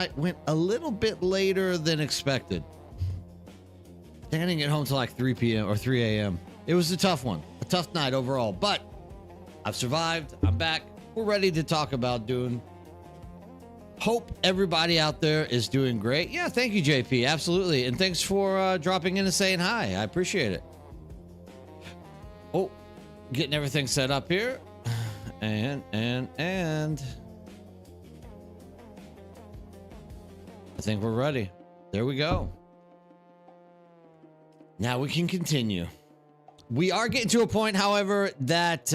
It went a little bit later than expected. I didn't get home till like 3 p.m. or 3 a.m. It was a tough one, a tough night overall, but I've survived. I'm back. We're ready to talk about Dune. Hope everybody out there is doing great. Yeah, thank you, JP. Absolutely. And thanks for dropping in and saying hi. I appreciate it. Oh, getting everything set up here. And I think we're ready. There we go. Now we can continue. We are getting to a point, however, that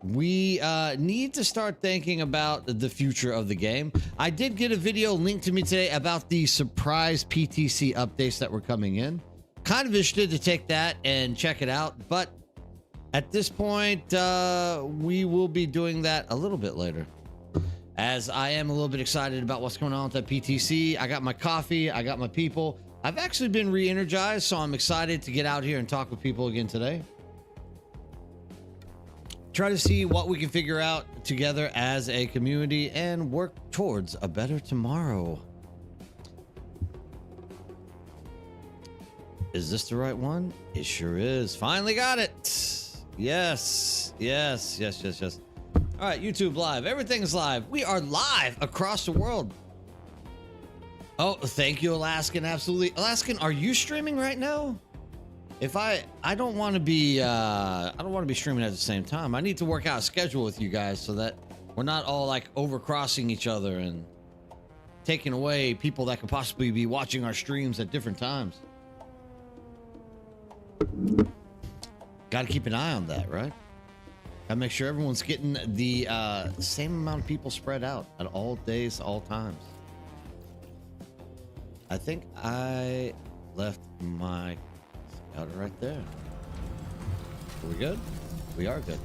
we need to start thinking about the future of the game. I did get a video linked to me today about the surprise PTC updates that were coming in. Kind of interested to take that and check it out, but at this point, we will be doing that a little bit later, as I am a little bit excited about what's going on with that PTC. I got my coffee, I got my people. I've actually been re-energized, so I'm excited to get out here and talk with people again today. Try to see what we can figure out together as a community and work towards a better tomorrow. Is this the right one? It sure is. Finally got it. Yes. All right, YouTube live. Everything's live. We are live across the world. Oh, thank you, Alaskan. Absolutely. Alaskan, are you streaming right now? If I don't want to be streaming at the same time. I need to work out a schedule with you guys so that we're not all like overcrossing each other and taking away people that could possibly be watching our streams at different times. Got to keep an eye on that, right? Gotta make sure everyone's getting the same amount of people spread out at all days, all times. I think I left my scouter right there. Are we good? We are good.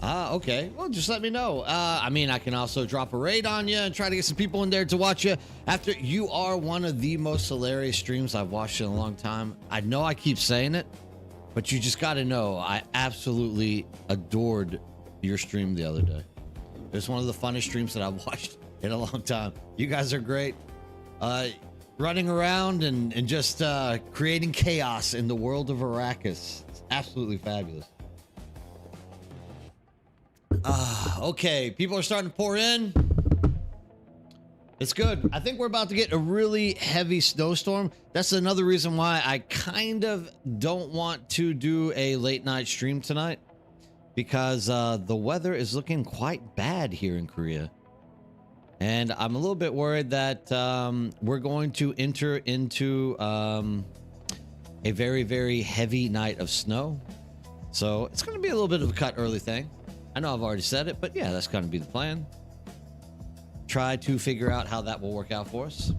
Okay. Well, just let me know. I mean, I can also drop a raid on you and try to get some people in there to watch you. After you are one of the most hilarious streams I've watched in a long time. I know I keep saying it, but you just got to know I absolutely adored your stream the other day. It was one of the funnest streams that I've watched in a long time. You guys are great. Running around and just creating chaos in the world of Arrakis. It's absolutely fabulous. Okay, people are starting to pour in. It's good. I think we're about to get a really heavy snowstorm. That's another reason why I kind of don't want to do a late night stream tonight, because the weather is looking quite bad here in Korea. And I'm a little bit worried that we're going to enter into a very, very heavy night of snow. So it's going to be a little bit of a cut early thing. I know I've already said it, but yeah, that's going to be the plan. Try to figure out how that will work out for us.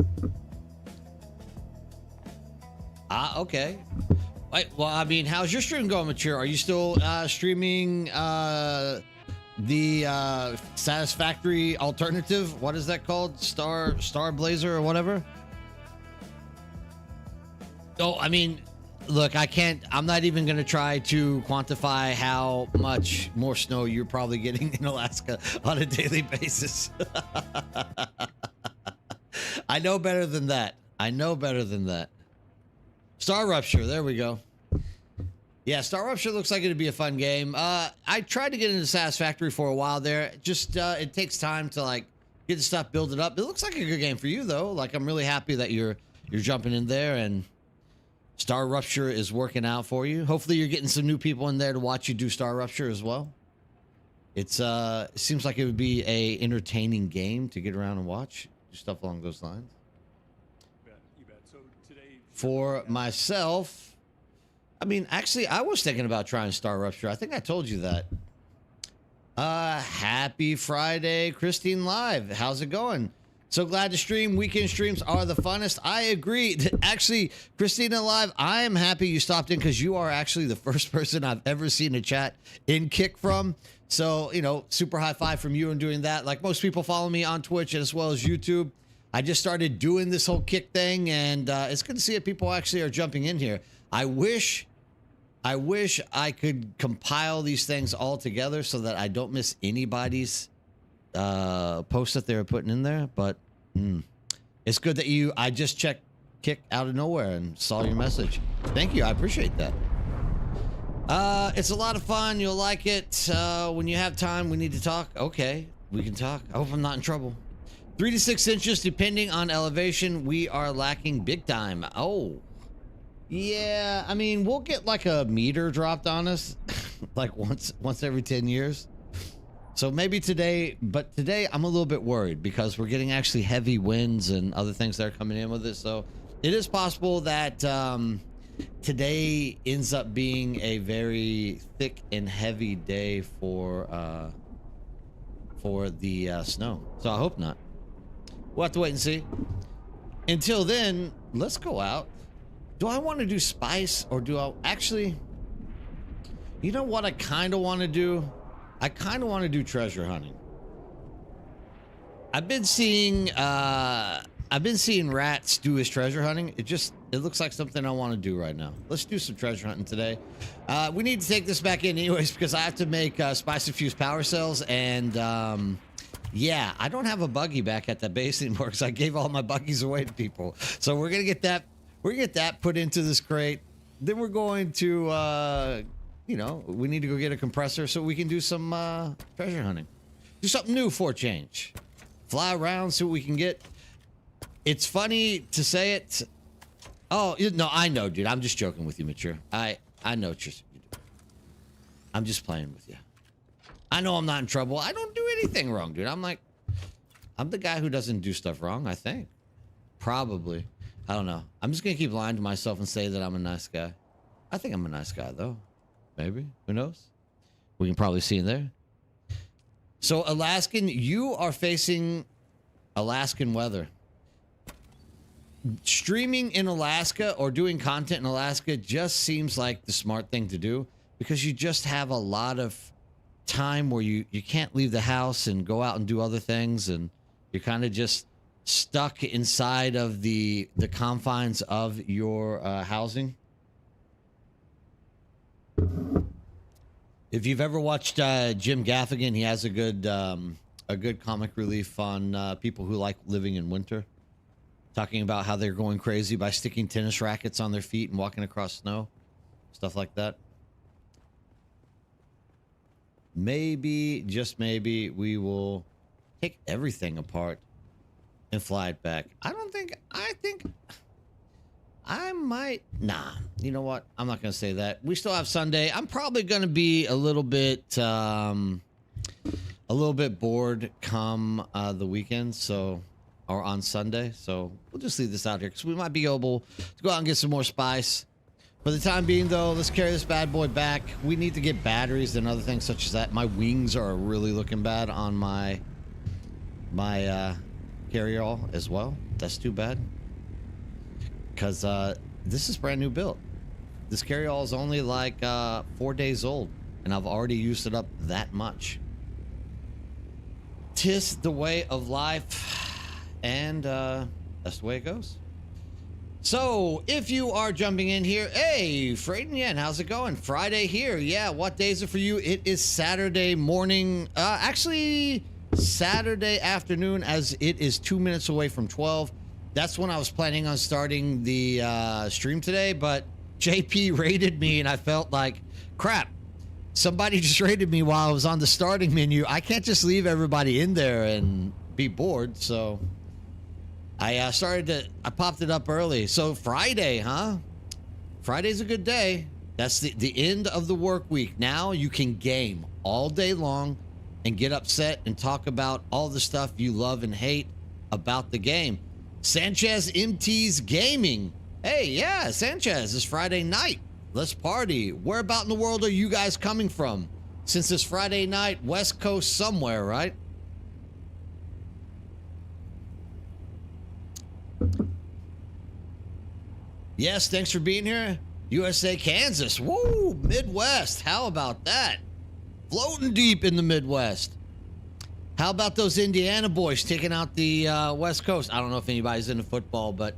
Okay. Wait, well, I mean, how's your stream going, Mature? Are you still streaming the Satisfactory Alternative? What is that called? Star Blazer or whatever? Oh, I mean, look, I'm not even going to try to quantify how much more snow you're probably getting in Alaska on a daily basis. I know better than that. Star Rupture, there we go. Yeah, Star Rupture looks like it'd be a fun game. I tried to get into Satisfactory for a while there. Just, it takes time to like get the stuff build up. It looks like a good game for you though. Like, I'm really happy that you're jumping in there and Star Rupture is working out for you. Hopefully you're getting some new people in there to watch you do Star Rupture as well. It seems like it would be a entertaining game to get around and watch. Do stuff along those lines. You bet. So today, for myself, I mean, actually, I was thinking about trying Star Rupture. I think I told you that. Happy Friday, Christine Live. How's it going? So glad to stream. Weekend streams are the funnest. I agree. Actually, Christina Live, I am happy you stopped in because you are actually the first person I've ever seen a chat in Kick from. So, you know, super high five from you and doing that. Like most people follow me on Twitch as well as YouTube. I just started doing this whole Kick thing, and it's good to see that people actually are jumping in here. I wish I wish I could compile these things all together so that I don't miss anybody's post that they were putting in there. But it's good that I just checked Kick out of nowhere and saw your message. Thank you. I appreciate that. It's a lot of fun. You'll like it. When you have time, we need to talk. Okay, we can talk. I hope I'm not in trouble. 3 to 6 inches, depending on elevation. We are lacking big time. Oh, yeah. I mean, we'll get like a meter dropped on us, like once every 10 years. So maybe today, but today I'm a little bit worried because we're getting actually heavy winds and other things that are coming in with it. So it is possible that today ends up being a very thick and heavy day for the snow. So I hope not. We'll have to wait and see. Until then, let's go out. Do I want to do spice or do I actually? You know what I kind of want to do? I kind of want to do treasure hunting. I've been seeing Rats do his treasure hunting. It looks like something I want to do right now. Let's do some treasure hunting today. We need to take this back in anyways because I have to make spice infused power cells and yeah, I don't have a buggy back at the base anymore because I gave all my buggies away to people. So we're gonna get that. We're gonna get that put into this crate. Then we're going to we need to go get a compressor so we can do some treasure hunting. Do something new for a change. Fly around, see what we can get. It's funny to say it. Oh, no, I know, dude. I'm just joking with you, Mature. I know what you're doing. I'm just playing with you. I know I'm not in trouble. I don't do anything wrong, dude. I'm the guy who doesn't do stuff wrong, I think. Probably. I don't know. I'm just going to keep lying to myself and say that I'm a nice guy. I think I'm a nice guy, though. Maybe. Who knows? We can probably see in there. So, Alaskan, you are facing Alaskan weather. Streaming in Alaska or doing content in Alaska just seems like the smart thing to do because you just have a lot of time where you can't leave the house and go out and do other things, and you're kind of just stuck inside of the confines of your housing. If you've ever watched Jim Gaffigan, he has a good comic relief on people who like living in winter, talking about how they're going crazy by sticking tennis rackets on their feet and walking across snow, stuff like that. Maybe, just maybe, we will take everything apart and fly it back. I think I might. Nah, you know what? I'm not going to say that. We still have Sunday. I'm probably going to be a little bit bored come the weekend, so, or on Sunday. So we'll just leave this out here because we might be able to go out and get some more spice. For the time being, though, let's carry this bad boy back. We need to get batteries and other things such as that. My wings are really looking bad on my carry-all as well. That's too bad. Because this is brand new built. This carry-all is only like 4 days old, and I've already used it up that much. 'Tis the way of life, and that's the way it goes. So, if you are jumping in here, hey, Frayden Yen, how's it going? Friday here. Yeah, what day is it for you? It is Saturday morning. Actually, Saturday afternoon, as it is 2 minutes away from 12. That's when I was planning on starting the stream today, but JP raided me, and I felt like, crap, somebody just raided me while I was on the starting menu. I can't just leave everybody in there and be bored, so I popped it up early. So Friday, huh? Friday's a good day. That's the end of the work week. Now you can game all day long and get upset and talk about all the stuff you love and hate about the game. Sanchez MT's Gaming. Hey, yeah, Sanchez, it's Friday night. Let's party. Where about in the world are you guys coming from? Since it's Friday night, West Coast somewhere, right? Yes, thanks for being here. USA, Kansas. Woo, Midwest. How about that? Floating deep in the Midwest. How about those Indiana boys taking out the West Coast? I don't know if anybody's into football, but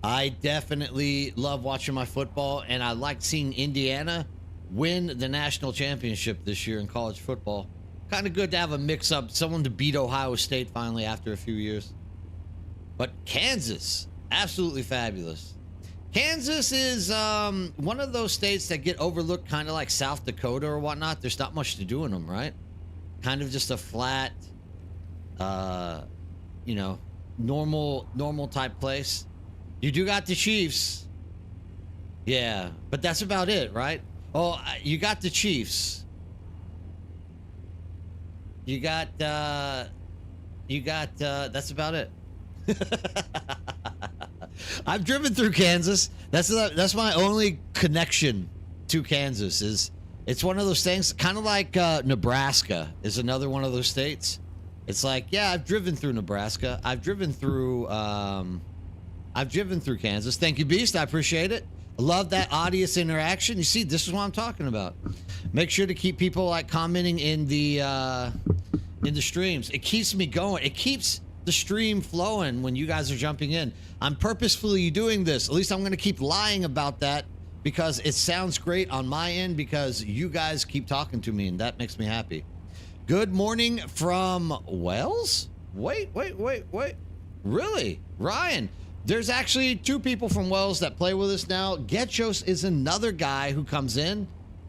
I definitely love watching my football, and I like seeing Indiana win the national championship this year in college football. Kind of good to have a mix-up, someone to beat Ohio State finally after a few years. But Kansas, absolutely fabulous. Kansas is one of those states that get overlooked, kind of like South Dakota or whatnot. There's not much to do in them, right? Kind of just a flat, you know, normal type place. You do got the Chiefs. Yeah, but that's about it, right? Oh, you got the Chiefs. You got, that's about it. I've driven through Kansas. That's my only connection to Kansas. Is it's one of those things, kind of like Nebraska is another one of those states. It's like, yeah, I've driven through Nebraska. I've driven through Kansas. Thank you, Beast. I appreciate it. I love that audience interaction. You see, this is what I'm talking about. Make sure to keep people like commenting in the streams. It keeps me going. It keeps the stream flowing when you guys are jumping in. I'm purposefully doing this. At least I'm going to keep lying about that because it sounds great on my end because you guys keep talking to me and that makes me happy. Good morning from Wells? Wait. Really? Ryan, there's actually 2 people from Wells that play with us now. Getchos is another guy who comes in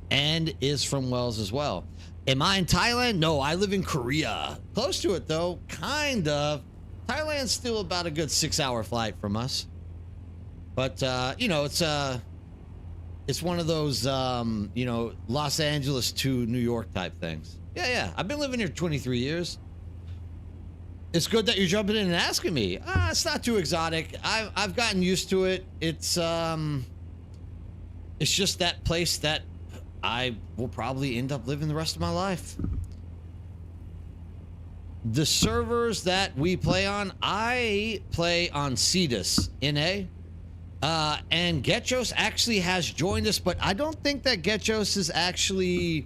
and is from Wells as well. Am I in Thailand? No, I live in Korea. Close to it, though. Kind of. Thailand's still about a good 6-hour flight from us. But, you know, it's one of those, you know, Los Angeles to New York type things. Yeah. I've been living here 23 years. It's good that you're jumping in and asking me. It's not too exotic. I've gotten used to it. It's just that place that I will probably end up living the rest of my life. The servers that we play on, I play on Cetus, NA. And Getchos actually has joined us, but I don't think that Getchos is actually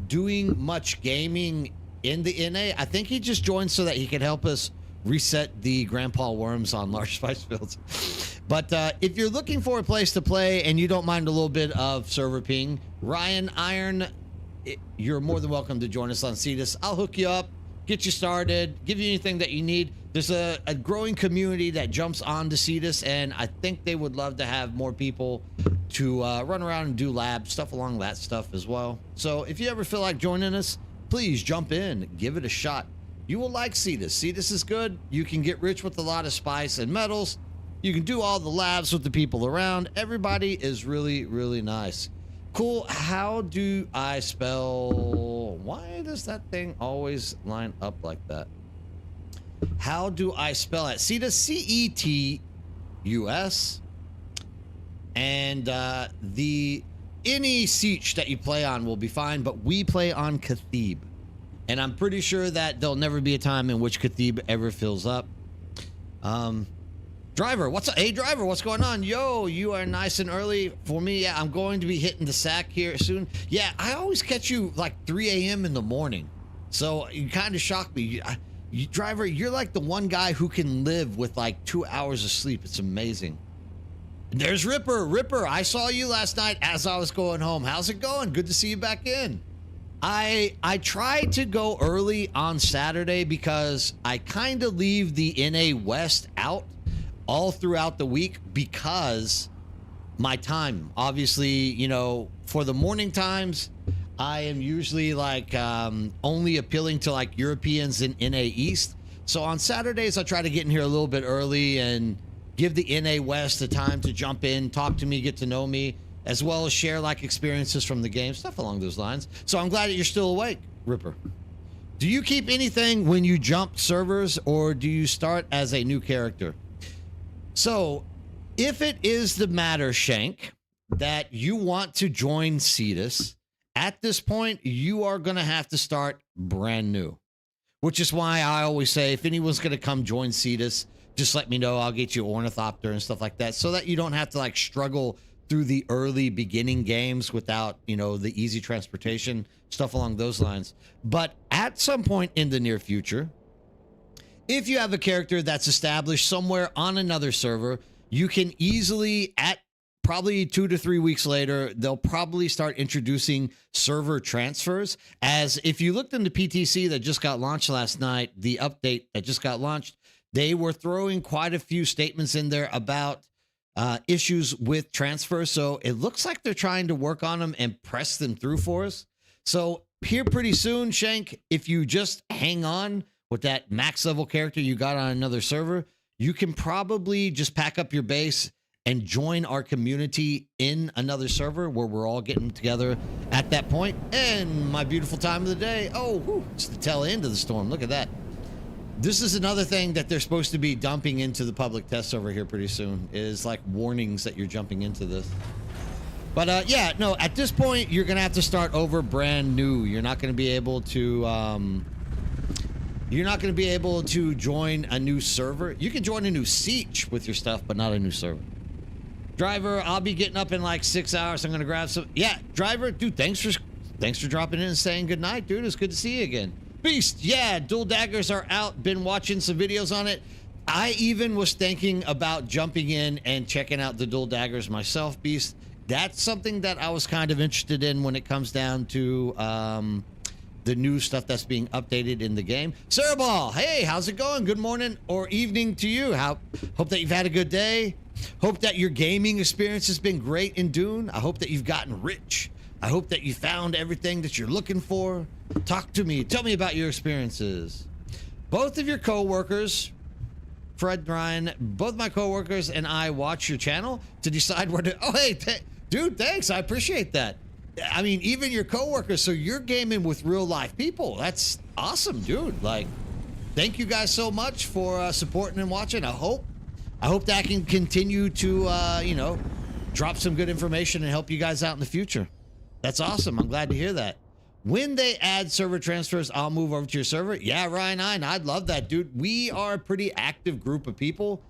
doing much gaming in the NA. I think he just joined so that he could help us reset the Grandpa Worms on large spice fields. But if you're looking for a place to play and you don't mind a little bit of server ping, Ryan Iron, you're more than welcome to join us on Cetus. I'll hook you up, get you started, give you anything that you need. There's a growing community that jumps onto Cetus, and I think they would love to have more people to run around and do lab stuff along that stuff as well. So if you ever feel like joining us, please jump in, give it a shot. You will like Cetus. Cetus is good. You can get rich with a lot of spice and metals. You can do all the labs with the people around. Everybody is really, really nice. Cool. How do I spell? Why does that thing always line up like that? How do I spell it? Cetus, C-E-T-U-S. And any siege that you play on will be fine, but we play on Cathebe. And I'm pretty sure that there'll never be a time in which Cathebe ever fills up. Driver, what's up? Hey, Driver, what's going on? Yo, you are nice and early for me. Yeah, I'm going to be hitting the sack here soon. Yeah, I always catch you like 3 a.m. in the morning. So you kind of shock me. Driver, you're like the one guy who can live with like 2 hours of sleep. It's amazing. There's Ripper. Ripper, I saw you last night as I was going home. How's it going? Good to see you back in. I tried to go early on Saturday because I kind of leave the NA West out all throughout the week because my time, obviously, you know, for the morning times, I am usually like only appealing to like Europeans in NA East. So on Saturdays, I try to get in here a little bit early and give the NA West the time to jump in, talk to me, get to know me, as well as share like experiences from the game, stuff along those lines. So I'm glad that you're still awake, Ripper. Do you keep anything when you jump servers, or do you start as a new character? So if it is the matter, Shank, that you want to join Cetus, at this point, you are going to have to start brand new, which is why I always say, if anyone's going to come join Cetus, just let me know. I'll get you Ornithopter and stuff like that so that you don't have to like struggle through the early beginning games without, you know, the easy transportation, stuff along those lines. But at some point in the near future, if you have a character that's established somewhere on another server, you can easily, at probably 2 to 3 weeks later, they'll probably start introducing server transfers. As if you looked into PTC that just got launched last night, the update that just got launched, they were throwing quite a few statements in there about issues with transfers. So it looks like they're trying to work on them and press them through for us. So here pretty soon, Shank, if you just hang on with that max level character you got on another server, you can probably just pack up your base and join our community in another server where we're all getting together at that point. And my beautiful time of the day. Oh, whew, it's the tail end of the storm. Look at that. This is another thing that they're supposed to be dumping into the public test over here pretty soon, is like warnings that you're jumping into this. But yeah, no, at this point, you're going to have to start over brand new. You're not going to be able to... You're not going to be able to join a new server. You can join a new siege with your stuff, but not a new server. Driver, I'll be getting up in like 6 hours. I'm going to grab some. Yeah, Driver, dude, thanks for dropping in and saying good night, dude. It's good to see you again. Beast, yeah, dual daggers are out. Been watching some videos on it. I even was thinking about jumping in and checking out the dual daggers myself, Beast. That's something that I was kind of interested in when it comes down to the new stuff that's being updated in the game. Cereball, hey, how's it going? Good morning or evening to you. Hope that you've had a good day. Hope that your gaming experience has been great in Dune. I hope that you've gotten rich. I hope that you found everything that you're looking for. Talk to me. Tell me about your experiences. Both of your co-workers, Fred and Ryan, both my co-workers and I watch your channel to decide where to... Oh, hey, dude, thanks. I appreciate that. I mean, even your coworkers, so you're gaming with real life people. That's awesome, dude. Like, thank you guys so much for supporting and watching. I hope that I can continue to, you know, drop some good information and help you guys out in the future. That's awesome. I'm glad to hear that. When they add server transfers, I'll move over to your server. Yeah, Ryan, I'd love that, dude. We are a pretty active group of people.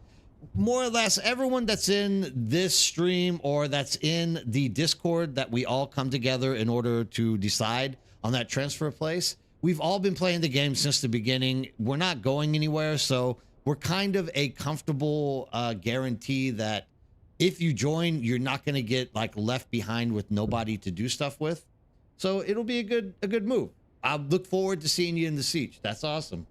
More or less everyone that's in this stream or that's in the Discord that we all come together in order to decide on that transfer place. We've all been playing the game since the beginning. We're not going anywhere, so we're kind of a comfortable guarantee that if you join, you're not going to get like left behind with nobody to do stuff with. So it'll be a good move. I look forward to seeing you in the siege. That's awesome.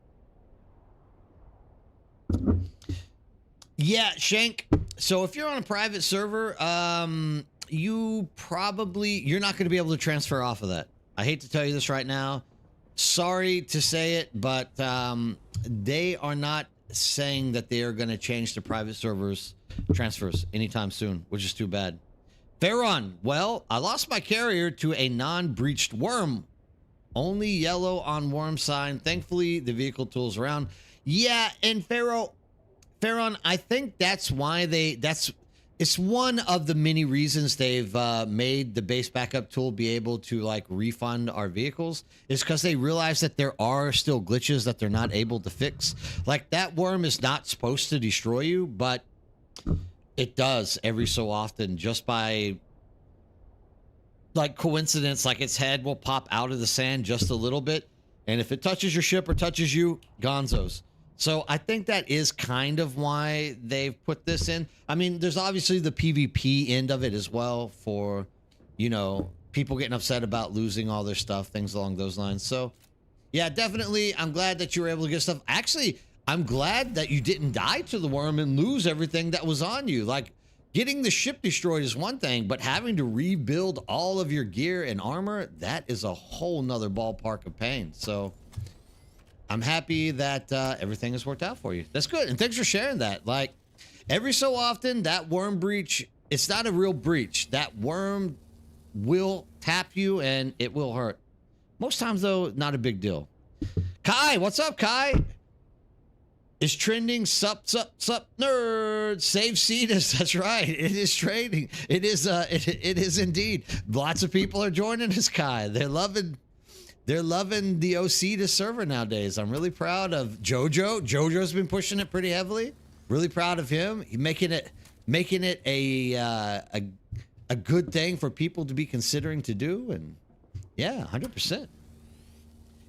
Yeah, Shank. So if you're on a private server, you're not going to be able to transfer off of that. I hate to tell you this right now. Sorry to say it, but they are not saying that they are going to change the private servers transfers anytime soon, which is too bad. Farron, well, I lost my carrier to a non-breached worm. Only yellow on worm sign. Thankfully, the vehicle tool's around. Yeah, and Farron, I think that's why it's one of the many reasons they've made the base backup tool be able to like refund our vehicles, is because they realize that there are still glitches that they're not able to fix. Like that worm is not supposed to destroy you, but it does every so often, just by like coincidence. Like its head will pop out of the sand just a little bit, and if it touches your ship or touches you, gonzos. So I think that is kind of why they've put this in. I mean, there's obviously the PvP end of it as well for, you know, people getting upset about losing all their stuff, things along those lines. So yeah, definitely. I'm glad that you were able to get stuff. Actually, I'm glad that you didn't die to the worm and lose everything that was on you. Like getting the ship destroyed is one thing, but having to rebuild all of your gear and armor, that is a whole nother ballpark of pain. So I'm happy that everything has worked out for you. That's good. And thanks for sharing that. Like every so often that worm breach, it's not a real breach. That worm will tap you and it will hurt. Most times though, not a big deal. Kai, what's up, Kai? Is trending sup nerds. Save Cetus. That's right. It is trading. It is it is indeed. Lots of people are joining us, Kai. They're loving the OC server nowadays. I'm really proud of Jojo. Jojo's been pushing it pretty heavily. Really proud of him. He's making it a good thing for people to be considering to do. And yeah, 100%.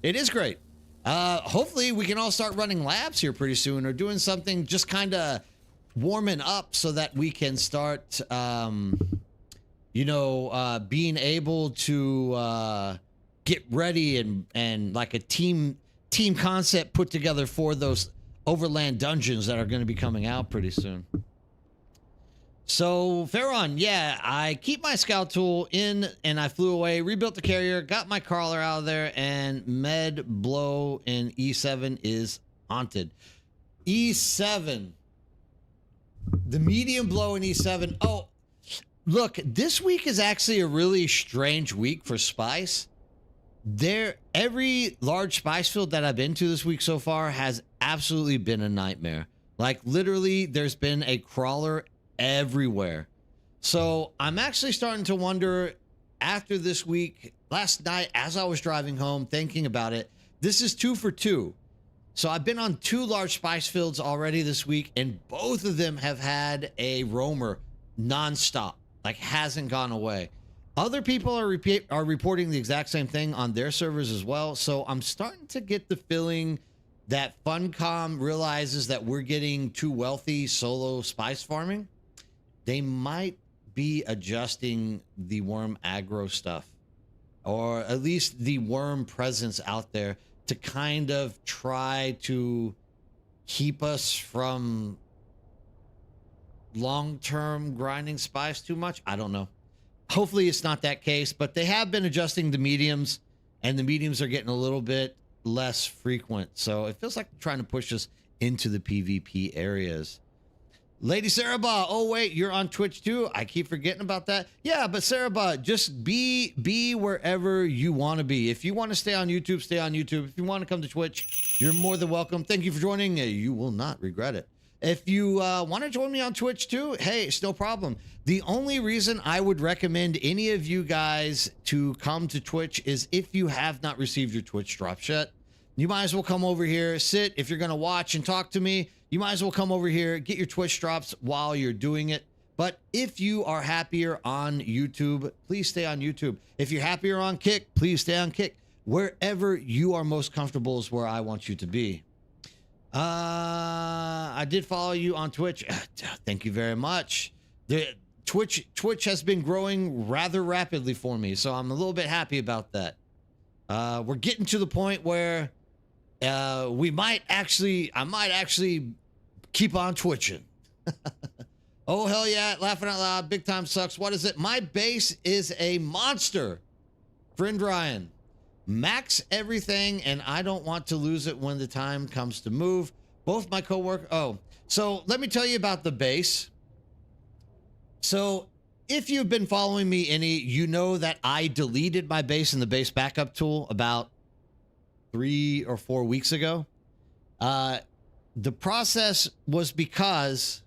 It is great. Hopefully we can all start running labs here pretty soon, or doing something just kind of warming up so that we can start, being able to get ready and like a team concept put together for those overland dungeons that are going to be coming out pretty soon. So, Farron, yeah, I keep my scout tool in and I flew away, rebuilt the carrier, got my crawler out of there, and Med Blow in E7 is haunted. E7. The medium blow in E7. Oh, look, this week is actually a really strange week for Spice. Every large Spice field that I've been to this week so far has absolutely been a nightmare. Like, literally, there's been a crawler everywhere. So I'm actually starting to wonder after this week, last night as I was driving home thinking about it, this is 2 for 2. So I've been on 2 large spice fields already this week, and both of them have had a roamer nonstop, like hasn't gone away. Other people are reporting the exact same thing on their servers as well. So I'm starting to get the feeling that Funcom realizes that we're getting too wealthy solo spice farming. They might be adjusting the worm aggro stuff, or at least the worm presence out there, to kind of try to keep us from long-term grinding spice too much. I don't know. Hopefully it's not that case, but they have been adjusting the mediums, and the mediums are getting a little bit less frequent. So it feels like they're trying to push us into the PvP areas. Lady Saraba, oh wait, you're on Twitch too? I keep forgetting about that. Yeah, but Saraba, just be wherever you want to be. If you want to stay on YouTube, stay on YouTube. If you want to come to Twitch, you're more than welcome. Thank you for joining. You will not regret it. If you want to join me on Twitch too, hey, it's no problem. The only reason I would recommend any of you guys to come to Twitch is if you have not received your Twitch drops yet. You might as well come over here, sit. If you're going to watch and talk to me, you might as well come over here, get your Twitch drops while you're doing it. But if you are happier on YouTube, please stay on YouTube. If you're happier on Kick, please stay on Kick. Wherever you are most comfortable is where I want you to be. I did follow you on Twitch. Thank you very much. Twitch has been growing rather rapidly for me, so I'm a little bit happy about that. We're getting to the point where I might actually keep on twitching. Oh, hell yeah. Laughing out loud. Big time sucks. What is it? My base is a monster. Friend Ryan. Max everything, and I don't want to lose it when the time comes to move. Both my coworker. Oh, so let me tell you about the base. So if you've been following me any, you know that I deleted my base in the base backup tool about 3 or 4 weeks ago. The process was because,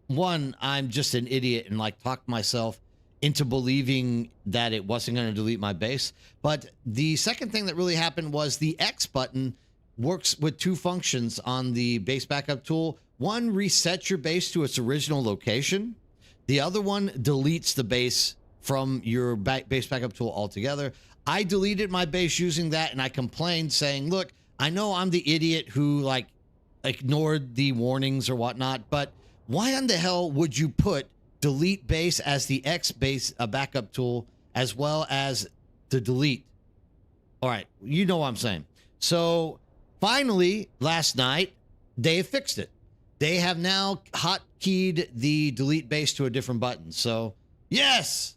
one, I'm just an idiot and like talked myself into believing that it wasn't going to delete my base. But the second thing that really happened was the X button works with 2 functions on the base backup tool. One resets your base to its original location. The other one deletes the base from your base backup tool altogether. I deleted my base using that, and I complained saying, look, I know I'm the idiot who like ignored the warnings or whatnot, but why in the hell would you put delete base as the X base backup tool as well as the delete? All right, you know what I'm saying. So finally, last night, they have fixed it. They have now hotkeyed the delete base to a different button. So yes,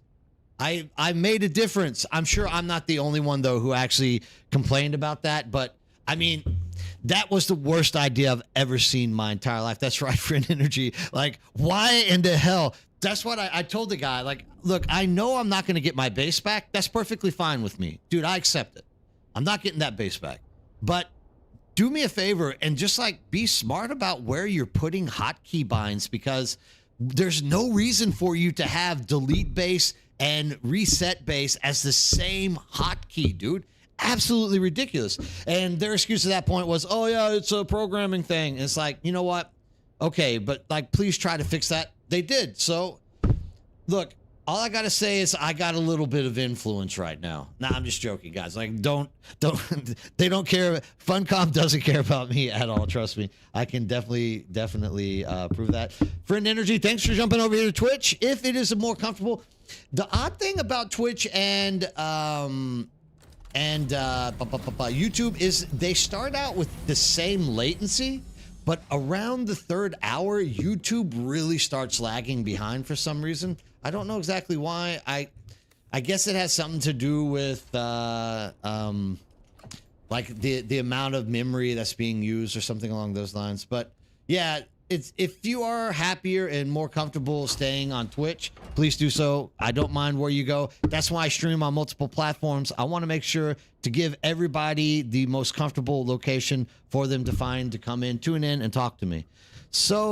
I made a difference. I'm sure I'm not the only one, though, who actually complained about that. But I mean, that was the worst idea I've ever seen in my entire life. That's right, Friend Energy. Like, why in the hell? That's what I told the guy. Like, look, I know I'm not going to get my base back. That's perfectly fine with me. Dude, I accept it. I'm not getting that base back. But do me a favor and just like be smart about where you're putting hotkey binds, because there's no reason for you to have delete base and reset base as the same hotkey, dude. Absolutely ridiculous. And their excuse at that point was, oh yeah, it's a programming thing. And it's like, you know what? Okay, but like, please try to fix that. They did. So look, All I gotta say is I got a little bit of influence right now. Nah, I'm just joking, guys. Like, don't, they don't care. Funcom doesn't care about me at all. Trust me. I can definitely prove that. Friend Energy, thanks for jumping over here to Twitch. If it is more comfortable, the odd thing about Twitch and YouTube is they start out with the same latency, but around the third hour, YouTube really starts lagging behind for some reason. I don't know exactly why. I guess it has something to do with like the amount of memory that's being used or something along those lines. But yeah, it's, if you are happier and more comfortable staying on Twitch, please do so. I don't mind where you go. That's why I stream on multiple platforms. I want to make sure to give everybody the most comfortable location for them to find, to come in, tune in, and talk to me. So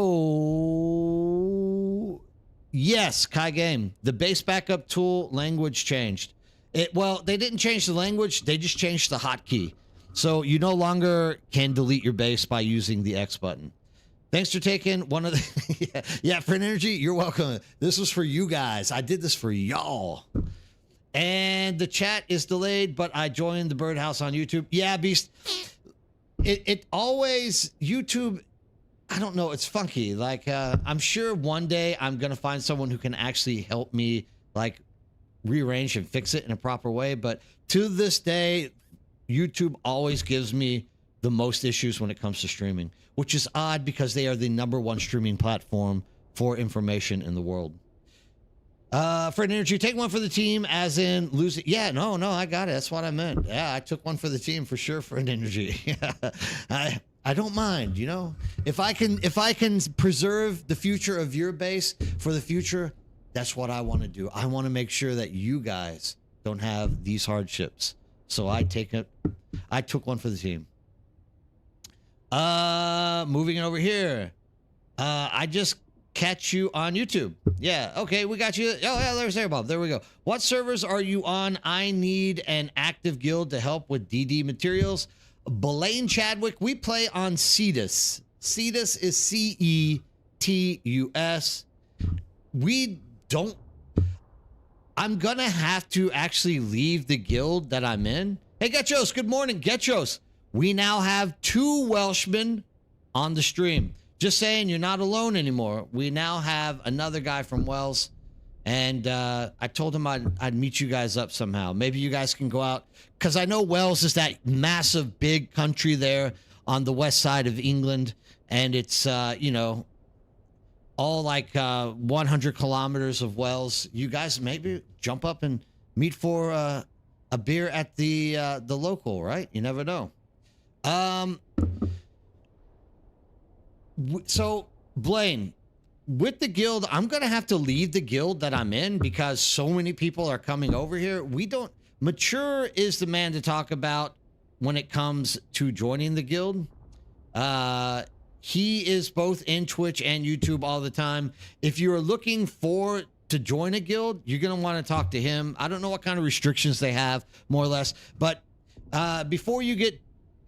yes, Kai Game, the base backup tool language changed. Well, they didn't change the language. They just changed the hotkey. So you no longer can delete your base by using the X button. Thanks for taking one of the... yeah, Friend Energy, you're welcome. This was for you guys. I did this for y'all. And the chat is delayed, but I joined the Birdhouse on YouTube. Yeah, Beast. It always... YouTube... I don't know. It's funky. Like, I'm sure one day I'm going to find someone who can actually help me, like, rearrange and fix it in a proper way. But to this day, YouTube always gives me the most issues when it comes to streaming, which is odd because they are the #1 streaming platform for information in the world. Friend Energy, take one for the team, as in losing. Yeah, no, I got it. That's what I meant. Yeah, I took one for the team for sure, Friend Energy. I don't mind, you know. If I can preserve the future of your base for the future, that's what I want to do. I want to make sure that you guys don't have these hardships. So I took one for the team. Moving over here. I just catch you on YouTube. Yeah, okay, we got you. Oh, yeah, there's Bob. There we go. What servers are you on? I need an active guild to help with DD materials. Belaine Chadwick, we play on Cetus. Cetus is CETUS. We don't... I'm gonna have to actually leave the guild that I'm in. Hey, Getchos, good morning. Getchos, we now have 2 Welshmen on the stream. Just saying, you're not alone anymore. We now have another guy from Wales, and I told him I'd meet you guys up somehow. Maybe you guys can go out, because I know Wales is that massive, big country there on the west side of England, and it's, you know, all like 100 kilometers of Wales. You guys maybe jump up and meet for a beer at the local, right? You never know. So, Blaine, with the guild, I'm going to have to leave the guild that I'm in because so many people are coming over here. Mature is the man to talk about when it comes to joining the guild. He is both in Twitch and YouTube all the time. If you're looking to join a guild, you're going to want to talk to him. I don't know what kind of restrictions they have, more or less. But before you get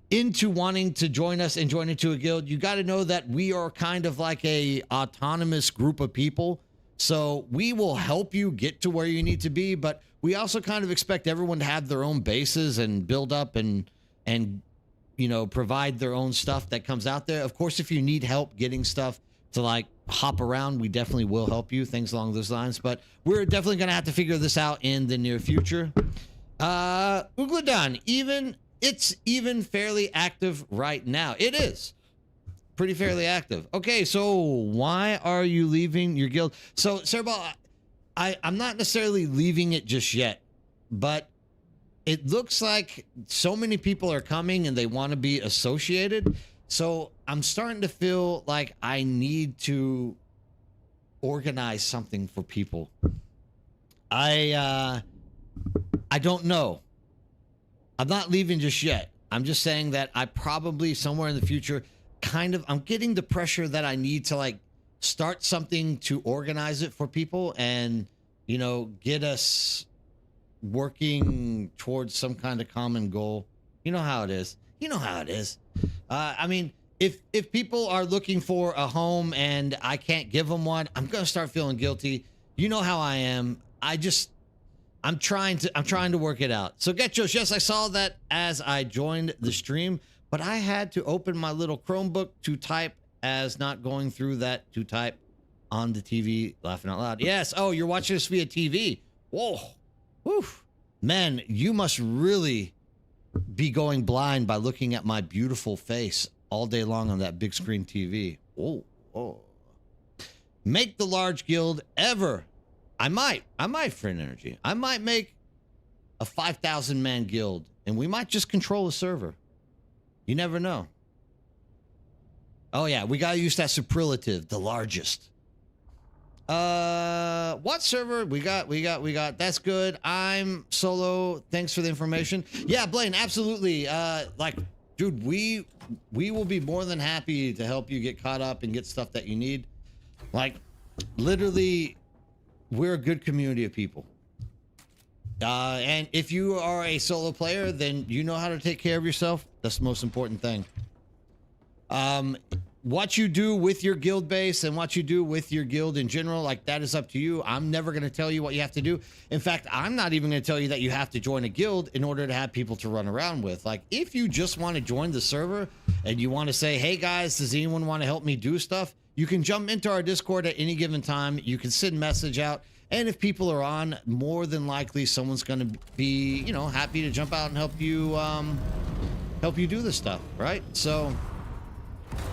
into wanting to join us and join into a guild, you got to know that we are kind of like a autonomous group of people. So we will help you get to where you need to be, but we also kind of expect everyone to have their own bases and build up and you know, provide their own stuff that comes out there. Of course, if you need help getting stuff to like hop around, we definitely will help you, things along those lines. But we're definitely going to have to figure this out in the near future. Ugladon, it's even fairly active right now. It is pretty fairly active. Okay, so why are you leaving your guild? So, Cerbal, I'm not necessarily leaving it just yet, but it looks like so many people are coming and they want to be associated. So I'm starting to feel like I need to organize something for people. I don't know. I'm not leaving just yet. I'm just saying that I probably somewhere in the future I'm getting the pressure that I need to like start something to organize it for people and, you know, get us working towards some kind of common goal. You know how it is. I mean, if people are looking for a home and I can't give them one, I'm going to start feeling guilty. You know how I am. I'm trying to work it out. So Getchos, yes, I saw that as I joined the stream, but I had to open my little Chromebook to type as not going through that to type on the TV, laughing out loud. Yes. Oh, you're watching this via TV. Whoa. Whew. Man, you must really be going blind by looking at my beautiful face all day long on that big screen TV. Oh, oh. Make the large guild ever. I might for an energy. I might make a 5,000 man guild and we might just control the server. You never know. Oh yeah, we gotta use that superlative, the largest. What server? We got. That's good. I'm solo. Thanks for the information. Yeah, Blaine, absolutely. Like, dude, we will be more than happy to help you get caught up and get stuff that you need. Like, literally, we're a good community of people. And if you are a solo player, then you know how to take care of yourself. That's the most important thing. What you do with your guild base and what you do with your guild in general, like, that is up to you. I'm never going to tell you what you have to do. In fact, I'm not even going to tell you that you have to join a guild in order to have people to run around with. Like, if you just want to join the server and you want to say, hey guys, does anyone want to help me do stuff? You can jump into our Discord at any given time. You can send a message out. And if people are on, more than likely someone's going to be, you know, happy to jump out and help you do this stuff, right? So,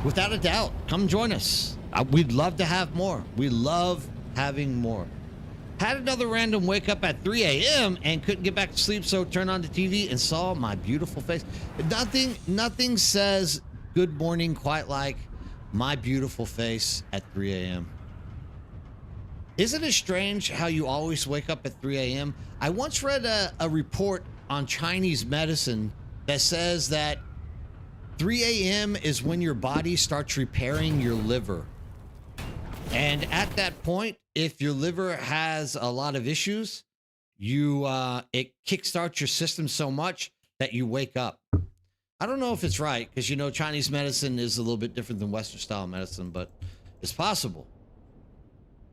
without a doubt, come join us. We'd love to have more. We love having more. Had another random wake up at 3 a.m. and couldn't get back to sleep, so turned on the TV and saw my beautiful face. Nothing says good morning quite like my beautiful face at 3 a.m. Isn't it strange how you always wake up at 3 a.m.? I once read a report on Chinese medicine that says that 3 a.m. is when your body starts repairing your liver. And at that point, if your liver has a lot of issues, it kickstarts your system so much that you wake up. I don't know if it's right, because, you know, Chinese medicine is a little bit different than Western style medicine, but it's possible.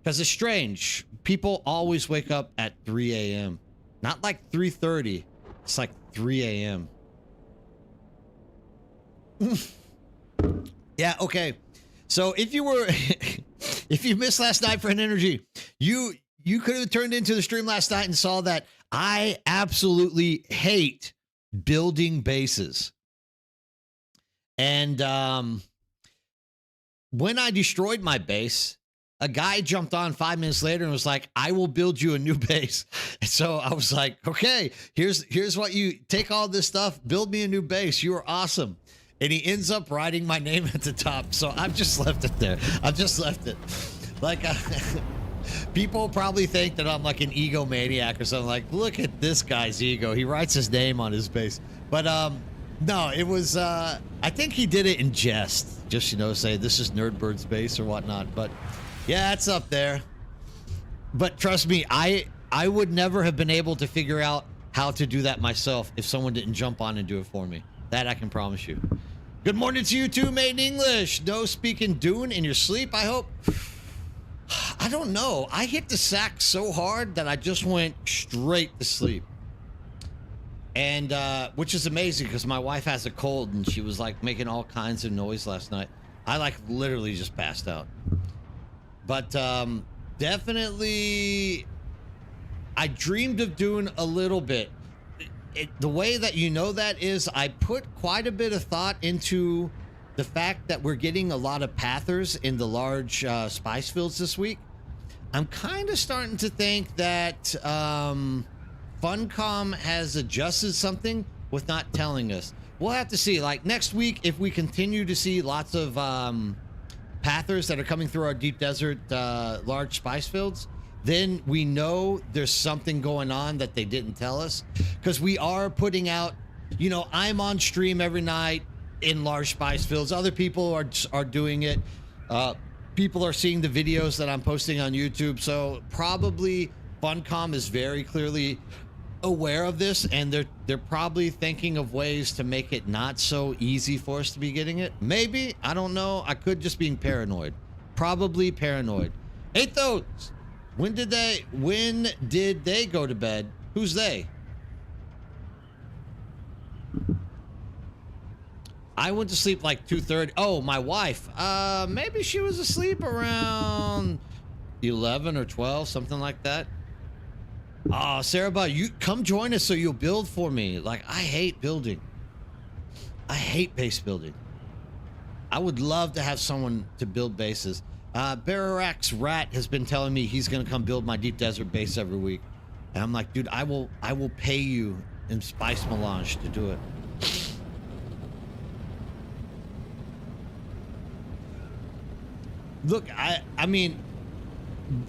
Because it's strange. People always wake up at 3 a.m. Not like 3:30. It's like 3 a.m. Yeah, okay. So if you missed last night for an energy, you could have turned into the stream last night and saw that I absolutely hate building bases. And when I destroyed my base, a guy jumped on 5 minutes later and was like, I will build you a new base. And so I was like, okay, here's what you take, all this stuff, build me a new base. You are awesome. And he ends up writing my name at the top. So I've just left it there. I've just left it. Like, people probably think that I'm like an egomaniac or something. Like, look at this guy's ego. He writes his name on his base. But no, it was, I think he did it in jest. Just, you know, say this is Nerdbird's base or whatnot. But yeah, it's up there. But trust me, I would never have been able to figure out how to do that myself if someone didn't jump on and do it for me. That I can promise you. Good morning to you too, made in English. No speaking Dune in your sleep, I hope. I don't know. I hit the sack so hard that I just went straight to sleep. And, which is amazing because my wife has a cold and she was like making all kinds of noise last night. I like literally just passed out. But, definitely, I dreamed of Dune a little bit. The way that you know that is I put quite a bit of thought into the fact that we're getting a lot of pathers in the large spice fields this week. I'm kind of starting to think that Funcom has adjusted something with not telling us. We'll have to see. Like next week, if we continue to see lots of pathers that are coming through our deep desert large spice fields, then we know there's something going on that they didn't tell us. Because we are putting out, you know, I'm on stream every night in large spice fields. Other people are doing it. People are seeing the videos that I'm posting on YouTube. So probably Funcom is very clearly aware of this, and they're probably thinking of ways to make it not so easy for us to be getting it. Maybe, I don't know. I could just be paranoid. Probably paranoid. Athos, When did they go to bed? Who's they? I went to sleep like 2:30. Oh, my wife. Maybe she was asleep around 11 or 12, something like that. Oh, Sarah, you come join us so you'll build for me. Like, I hate building. I hate base building. I would love to have someone to build bases. Bararax Rat has been telling me he's gonna come build my deep desert base every week. And I'm like, dude, I will pay you in Spice Melange to do it. Look, I mean,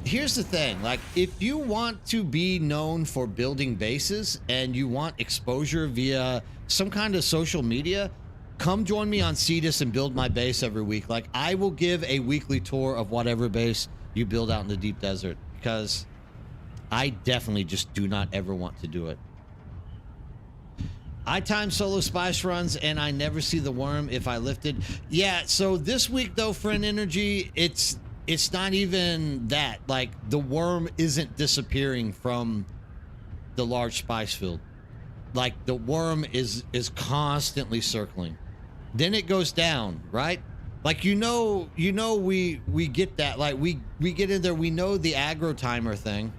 here's the thing. Like, if you want to be known for building bases and you want exposure via some kind of social media, come join me on Cetus and build my base every week. Like, I will give a weekly tour of whatever base you build out in the deep desert, because I definitely just do not ever want to do it. I time solo spice runs and I never see the worm if I lifted. Yeah, so this week though, Friend Energy, it's not even that. Like, the worm isn't disappearing from the large spice field. Like, the worm is constantly circling. Then it goes down, right? Like, we get that. Like, we get in there, we know the aggro timer thing.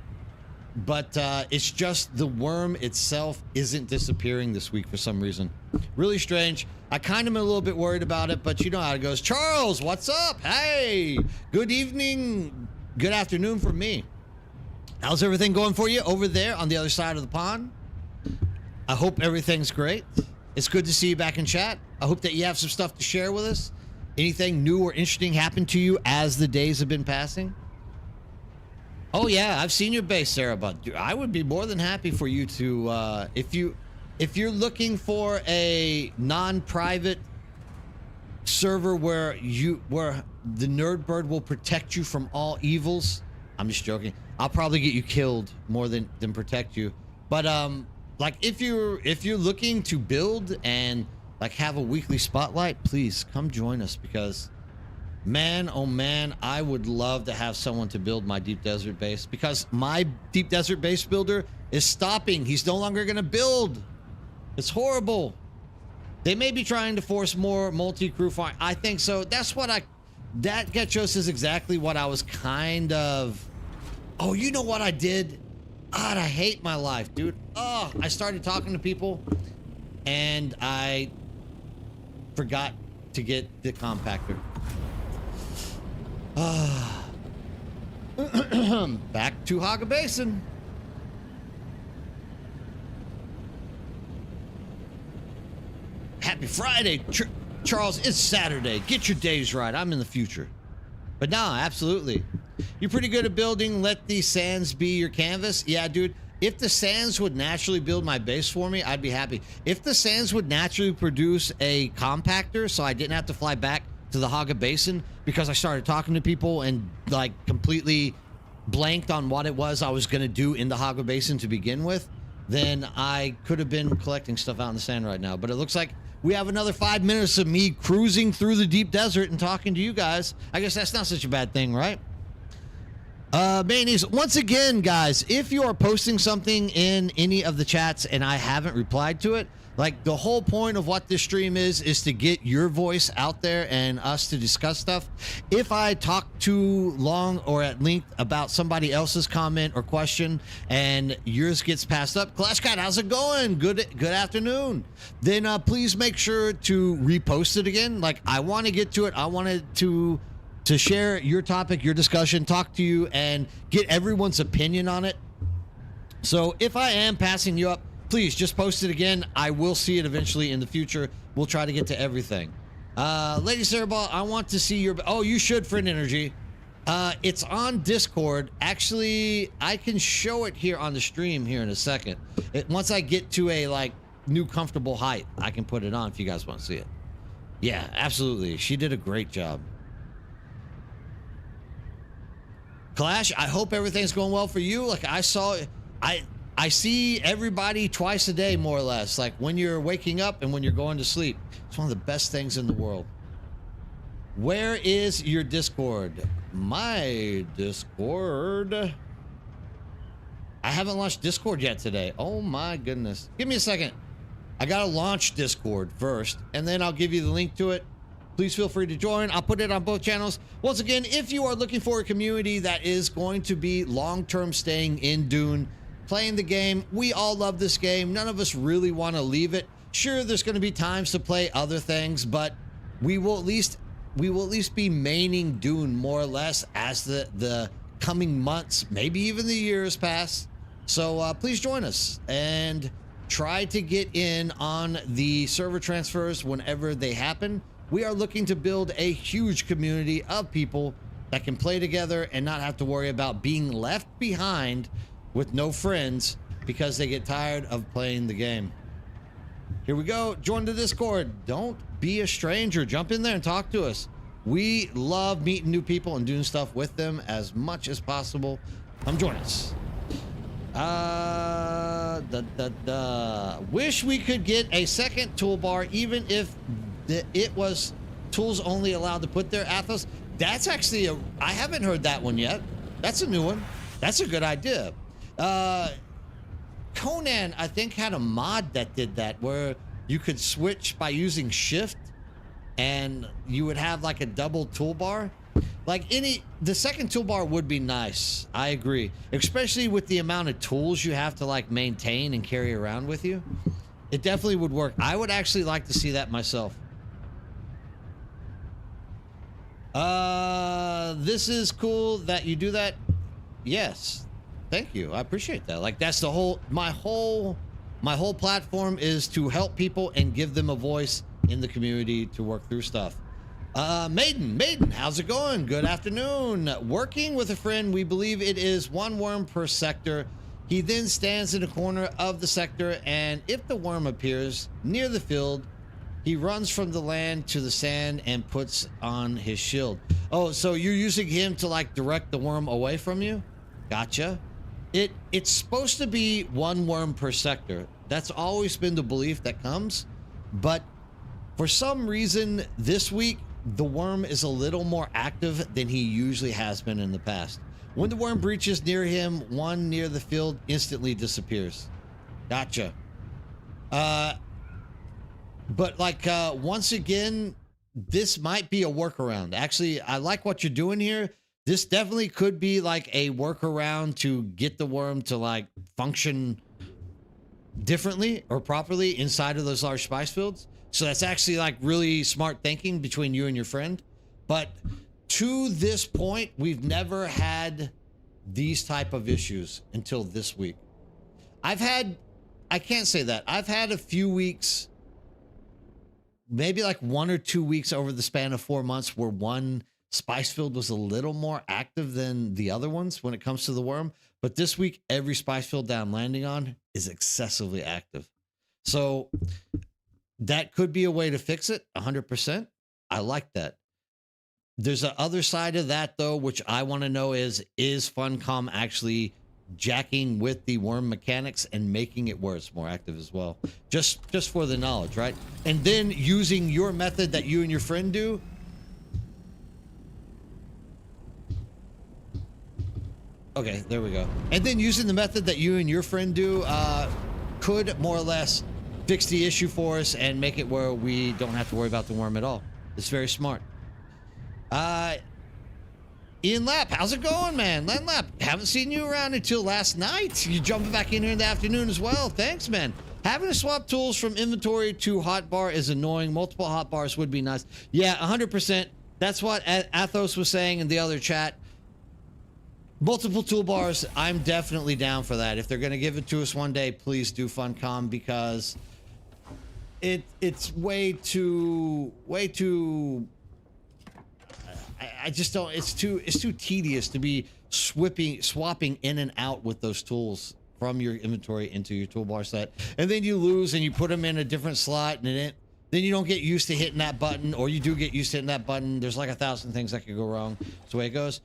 But it's just the worm itself isn't disappearing this week for some reason. Really strange. I kind of am a little bit worried about it, but you know how it goes. Charles, what's up? Hey, good evening, good afternoon for me. How's everything going for you over there on the other side of the pond? I hope everything's great. It's good to see you back in chat. I hope that you have some stuff to share with us. Anything new or interesting happened to you as the days have been passing? Oh yeah, I've seen your base, Sarah, but I would be more than happy for you to, if you're looking for a non-private server where the Nerdbird will protect you from all evils. I'm just joking. I'll probably get you killed more than protect you. But like, if you're looking to build and like have a weekly spotlight, please come join us, because man, oh man, I would love to have someone to build my deep desert base, because my deep desert base builder is stopping. He's no longer going to build. It's horrible. They may be trying to force more multi-crew farm. I think so. That Getchos is exactly what I was kind of. Oh, you know what I did? God, I hate my life, dude. Oh, I started talking to people and I forgot to get the compactor. Back to Haga Basin. Happy Friday, Charles. It's Saturday. Get your days right. I'm in the future. But nah, absolutely. You're pretty good at building. Let the sands be your canvas. Yeah, dude. If the sands would naturally build my base for me, I'd be happy. If the sands would naturally produce a compactor so I didn't have to fly back to the Haga Basin, because I started talking to people and like completely blanked on what it was I was going to do in the Haga Basin to begin with, then I could have been collecting stuff out in the sand right now. But it looks like we have another 5 minutes of me cruising through the deep desert and talking to you guys. I guess that's not such a bad thing, right? Mayonnaise, once again, guys, if you are posting something in any of the chats and I haven't replied to it, like, the whole point of what this stream is to get your voice out there and us to discuss stuff. If I talk too long or at length about somebody else's comment or question and yours gets passed up, Clash Cat, how's it going? Good afternoon. Then please make sure to repost it again. Like, I want to get to it. I wanted to share your topic, your discussion, talk to you, and get everyone's opinion on it. So if I am passing you up, please just post it again. I will see it eventually in the future. We'll try to get to everything. Lady Cereball, I want to see your... Oh, you should, Friend Energy. It's on Discord. Actually, I can show it here on the stream here in a second. Once I get to a, like, new comfortable height, I can put it on if you guys want to see it. Yeah, absolutely. She did a great job. Clash, I hope everything's going well for you. Like, I see everybody twice a day, more or less, like when you're waking up and when you're going to sleep. It's one of the best things in the world. Where is your Discord? My Discord. I haven't launched Discord yet today. Oh my goodness. Give me a second. I gotta launch Discord first, and then I'll give you the link to it. Please feel free to join. I'll put it on both channels. Once again, if you are looking for a community that is going to be long-term staying in Dune, playing the game, we all love this game. None of us really want to leave it. Sure, there's going to be times to play other things, but we will at least be maining Dune more or less as the coming months, maybe even the years pass. So please join us and try to get in on the server transfers whenever they happen. We are looking to build a huge community of people that can play together and not have to worry about being left behind with no friends because they get tired of playing the game. Here we go. Join the Discord. Don't be a stranger. Jump in there and talk to us. We love meeting new people and doing stuff with them as much as possible. Come join us. Wish we could get a second toolbar, even if it was tools only allowed to put there. Athos, that's actually I haven't heard that one yet. That's a new one. That's a good idea. Conan, I think, had a mod that did that where you could switch by using shift and you would have like a double toolbar. Like the second toolbar would be nice. I agree. Especially with the amount of tools you have to like maintain and carry around with you. It definitely would work. I would actually like to see that myself. This is cool that you do that. Yes. Thank you. I appreciate that. Like that's the whole, my whole platform is to help people and give them a voice in the community to work through stuff. Maiden, how's it going? Good afternoon. Working with a friend, we believe it is one worm per sector. He then stands in a corner of the sector, and if the worm appears near the field, he runs from the land to the sand and puts on his shield. Oh, so you're using him to like direct the worm away from you? Gotcha. It's supposed to be one worm per sector. That's always been the belief that comes, but for some reason this week, the worm is a little more active than he usually has been in the past. When the worm breaches near him, one near the field instantly disappears. Gotcha. But like, once again, this might be a workaround. Actually, I like what you're doing here. This definitely could be like a workaround to get the worm to like function differently or properly inside of those large spice fields. So that's actually like really smart thinking between you and your friend. But to this point, we've never had these type of issues until this week. I can't say that. I've had a few weeks, maybe like 1 or 2 weeks over the span of 4 months where one spice field was a little more active than the other ones when it comes to the worm. But this week, every spice field that I'm landing on is excessively active. So that could be a way to fix it 100%. I like that. There's a other side of that though, which I want to know is Funcom actually jacking with the worm mechanics and making it where it's more active as well? Just for the knowledge, right? And then using your method that you and your friend do. Okay, there we go. And then using the method that you and your friend do could more or less fix the issue for us and make it where we don't have to worry about the worm at all. It's very smart. Ian Lapp, how's it going, man? Len Lapp, haven't seen you around until last night. You jumping back in here in the afternoon as well. Thanks, man. Having to swap tools from inventory to hotbar is annoying. Multiple hotbars would be nice. Yeah, 100%. That's what Athos was saying in the other chat. Multiple toolbars, I'm definitely down for that. If they're going to give it to us one day, please do Funcom, because it's way too I just don't, it's too tedious to be swapping in and out with those tools from your inventory into your toolbar set. And then you lose and you put them in a different slot, and then you don't get used to hitting that button, or you do get used to hitting that button. There's like 1,000 things that could go wrong. That's the way it goes.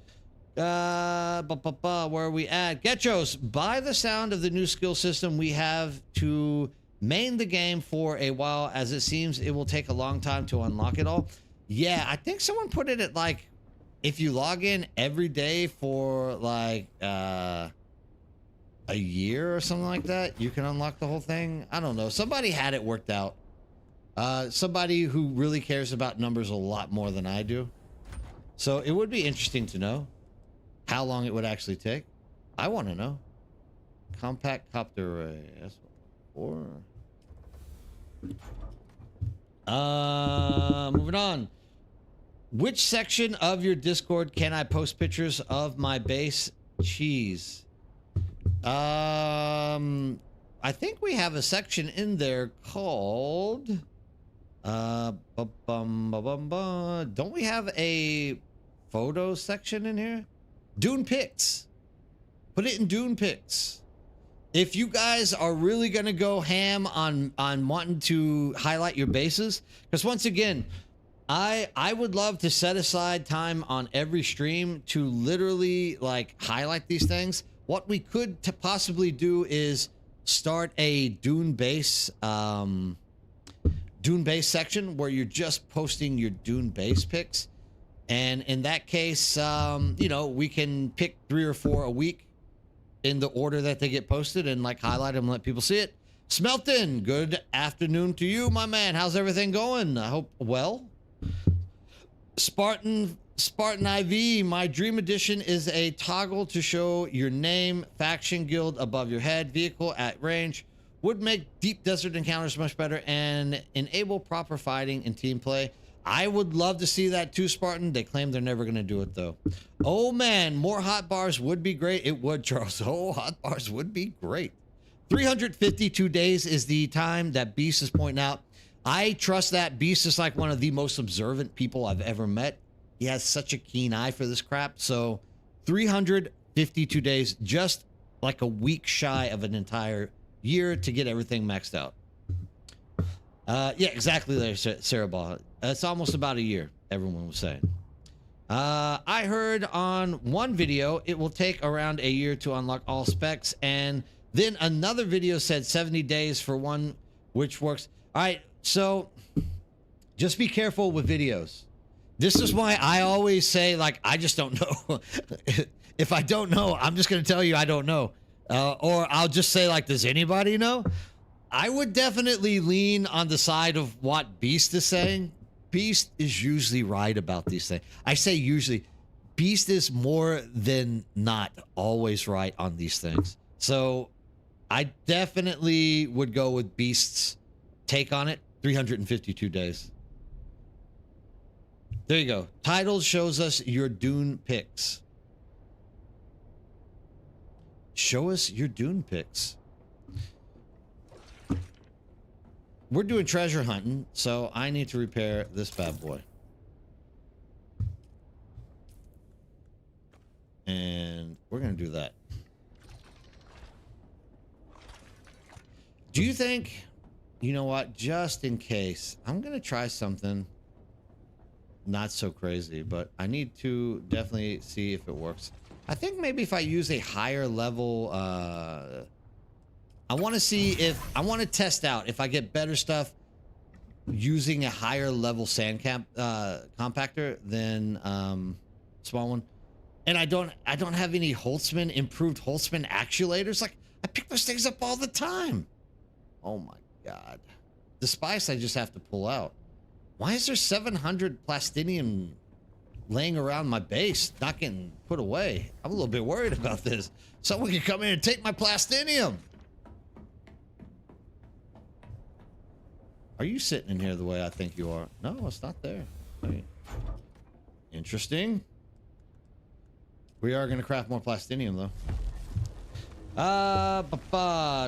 Where are we at? Getchos, by the sound of the new skill system, we have to main the game for a while, as it seems it will take a long time to unlock it all. Yeah, I think someone put it at like, if you log in every day for like a year or something like that, you can unlock the whole thing. I don't know. Somebody had it worked out. Somebody who really cares about numbers a lot more than I do. So it would be interesting to know how long it would actually take. I want to know. Compact copter array. That's or moving on. Which section of your Discord can I post pictures of my base cheese? I think we have a section in there called don't we have a photo section in here? Dune pics. Put it in Dune pics. If you guys are really gonna go ham on wanting to highlight your bases, because once again, I would love to set aside time on every stream to literally like highlight these things. What we could possibly do is start a Dune base section where you're just posting your Dune base pics, and in that case, you know, we can pick 3 or 4 a week in the order that they get posted and like highlight them and let people see it. Smelton, good afternoon to you, my man. How's everything going? I hope well. Spartan IV, my dream edition is a toggle to show your name, faction guild above your head, vehicle at range. Would make deep desert encounters much better and enable proper fighting and team play. I would love to see that too, Spartan. They claim they're never going to do it, though. Oh, man. More hot bars would be great. It would, Charles. Oh, hot bars would be great. 352 days is the time that Beast is pointing out. I trust that. Beast is like one of the most observant people I've ever met. He has such a keen eye for this crap. So 352 days, just like a week shy of an entire year to get everything maxed out. Yeah, exactly there, Sarah Ball. It's almost about a year, everyone was saying. I heard on one video it will take around a year to unlock all specs, and then another video said 70 days for one, which works. All right, so just be careful with videos. This is why I always say, like, I just don't know. If I don't know, I'm just going to tell you I don't know. Or I'll just say, like, does anybody know? I would definitely lean on the side of what Beast is saying. Beast is usually right about these things. I say usually. Beast is more than not always right on these things. So I definitely would go with Beast's take on it. 352 days. There you go. Title shows us your Dune picks. Show us your Dune picks. We're doing treasure hunting, so I need to repair this bad boy. And we're going to do that. Do you think, you know what, just in case, I'm going to try something not so crazy, but I need to definitely see if it works. I think maybe if I use a higher level, I want to see if, I want to test out if I get better stuff using a higher level sand compactor than small one. And I don't have any improved Holtzman actuators. Like, I pick those things up all the time. Oh my God. The spice I just have to pull out. Why is there 700 plastinium laying around my base, not getting put away? I'm a little bit worried about this. Someone can come in and take my plastinium. Are you sitting in here the way I think you are? No, it's not there. Wait. Interesting. We are going to craft more plastinium, though.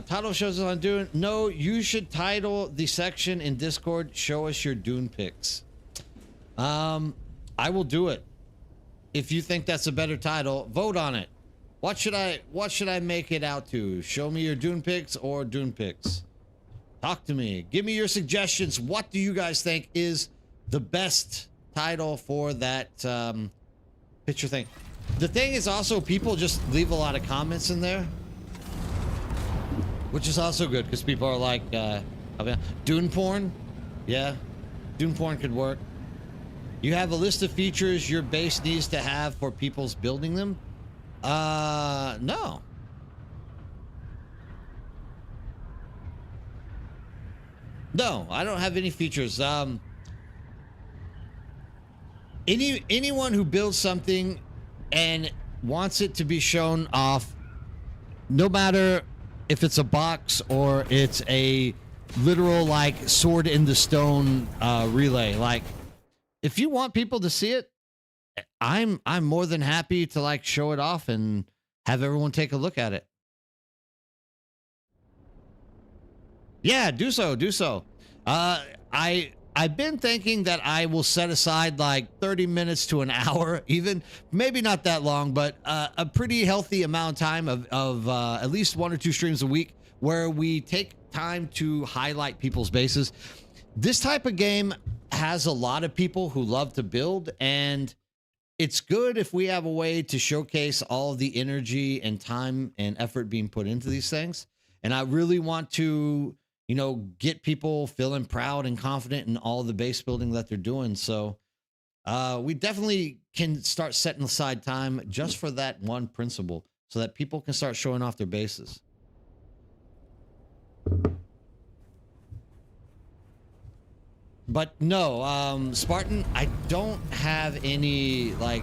Title shows us on Dune. No, you should title the section in Discord, show us your Dune picks. I will do it. If you think that's a better title, vote on it. What should I make it out to? Show me your Dune picks or Dune picks. Talk to me. Give me your suggestions. What do you guys think is the best title for that picture thing? The thing is also, people just leave a lot of comments in there, which is also good because people are like, Dune porn? Yeah, Dune porn could work. You have a list of features your base needs to have for people's building them? No. No, I don't have any features. Anyone who builds something and wants it to be shown off, no matter if it's a box or it's a literal like sword in the stone relay, like if you want people to see it, I'm more than happy to like show it off and have everyone take a look at it. Yeah, do so. I've been thinking that I will set aside like 30 minutes to an hour, even maybe not that long, but a pretty healthy amount of time of at least 1 or 2 streams a week where we take time to highlight people's bases. This type of game has a lot of people who love to build, and it's good if we have a way to showcase all of the energy and time and effort being put into these things. And I really want to, you know, get people feeling proud and confident in all the base building that they're doing. So we definitely can start setting aside time just for that one principle so that people can start showing off their bases. But no, Spartan, I don't have any like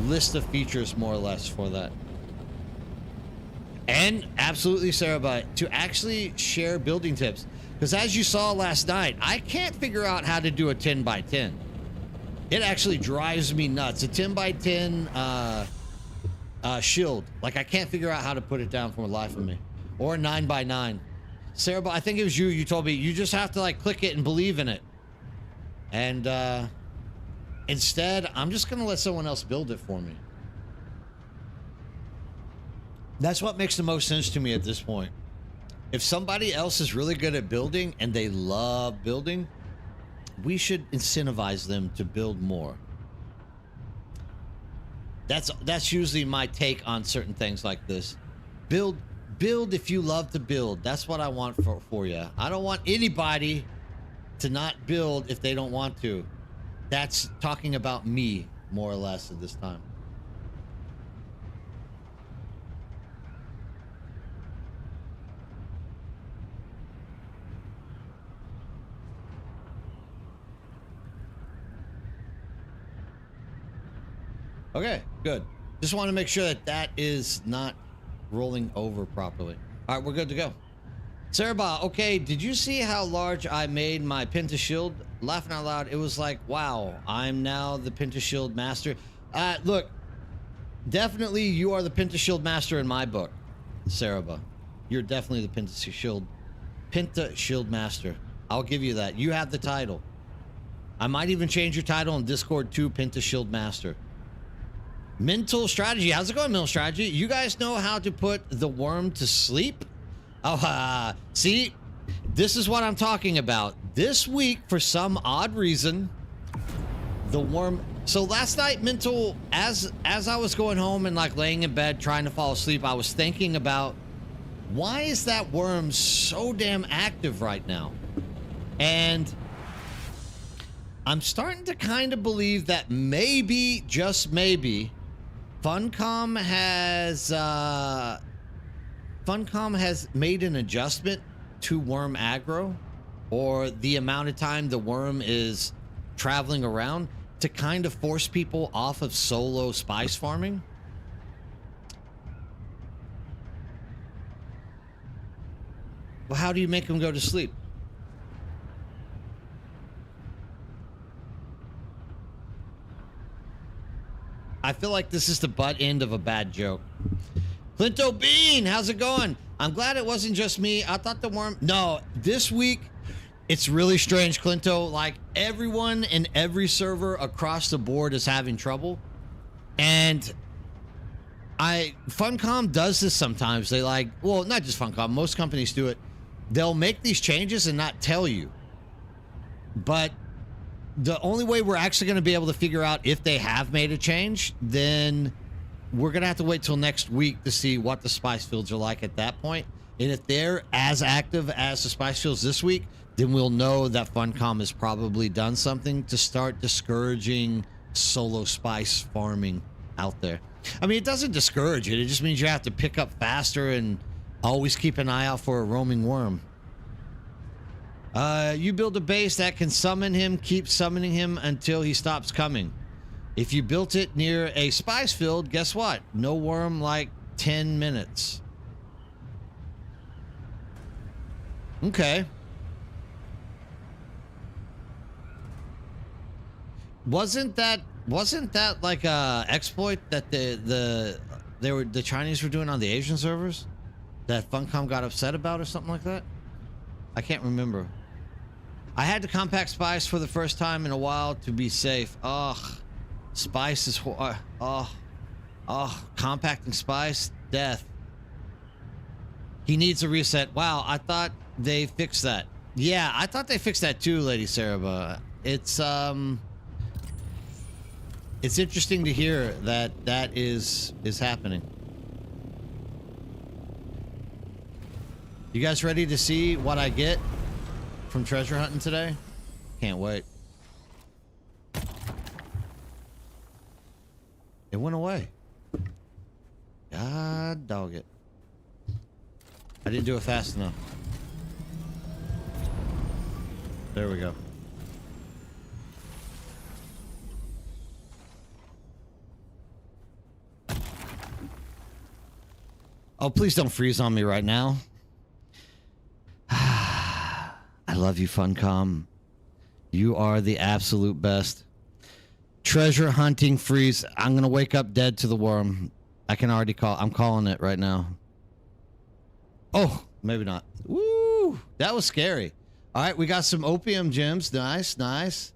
list of features more or less for that. And absolutely, Sarah, but to actually share building tips, because as you saw last night, I can't figure out how to do a 10 by 10. It actually drives me nuts. A 10 by 10 shield, like I can't figure out how to put it down for the life of me. Or a 9 by 9. Sarah, but I think it was you told me you just have to like click it and believe in it. And instead, I'm just gonna let someone else build it for me. That's what makes the most sense to me at this point. If somebody else is really good at building and they love building, we should incentivize them to build more. That's usually my take on certain things like this. Build if you love to build. That's what I want for you. I don't want anybody to not build if they don't want to. That's talking about me more or less at this time. Okay, good. Just want to make sure that that is not rolling over properly. All right, we're good to go. Sarah, okay, did you see how large I made my Penta Shield? Laughing out loud, it was like, wow, I'm now the Penta Shield master. Look, definitely you are the Penta Shield master in my book, Sarah. You're definitely the Penta Shield master. I'll give you that. You have the title. I might even change your title in Discord to Penta Shield master. Mental strategy. How's it going, mental strategy? You guys know how to put the worm to sleep? Oh, see, this is what I'm talking about. This week, for some odd reason, the worm. So last night, mental, as I was going home and like laying in bed trying to fall asleep, I was thinking about why is that worm so damn active right now? And I'm starting to kind of believe that maybe, just maybe, Funcom has made an adjustment to worm aggro, or the amount of time the worm is traveling around, to kind of force people off of solo spice farming. Well, how do you make them go to sleep? I feel like this is the butt end of a bad joke. Clinto Bean, how's it going? I'm glad it wasn't just me. I thought the worm... No, this week, it's really strange, Clinto. Like, everyone in every server across the board is having trouble. And Funcom does this sometimes. They like... Well, not just Funcom. Most companies do it. They'll make these changes and not tell you. But the only way we're actually going to be able to figure out if they have made a change, then we're going to have to wait till next week to see what the spice fields are like at that point. And if they're as active as the spice fields this week, then we'll know that Funcom has probably done something to start discouraging solo spice farming out there. I mean, it doesn't discourage it. It just means you have to pick up faster and always keep an eye out for a roaming worm. You build a base that can summon him, keep summoning him until he stops coming. If you built it near a spice field, guess what? No worm like 10 minutes. Okay. Wasn't that like a exploit that the Chinese were doing on the Asian servers that Funcom got upset about or something like that? I can't remember. I had to compact spice for the first time in a while to be safe. Ugh. Spice is compacting spice, death. He needs a reset. Wow, I thought they fixed that. Yeah, I thought they fixed that too, Lady Saraba. It's interesting to hear that is happening. You guys ready to see what I get from treasure hunting today? Can't wait. It went away. God dog it. I didn't do it fast enough. There we go. Oh, please don't freeze on me right now. I love you, Funcom. You are the absolute best. Treasure hunting freeze. I'm gonna wake up dead to the worm. I can already call. I'm calling it right now. Oh, maybe not. Woo! That was scary. All right, we got some opium gems. Nice, nice.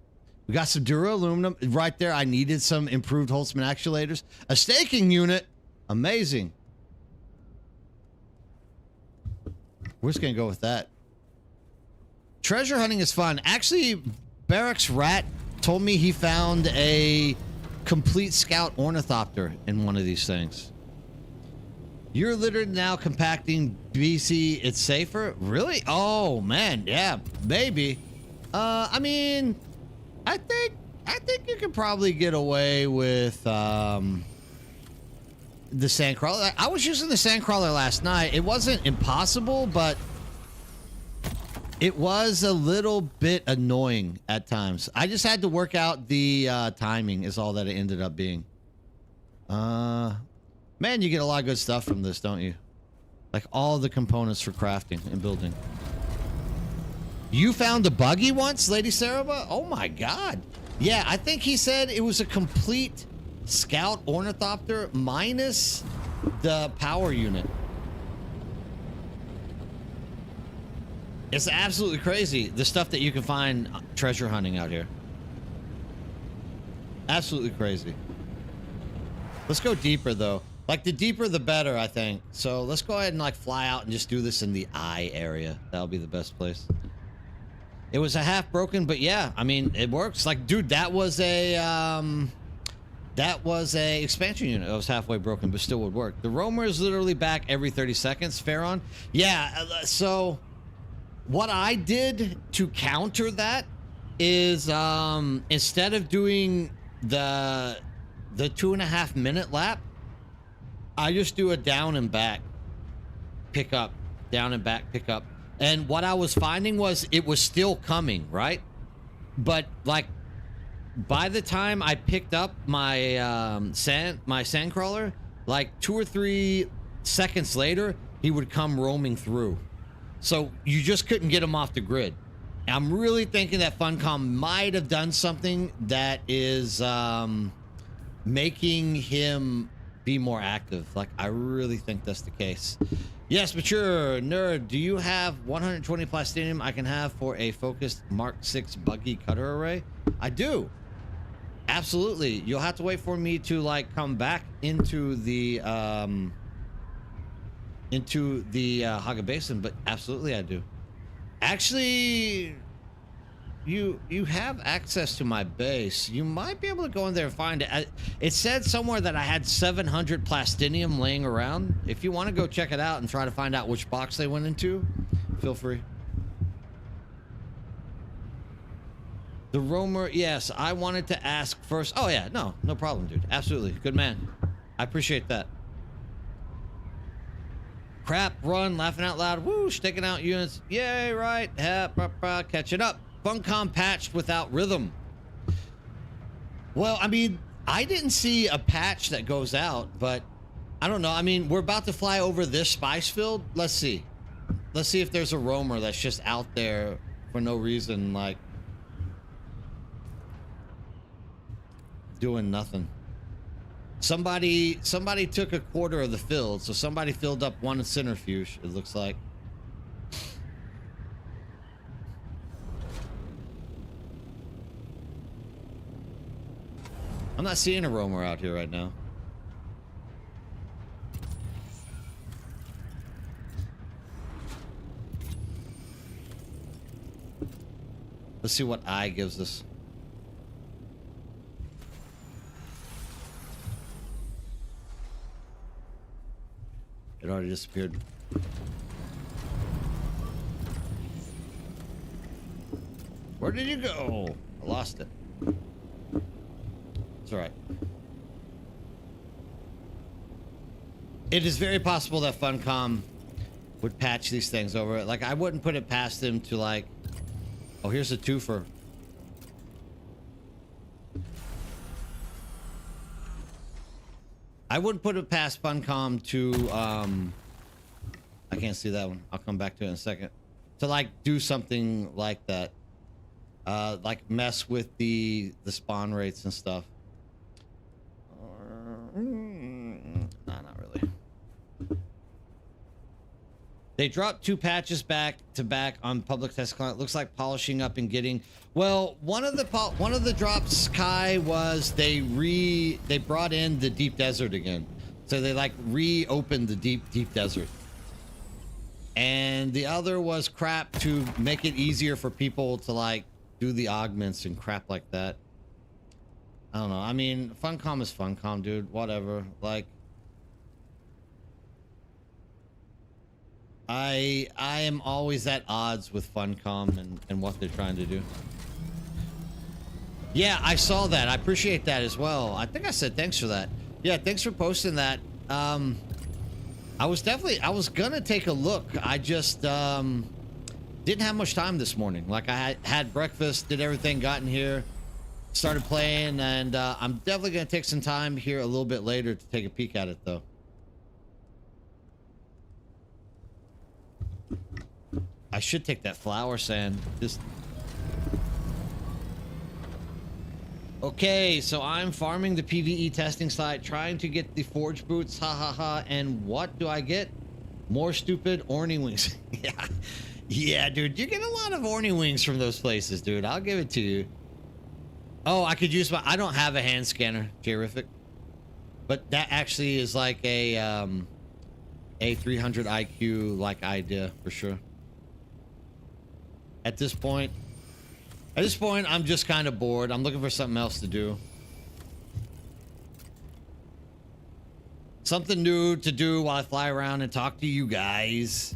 We got some duraluminum right there. I needed some improved Holtzman actuators. A staking unit. Amazing. We're just gonna go with that. Treasure hunting is fun. Actually, Barrack's Rat told me he found a complete scout ornithopter in one of these things. You're literally now compacting BC. It's safer? Really? Oh man, yeah, maybe. I mean, I think you could probably get away with the sandcrawler. I was using the sandcrawler last night. It wasn't impossible, but it was a little bit annoying at times. I just had to work out the timing is all that it ended up being. Man, you get a lot of good stuff from this, don't you? Like all the components for crafting and building. You found a buggy once, Lady Saraba? Oh my god. Yeah, I think he said it was a complete scout ornithopter minus the power unit. It's absolutely crazy, the stuff that you can find treasure hunting out here. Absolutely crazy. Let's go deeper, though. Like, the deeper, the better, I think. So let's go ahead and, like, fly out and just do this in the eye area. That'll be the best place. It was a half broken, but yeah, I mean, it works. Like, dude, that was a expansion unit that was halfway broken, but still would work. The roamer is literally back every 30 seconds, Farron. Yeah, so what I did to counter that is instead of doing the 2.5 minute lap, I just do a down and back pick up, down and back pick up. And what I was finding was it was still coming, right? But like by the time I picked up my sand crawler, like 2 or 3 seconds later, he would come roaming through. So you just couldn't get him off the grid. I'm really thinking that Funcom might have done something that is making him be more active. Like, I really think that's the case. Yes, mature nerd, do you have 120 plastinium I can have for a focused Mark 6 buggy cutter array? I do. Absolutely. You'll have to wait for me to like come back into the Haga Basin, but absolutely I do. Actually, you have access to my base. You might be able to go in there and find it. It said somewhere that I had 700 plastinium laying around. If you want to go check it out and try to find out which box they went into, feel free. The roamer, yes, I wanted to ask first. Oh yeah, no problem, dude. Absolutely, good man. I appreciate that. Crap, run, laughing out loud. Woo, sticking out units. Yay, right. Catching up. Funcom patched without rhythm. Well, I mean, I didn't see a patch that goes out, but I don't know. I mean, we're about to fly over this spice field. Let's see. Let's see if there's a roamer that's just out there for no reason, like doing nothing. Somebody took a quarter of the field, so somebody filled up one centrifuge, it looks like. I'm not seeing a roamer out here right now. Let's see what I gives us. It already disappeared. Where did you go? I lost it. It's all right. It is very possible that Funcom would patch these things over. Like, I wouldn't put it past them to, like, oh, here's a twofer. I wouldn't put it past Funcom to, I can't see that one. I'll come back to it in a second. To, like, do something like that. Like, mess with the spawn rates and stuff. Nah, not really. They dropped 2 patches back to back on public test client. Looks like polishing up and getting. Well, one of the drops, Kai, was they brought in the deep desert again. So they like reopened the deep desert. And the other was crap to make it easier for people to like do the augments and crap like that. I don't know. I mean, Funcom is Funcom, dude. Whatever. Like, I am always at odds with Funcom and what they're trying to do. Yeah, I saw that. I appreciate that as well. I think I said thanks for that. Yeah, thanks for posting that. I was gonna take a look. I just didn't have much time this morning. Like, I had breakfast, did everything, got in here, started playing, and I'm definitely gonna take some time here a little bit later to take a peek at it though. I should take that flower sand. Just okay, so I'm farming the PvE testing site, trying to get the forge boots, ha ha ha, and what do I get? More stupid Orny wings. Yeah, dude, you get a lot of Orny wings from those places, dude. I'll give it to you. Oh, I could use I don't have a hand scanner, Jerific, but that actually is like a 300 IQ like idea for sure. At this point, I'm just kind of bored. I'm looking for something else to do. Something new to do while I fly around and talk to you guys.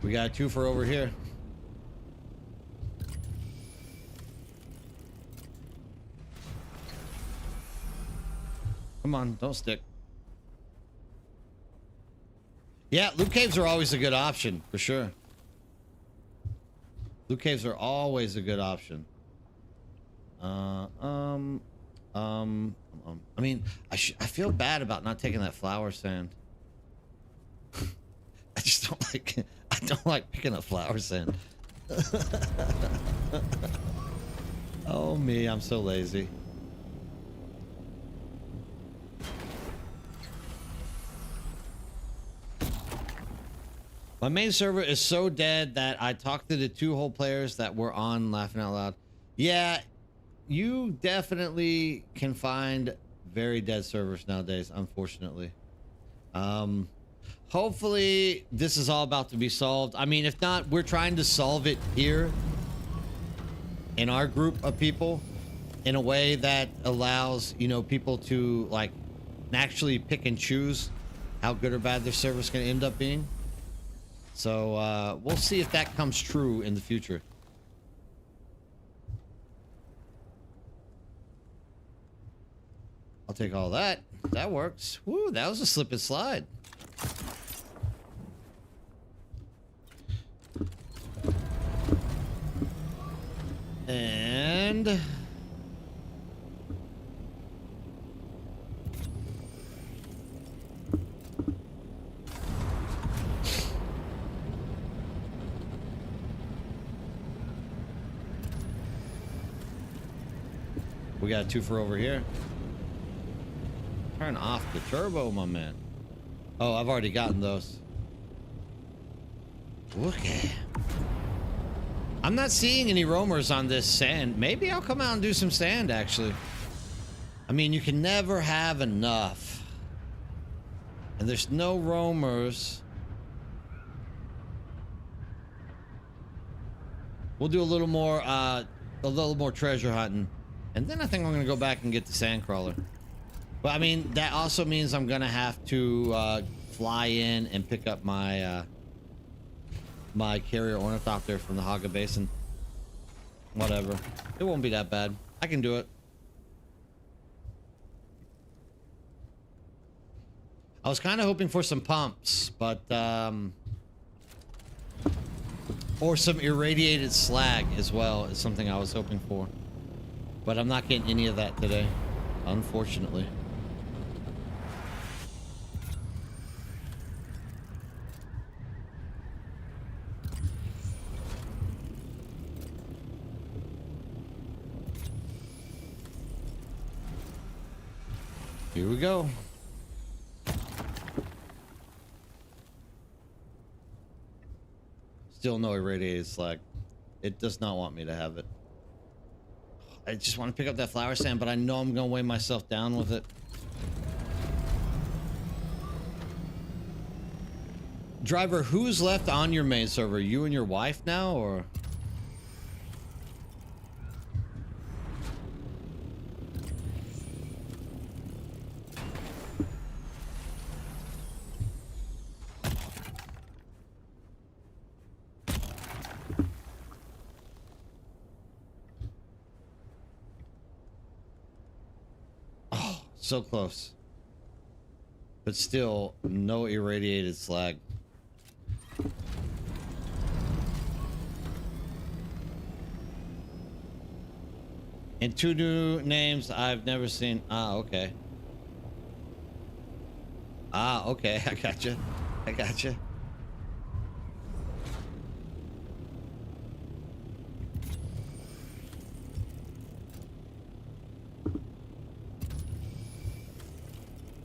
We got a twofer over here. Come on, don't stick. Yeah, loot caves are always a good option, for sure. Loot caves are always a good option. I mean, I feel bad about not taking that flower sand. I just don't like picking up flower sand. Oh me, I'm so lazy. My main server is so dead that I talked to the 2 whole players that were on laughing out loud. Yeah, you definitely can find very dead servers nowadays, unfortunately. Hopefully this is all about to be solved. I mean, if not, we're trying to solve it here in our group of people in a way that allows, you know, people to like actually pick and choose how good or bad their server's going to end up being. So we'll see if that comes true in the future. I'll take all that. That works. Woo, that was a slip and slide. And we got a twofer over here. Turn off the turbo, my man. Oh, I've already gotten those. Okay. I'm not seeing any roamers on this sand. Maybe I'll come out and do some sand, actually. I mean, you can never have enough. And there's no roamers. We'll do a little more treasure hunting. And then I think I'm gonna go back and get the sand crawler. But I mean, that also means I'm gonna have to fly in and pick up my my carrier ornithopter from the Haga Basin. Whatever. It won't be that bad. I can do it. I was kind of hoping for some pumps, but or some irradiated slag as well is something I was hoping for. But I'm not getting any of that today, unfortunately. Here we go. Still no irradiated slag. It does not want me to have it. I just want to pick up that flower sand, but I know I'm going to weigh myself down with it. Driver, who's left on your main server? You and your wife now, or? So close. But still, no irradiated slag. And two new names I've never seen. Ah, okay. Ah, okay. I gotcha. I gotcha.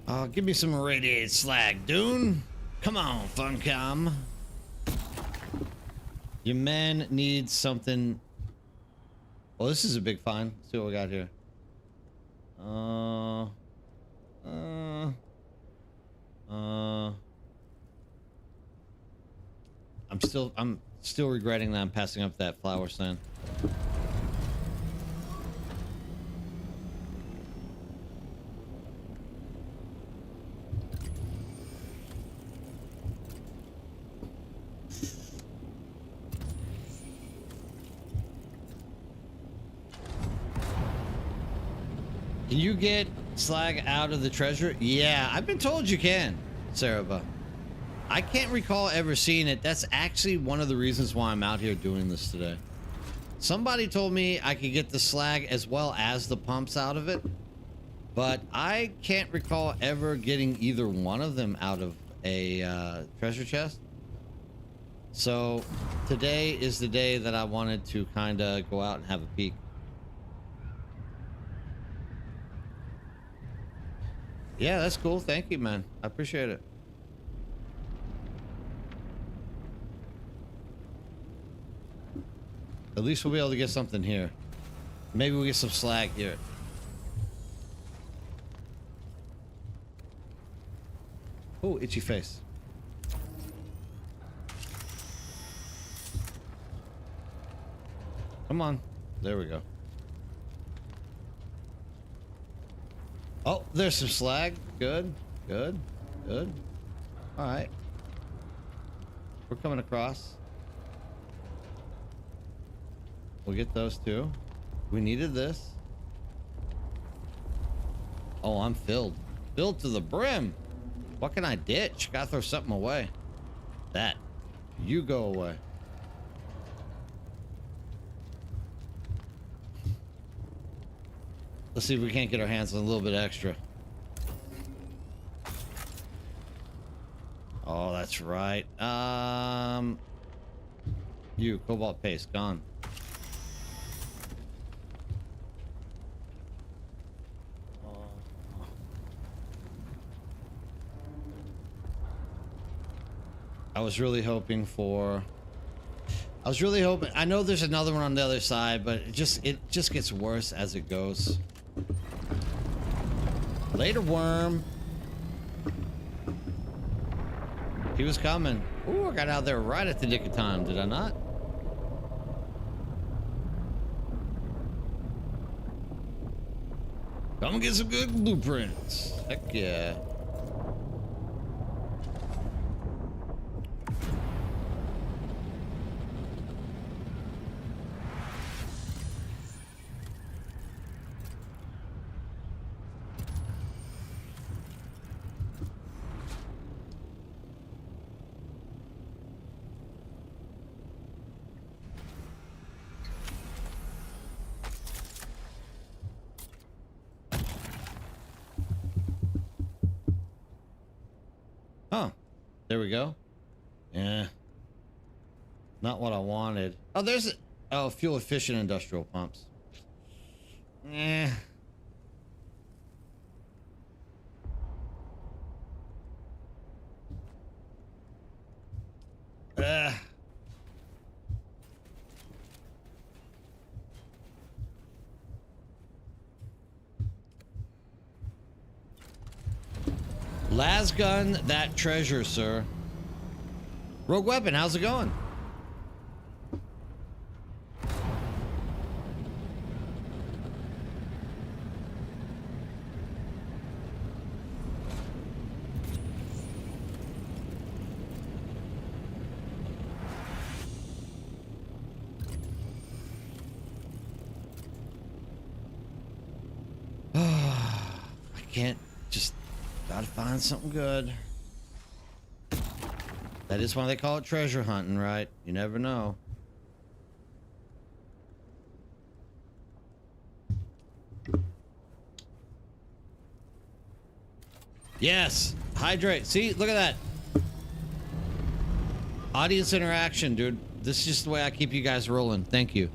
Oh, give me some irradiated slag, Dune. Come on, Funcom. Your man needs something. Well, this is a big find. Let's see what we got here. I'm still regretting that I'm passing up that flower sand. Can you get slag out of the treasure? Yeah, I've been told you can, Saraba. I can't recall ever seeing it. That's actually one of the reasons why I'm out here doing this today. Somebody told me I could get the slag as well as the pumps out of it, but I can't recall ever getting either one of them out of a treasure chest. So today is the day that I wanted to kind of go out and have a peek. Yeah, that's cool. Thank you, man. I appreciate it. At least we'll be able to get something here. Maybe we'll get some slag here. Oh, itchy face. Come on. There we go. Oh, there's some slag. Good, good, good. All right. We're coming across. We'll get those two. We needed this. Oh, I'm filled. Filled to the brim. What can I ditch? Gotta throw something away. That. You go away. Let's see if we can't get our hands on a little bit extra. Oh, that's right. You, cobalt paste, gone. I was really hoping for... I know there's another one on the other side, but it just gets worse as it goes. Later, worm. He was coming. Ooh, I got out there right at the nick of time, did I not? Come and get some good blueprints. Heck yeah. Huh. There we go. Yeah. Not what I wanted. Oh, there's... Oh, fuel efficient industrial pumps. Eh. Lasgun that treasure, sir. Rogue Weapon, how's it going? I can't just... Gotta find something good. That is why they call it treasure hunting, right? You never know. Yes! Hydrate. See? Look at that. Audience interaction, dude. This is just the way I keep you guys rolling. Thank you.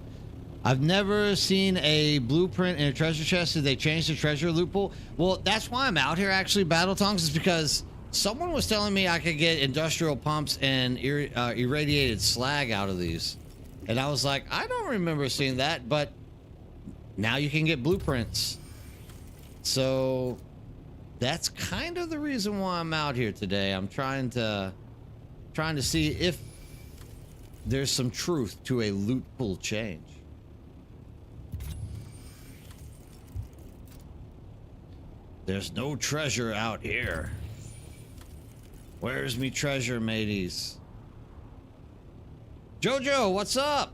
I've never seen a blueprint in a treasure chest. Did they change the treasure loophole? Well, that's why I'm out here actually, Battle Tongs, is because someone was telling me I could get industrial pumps and irradiated slag out of these. And I was like, I don't remember seeing that, but now you can get blueprints. So that's kind of the reason why I'm out here today. I'm trying to see if there's some truth to a loot pool change. There's no treasure out here. Where's me treasure, mateys? Jojo, what's up?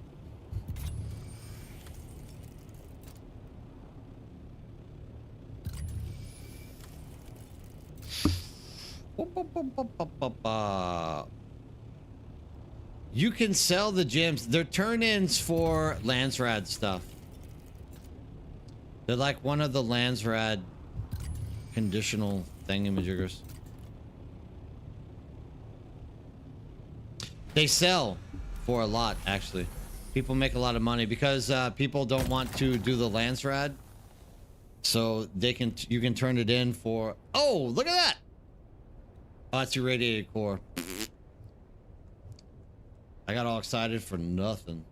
You can sell the gems. They're turn-ins for Landsrad stuff. They're like one of the Landsrad conditional thingamajiggers. They sell for a lot, actually. People make a lot of money because people don't want to do the Landsrad, so you can turn it in for... Oh, look at that! Oh, that's irradiated core. I got all excited for nothing.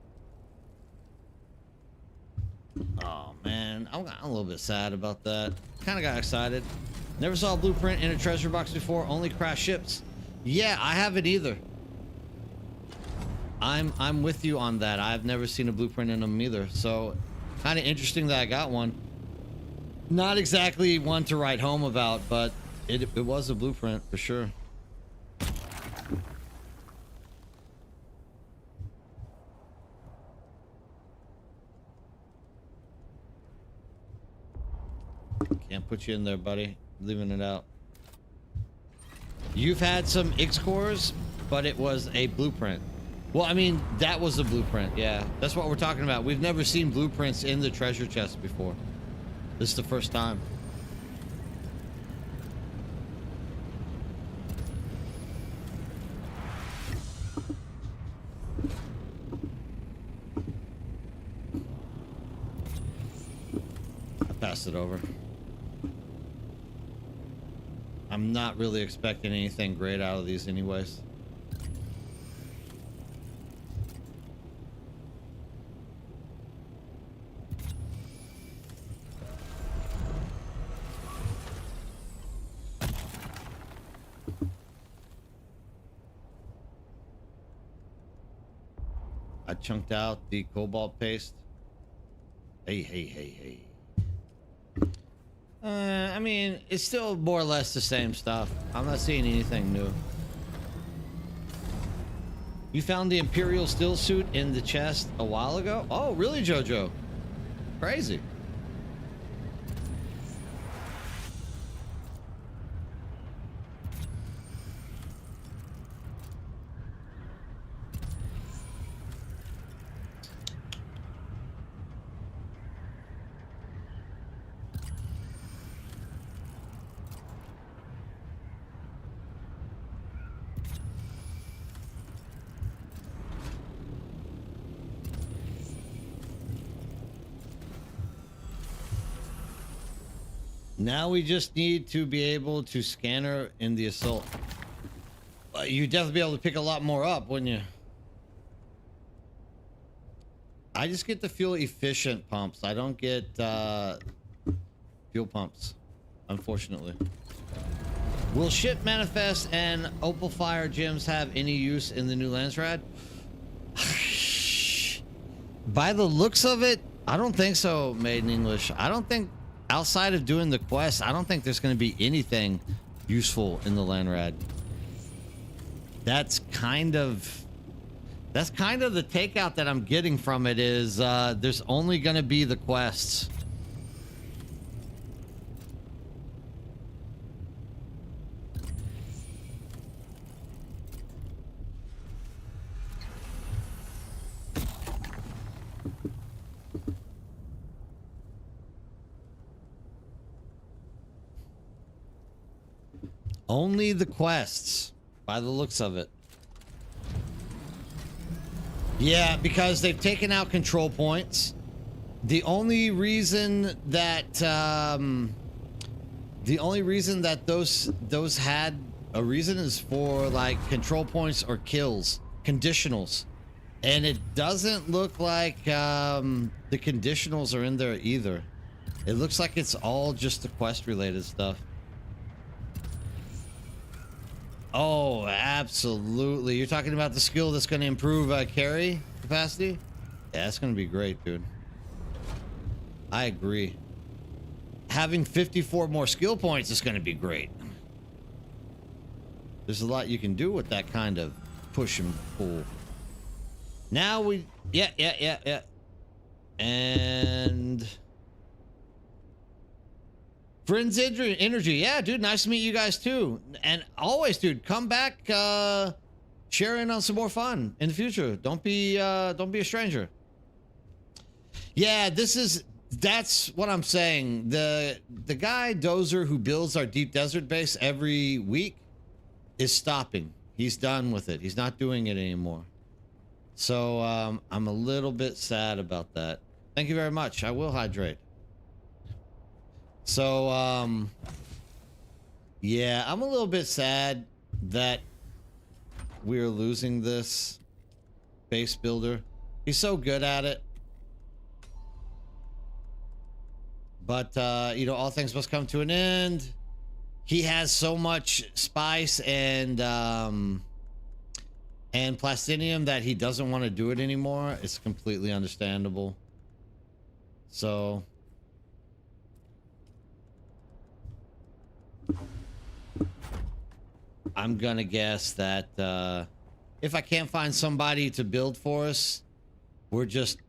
Oh man, I'm a little bit sad about that. Kind of got excited. Never saw a blueprint in a treasure box before. Only crashed ships. Yeah, I haven't either. I'm with you on that. I've never seen a blueprint in them either. So, kind of interesting that I got one. Not exactly one to write home about, but it was a blueprint for sure. can't put you in there, buddy. Leaving it out. You've had some X cores, but it was a blueprint. Well, I mean, that was a blueprint. Yeah, that's what we're talking about. We've never seen blueprints in the treasure chest before. This is the first time. I passed it over. I'm not really expecting anything great out of these anyways. I chunked out the cobalt paste. Hey. I mean, it's still more or less the same stuff. I'm not seeing anything new. You found the Imperial still suit in the chest a while ago? Oh, really, Jojo? Crazy. Now we just need to be able to scan her in the assault. You'd definitely be able to pick a lot more up, wouldn't you? I just get the fuel efficient pumps. I don't get fuel pumps, unfortunately. Will ship manifest and opal fire gems have any use in the new Landsrad? By the looks of it, I don't think so, Made in English. I don't think, outside of doing the quest, I don't think there's going to be anything useful in the Landrad. That's kind of the takeout that I'm getting from it is there's only going to be the quests. Only the quests, by the looks of it. Yeah, because they've taken out control points. The only reason that those had a reason is for like control points or kills, conditionals, and it doesn't look like the conditionals are in there either. It looks like it's all just the quest related stuff. Oh, absolutely. You're talking about the skill that's going to improve carry capacity? Yeah, that's going to be great, dude. I agree. Having 54 more skill points is going to be great. There's a lot you can do with that kind of push and pull. Now we... Yeah. And... Friends Energy, yeah, dude, nice to meet you guys too. And always, dude, come back, share in on some more fun in the future. Don't be a stranger. Yeah, that's what I'm saying. The guy Dozer who builds our deep desert base every week is stopping. He's done with it. He's not doing it anymore. So I'm a little bit sad about that. Thank you very much. I will hydrate. So, yeah, I'm a little bit sad that we're losing this base builder. He's so good at it. But, you know, all things must come to an end. He has so much spice and plastinium that he doesn't want to do it anymore. It's completely understandable. So... I'm gonna guess that if I can't find somebody to build for us, we're just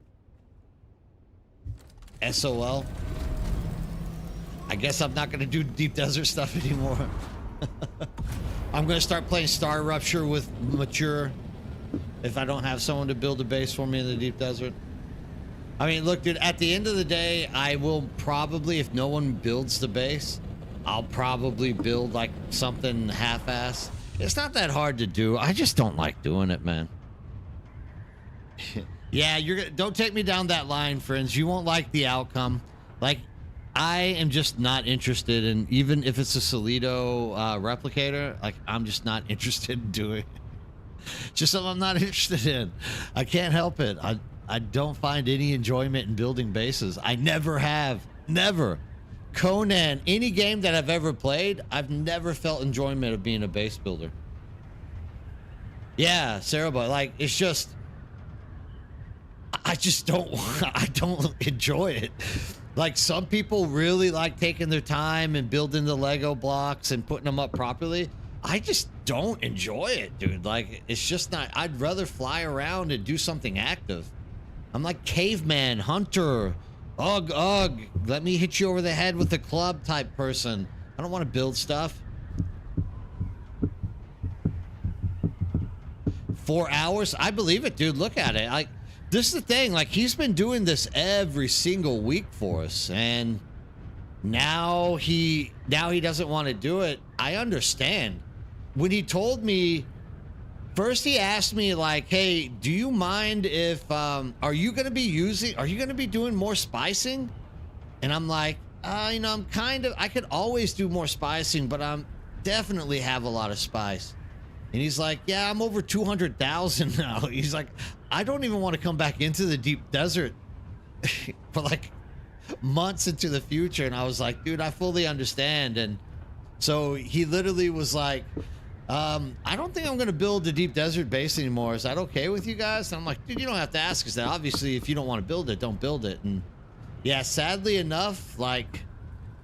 SOL. I guess I'm not going to do deep desert stuff anymore. I'm going to start playing Star Rupture with Mature if I don't have someone to build a base for me in the deep desert. I mean, look, dude, at the end of the day, I will probably, if no one builds the base, I'll probably build like something half-assed. It's not that hard to do. I just don't like doing it, man. Yeah, don't take me down that line, friends. You won't like the outcome. Like, I am just not interested in, even if it's a Solido replicator, like, I'm just not interested in doing it. Just something I'm not interested in. I can't help it. I don't find any enjoyment in building bases. I never have. Never. Conan, any game that I've ever played, I've never felt enjoyment of being a base builder. Yeah, Sarah, but like, it's just, I just don't, I don't enjoy it. Like, some people really like taking their time and building the Lego blocks and putting them up properly. I just don't enjoy it, dude. Like, it's just not, I'd rather fly around and do something active. I'm like caveman, hunter, ugh, let me hit you over the head with a club type person. I don't want to build stuff. 4 hours? I believe it, dude. Look at it. Like, this is the thing. Like, he's been doing this every single week for us, and now he doesn't want to do it. I understand. When he told me, first he asked me like, hey, do you mind if are you gonna be doing more spicing? And I'm like, you know, I could always do more spicing, but I'm definitely have a lot of spice. And he's like, yeah, I'm over 200,000 now. He's like, I don't even want to come back into the deep desert for like months into the future. And I was like, dude, I fully understand. And so he literally was like, I don't think I'm going to build a deep desert base anymore. Is that okay with you guys? And I'm like, dude, you don't have to ask us that. Obviously, if you don't want to build it, don't build it. And yeah, sadly enough, like,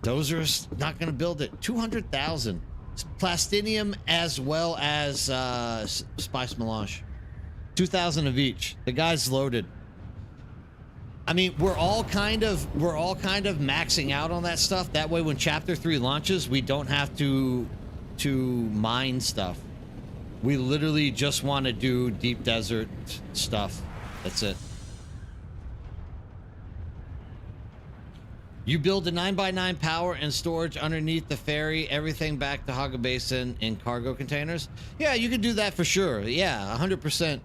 Dozer's not going to build it. 200,000. Plastinium as well as Spice Melange. 2,000 of each. The guy's loaded. I mean, we're all kind of maxing out on that stuff. That way, when Chapter 3 launches, we don't have to mine stuff. We literally just want to do deep desert stuff. That's it. You build a 9x9 power and storage underneath the ferry, everything back to Haga Basin in cargo containers. Yeah, you can do that for sure. Yeah, 100%.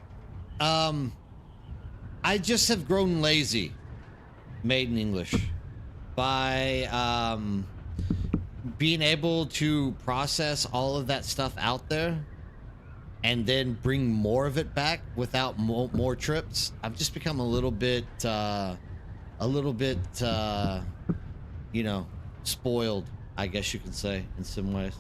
I just have grown lazy, made in English, by being able to process all of that stuff out there and then bring more of it back without more trips. I've just become a little bit, you know, spoiled, I guess you could say, in some ways.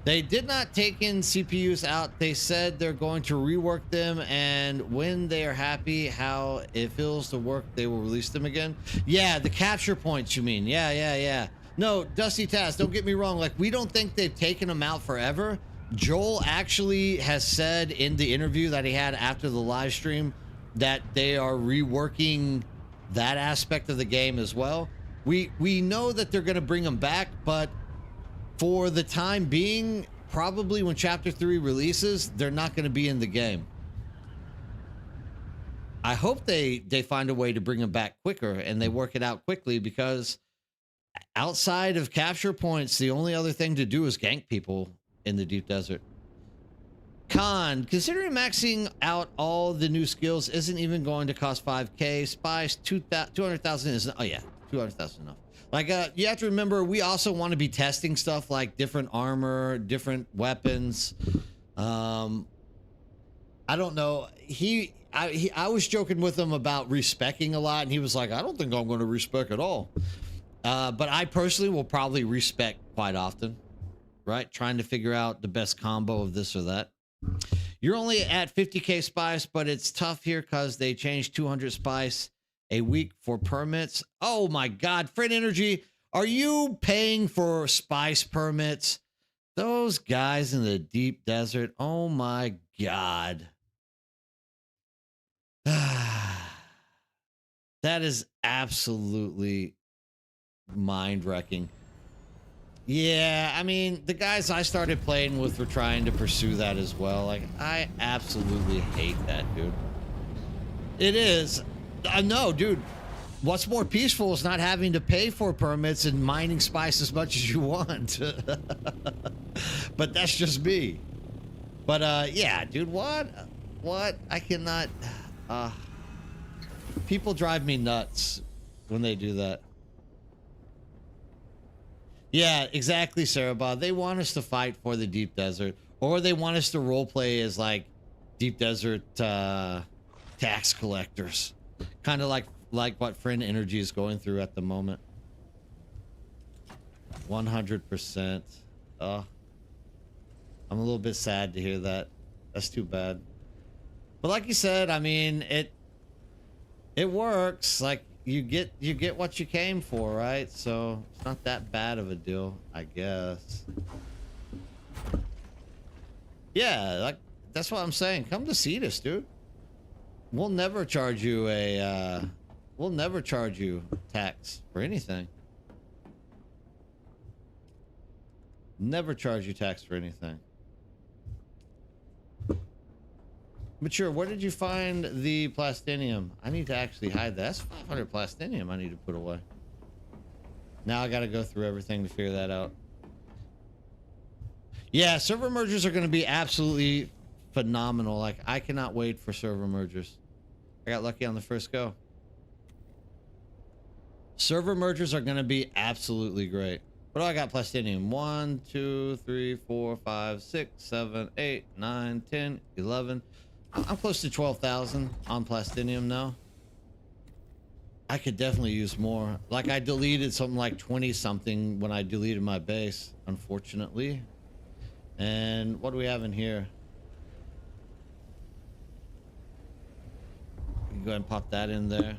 They did not take in CPUs out. They said they're going to rework them, and when they are happy how it feels to work, they will release them again. Yeah, the capture points, you mean? Yeah. No, Dusty Taz, don't get me wrong. Like, we don't think they've taken them out forever. Joel actually has said in the interview that he had after the live stream that they are reworking that aspect of the game as well. We know that they're going to bring them back, but for the time being, probably when Chapter 3 releases, they're not going to be in the game. I hope they find a way to bring them back quicker and they work it out quickly, because outside of capture points, the only other thing to do is gank people in the deep desert. Con, considering maxing out all the new skills isn't even going to cost 5K. Spice, 200,000 is, oh yeah, 200,000 enough. Like, you have to remember, we also want to be testing stuff like different armor, different weapons. I don't know. I was joking with him about respecing a lot, and he was like, I don't think I'm going to respec at all. But I personally will probably respec quite often, right? Trying to figure out the best combo of this or that. You're only at 50K spice, but it's tough here because they changed 200 spice a week for permits. Oh my God, Fred Energy, are you paying for spice permits? Those guys in the deep desert, oh my God. That is absolutely mind wrecking. Yeah, I mean, the guys I started playing with were trying to pursue that as well. Like, I absolutely hate that, dude. It is. No, dude. What's more peaceful is not having to pay for permits and mining spice as much as you want. But that's just me. But, yeah, dude, what? What? I cannot... people drive me nuts when they do that. Yeah, exactly, Sarah Bob. They want us to fight for the deep desert, or they want us to roleplay as like deep desert tax collectors, kind of like what Friend Energy is going through at the moment. 100%. I'm a little bit sad to hear that. That's too bad. But like you said, I mean, it works. Like you get what you came for, right? So it's not that bad of a deal, I guess. Yeah, like that's what I'm saying. Come to Cetus, dude. We'll never charge you tax for anything. Never charge you tax for anything. Mature, where did you find the plastinium? I need to actually hide that. That's 500 plastinium I need to put away. Now I got to go through everything to figure that out. Yeah, server mergers are going to be absolutely phenomenal. Like, I cannot wait for server mergers. I got lucky on the first go. Server mergers are going to be absolutely great. What do I got plastinium? 1, 2, 3, 4, 5, 6, 7, 8, 9, 10, 11. I'm close to 12,000 on plastinium now. I could definitely use more. Like, I deleted something like 20 something when I deleted my base, unfortunately. And what do we have in here? You can go ahead and pop that in there.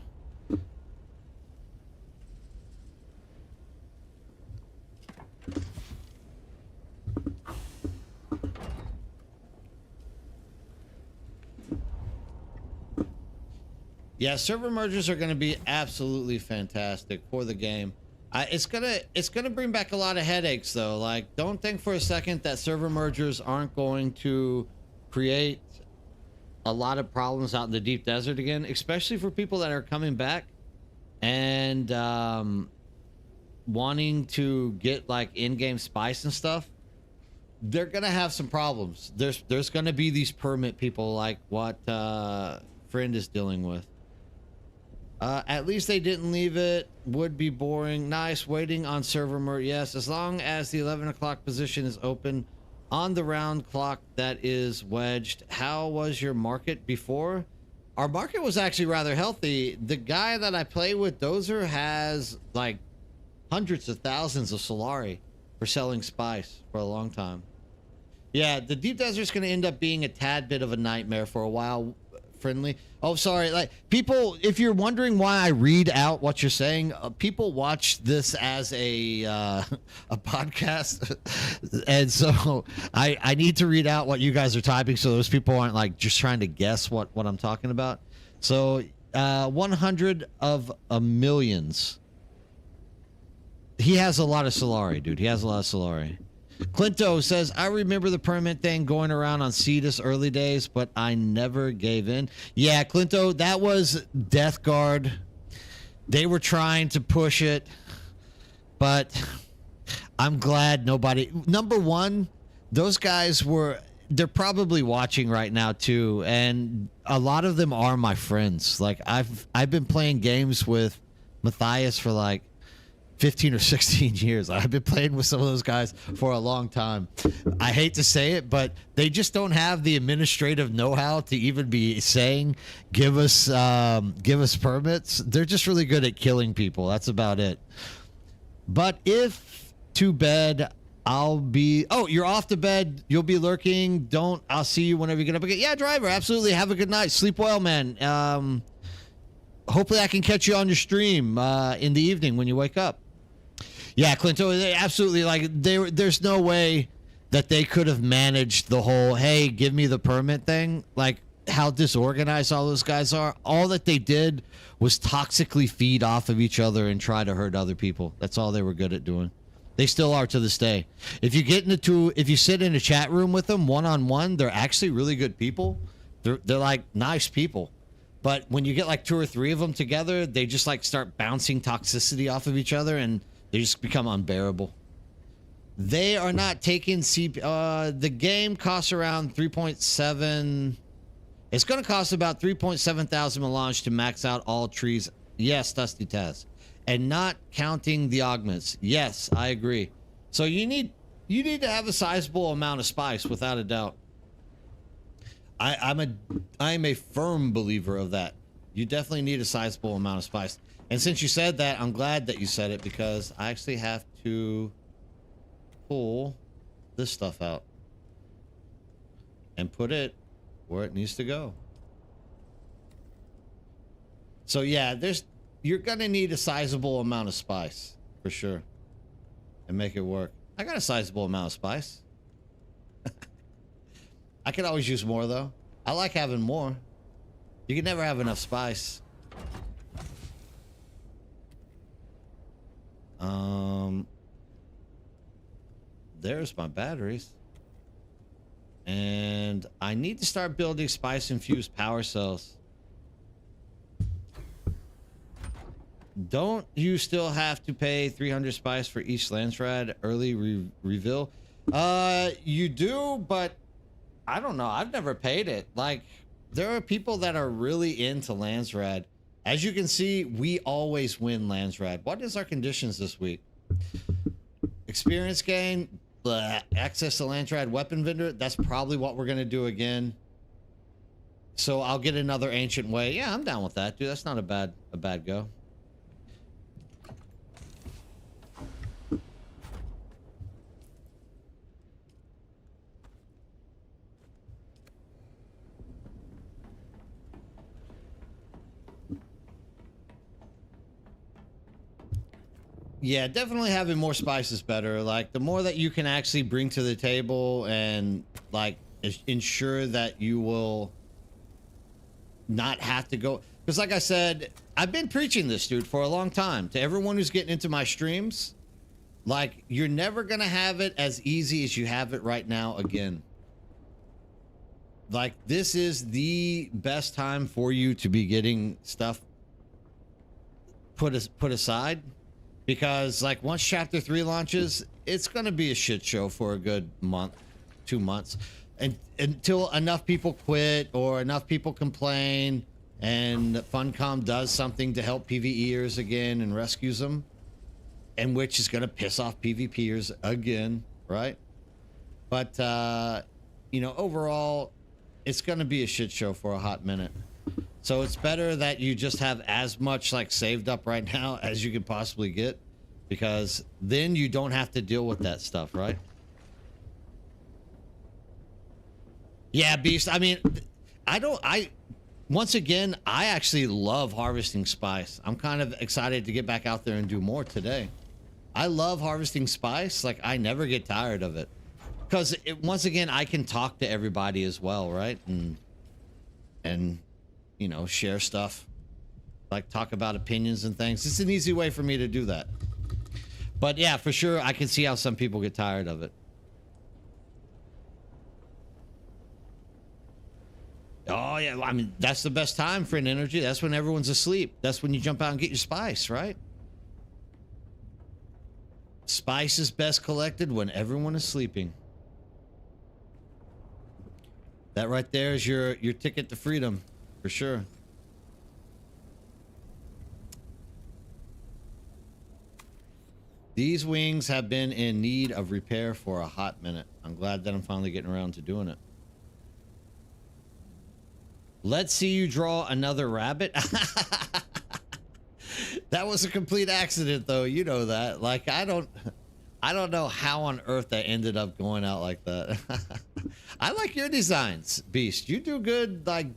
Yeah, server mergers are going to be absolutely fantastic for the game. It's gonna bring back a lot of headaches though. Like, don't think for a second that server mergers aren't going to create a lot of problems out in the deep desert again, especially for people that are coming back and wanting to get like in-game spice and stuff. They're gonna have some problems. There's gonna be these permit people like what Friend is dealing with. At least they didn't leave it. Would be boring. Nice. Waiting on server merge. Yes, as long as the 11 o'clock position is open on the round clock that is wedged. How was your market before? Our market was actually rather healthy. The guy that I play with, Dozer, has like hundreds of thousands of Solari for selling spice for a long time. Yeah, the deep desert's going to end up being a tad bit of a nightmare for a while. Friendly. Oh, sorry. Like, people, if you're wondering why I read out what you're saying, people watch this as a podcast, and so I need to read out what you guys are typing, so those people aren't like just trying to guess what I'm talking about. So 100 of a millions. He has a lot of Solari, dude. He has a lot of Solari. Clinto says, I remember the permit thing going around on Cetus early days, but I never gave in. Yeah, Clinto, that was Death Guard. They were trying to push it, but I'm glad nobody... Number one, those guys they're probably watching right now too, and a lot of them are my friends. Like, I've been playing games with Matthias for like 15 or 16 years. I've been playing with some of those guys for a long time. I hate to say it, but they just don't have the administrative know-how to even be saying, give us permits. They're just really good at killing people. That's about it. But if to bed, I'll be... Oh, you're off to bed. You'll be lurking. I'll see you whenever you get up again. Yeah, driver, absolutely. Have a good night. Sleep well, man. Hopefully I can catch you on your stream in the evening when you wake up. Yeah, Clinton, absolutely. Like, there's no way that they could have managed the whole, hey, give me the permit thing. Like, how disorganized all those guys are. All that they did was toxically feed off of each other and try to hurt other people. That's all they were good at doing. They still are to this day. If you if you sit in a chat room with them one-on-one, they're actually really good people. They're like nice people. But when you get like 2 or 3 of them together, they just like start bouncing toxicity off of each other and they just become unbearable. They are not taking the game costs around 3.7. It's going to cost about 3.7 thousand melange to max out all trees. Yes, Dusty Taz. And not counting the augments. Yes, I agree. So you need to have a sizable amount of spice, without a doubt. I'm a firm believer of that. You definitely need a sizable amount of spice. And since you said that, I'm glad that you said it, because I actually have to pull this stuff out and put it where it needs to go. So yeah, you're gonna need a sizable amount of spice for sure and make it work. I got a sizable amount of spice. I could always use more though. I like having more. You can never have enough spice. There's my batteries. And I need to start building spice infused power cells. Don't you still have to pay 300 spice for each Landsrad early reveal? You do, but I don't know. I've never paid it. Like, there are people that are really into Landsrad. As you can see, we always win Landsrad. What is our conditions this week? Experience gain, access to Landsrad weapon vendor. That's probably what we're going to do again. So I'll get another ancient way. Yeah, I'm down with that, dude. That's not a bad go. Yeah, definitely having more spice is better. Like, the more that you can actually bring to the table and, like, ensure that you will not have to go. Because, like I said, I've been preaching this, dude, for a long time. To everyone who's getting into my streams, like, you're never going to have it as easy as you have it right now again. Like, this is the best time for you to be getting stuff put aside. Because, like, once Chapter 3 launches, it's going to be a shit show for a good month, 2 months. And until enough people quit or enough people complain and Funcom does something to help PvEers again and rescues them. And which is going to piss off PvPers again, right? But, you know, overall, it's going to be a shit show for a hot minute. So it's better that you just have as much like saved up right now as you can possibly get, because then you don't have to deal with that stuff, right? Yeah, Beast. I mean, once again, I actually love harvesting spice. I'm kind of excited to get back out there and do more today. I love harvesting spice. Like, I never get tired of it. Because once again, I can talk to everybody as well, right? And you know, share stuff, like talk about opinions and things. It's an easy way for me to do that. But yeah, for sure, I can see how some people get tired of it. Oh yeah, I mean, that's the best time for an energy. That's when everyone's asleep. That's when you jump out and get your spice, right? Spice is best collected when everyone is sleeping. That right there is your ticket to freedom. For sure. These wings have been in need of repair for a hot minute. I'm glad that I'm finally getting around to doing it. Let's see you draw another rabbit. That was a complete accident, though. You know that. Like, I don't know how on earth that ended up going out like that. I like your designs, Beast. You do good, like,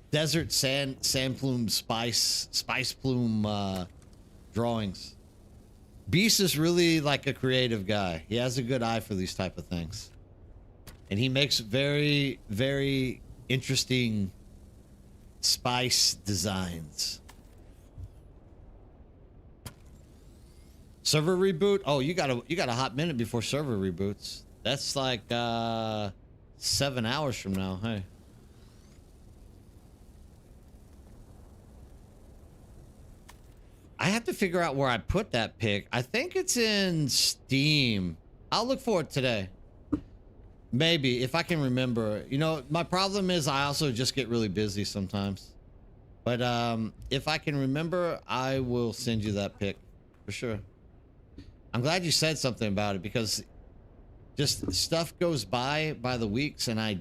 desert sand plume spice plume drawings. Beast is really like a creative guy. He has a good eye for these type of things, and he makes very, very interesting spice designs. Server reboot? Oh, you got a hot minute before server reboots. That's like 7 hours from now. Hey. I have to figure out where I put that pic. I think it's in Steam. I'll look for it today. Maybe, if I can remember. You know, my problem is I also just get really busy sometimes. But if I can remember, I will send you that pic for sure. I'm glad you said something about it, because just stuff goes by the weeks and I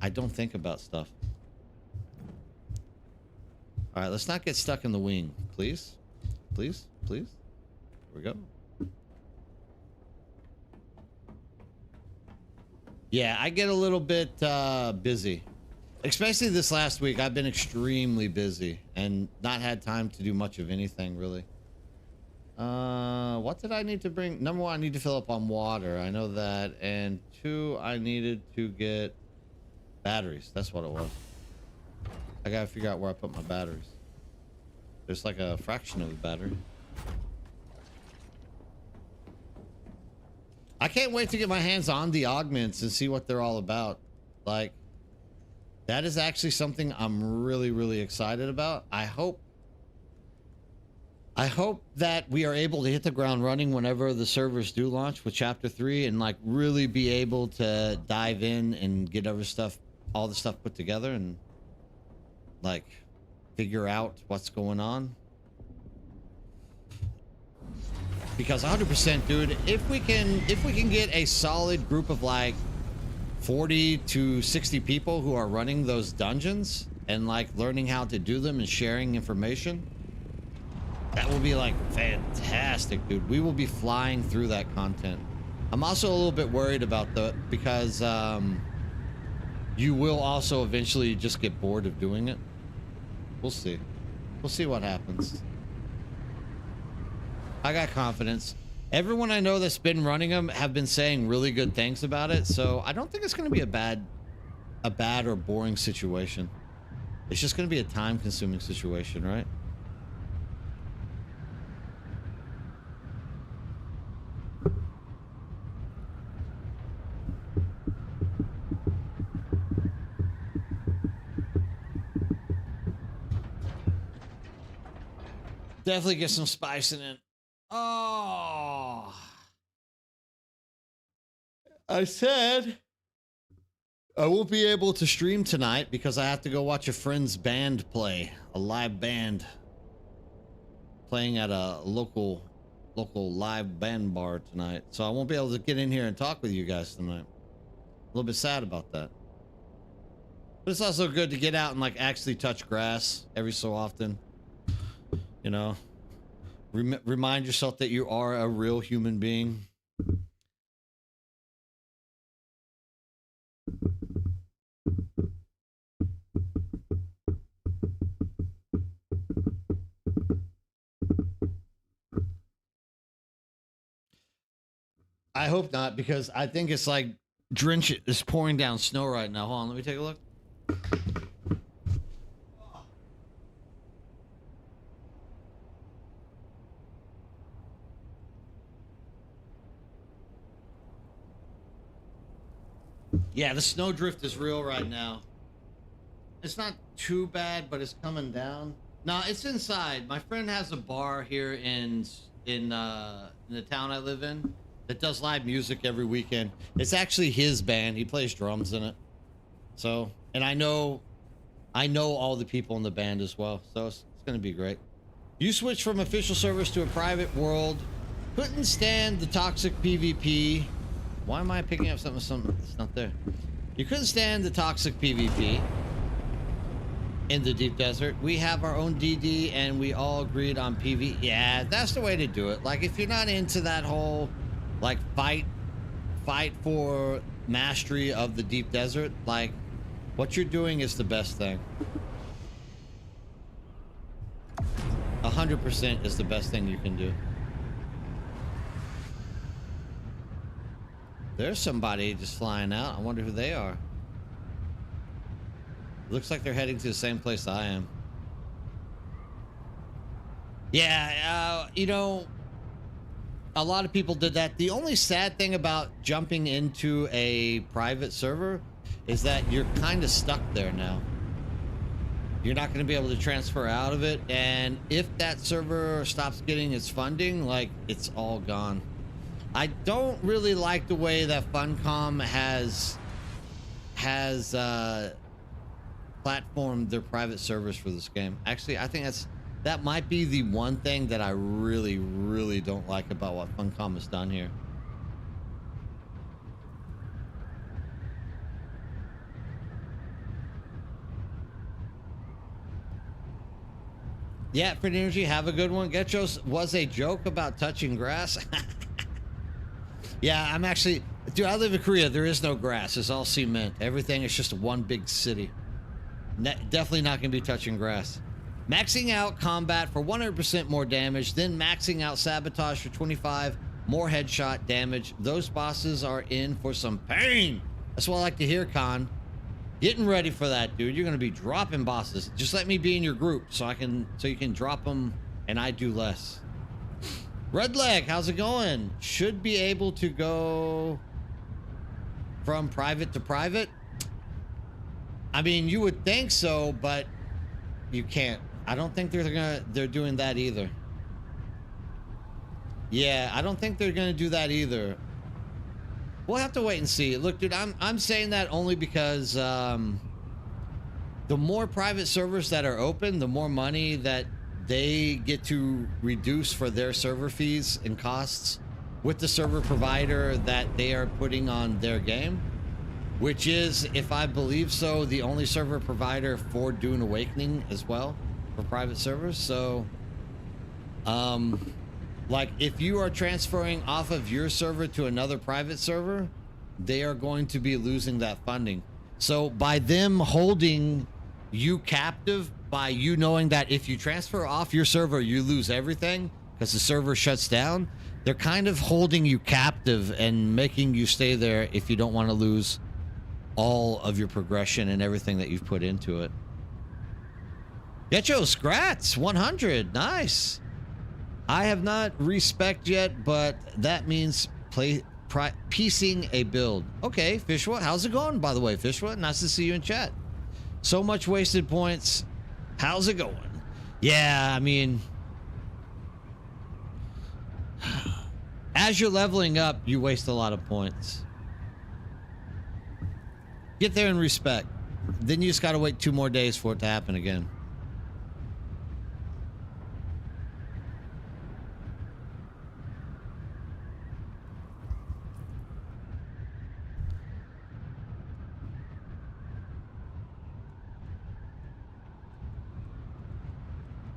don't think about stuff. All right, let's not get stuck in the wing, please. Please, please. Here we go. Yeah, I get a little bit busy. Especially this last week. I've been extremely busy and not had time to do much of anything, really. What did I need to bring? Number one, I need to fill up on water. I know that. And two, I needed to get batteries. That's what it was. I gotta figure out where I put my batteries. There's like a fraction of a battery. I can't wait to get my hands on the augments and see what they're all about. Like, that is actually something I'm really, really excited about. I hope that we are able to hit the ground running whenever the servers do launch with Chapter 3 and like really be able to dive in and get all the stuff put together and like figure out what's going on. Because 100%, dude, if we can get a solid group of like 40 to 60 people who are running those dungeons and like learning how to do them and sharing information, that will be like fantastic, dude. We will be flying through that content. I'm also a little bit worried about because you will also eventually just get bored of doing it. We'll see. We'll see what happens. I got confidence. Everyone I know that's been running them have been saying really good things about it, so I don't think it's going to be a bad or boring situation. It's just going to be a time-consuming situation, right? Definitely get some spice in it. Oh, I said I won't be able to stream tonight because I have to go watch a friend's band play, a live band playing at a local live band bar tonight. So I won't be able to get in here and talk with you guys tonight. A little bit sad about that. But it's also good to get out and like actually touch grass every so often. You know, remind yourself that you are a real human being. I hope not, because I think it's like it's pouring down snow right now. Hold on, let me take a look. Yeah, the snow drift is real right now. It's not too bad, but it's coming down. No, it's inside. My friend has a bar here in the town I live in that does live music every weekend. It's actually his band. He plays drums in it. So, and I know all the people in the band as well. So it's going to be great. You switch from official servers to a private world. Couldn't stand the toxic PvP. Why am I picking up something that's not there? You couldn't stand the toxic PvP in the deep desert. We have our own DD and we all agreed on PV. Yeah, that's the way to do it. Like, if you're not into that whole like fight for mastery of the deep desert, like what you're doing is the best thing. 100% is the best thing you can do. There's somebody just flying out. I wonder who they are. Looks like they're heading to the same place I am. Yeah, you know, a lot of people did that. The only sad thing about jumping into a private server is that you're kind of stuck there now. You're not going to be able to transfer out of it, and if that server stops getting its funding, like, it's all gone. I don't really like the way that Funcom has platformed their private servers for this game. Actually, I think that might be the one thing that I really, really don't like about what Funcom has done here. Yeah, for energy, have a good one. Getchos was a joke about touching grass. Yeah, I'm actually, dude, I live in Korea. There is no grass. It's all cement. Everything is just one big city. Definitely not going to be touching grass. Maxing out combat for 100% more damage, then maxing out sabotage for 25 more headshot damage. Those bosses are in for some pain. That's what I like to hear, Khan. Getting ready for that, dude. You're going to be dropping bosses. Just let me be in your group so you can drop them and I do less. Red Leg, how's it going? Should be able to go from private to private. I mean, you would think so, but you can't. I don't think they're doing that either. Yeah, I don't think they're gonna do that either. We'll have to wait and see. Look, dude, I'm saying that only because the more private servers that are open, the more money that they get to reduce for their server fees and costs with the server provider that they are putting on their game, which is, if I believe so, the only server provider for Dune Awakening as well for private servers. So, like, if you are transferring off of your server to another private server, they are going to be losing that funding. So by them holding you captive, by you knowing that if you transfer off your server, you lose everything because the server shuts down, they're kind of holding you captive and making you stay there if you don't want to lose all of your progression and everything that you've put into it. Get your scrats, 100, nice. I have not respec yet, but that means piecing a build. Okay, Fishwa, how's it going, by the way, Fishwa? Nice to see you in chat. So much wasted points. How's it going? Yeah, I mean, as you're leveling up, you waste a lot of points. Get there and respec. Then you just gotta wait 2 more days for it to happen again.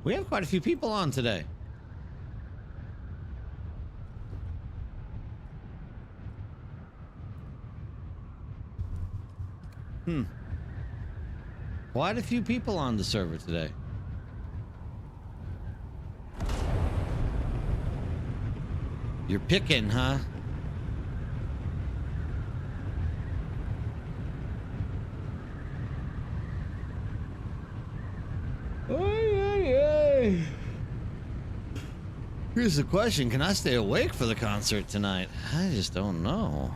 We have quite a few people on today. Quite a few people on the server today. You're picking, huh? Here's the question, can I stay awake for the concert tonight? I just don't know.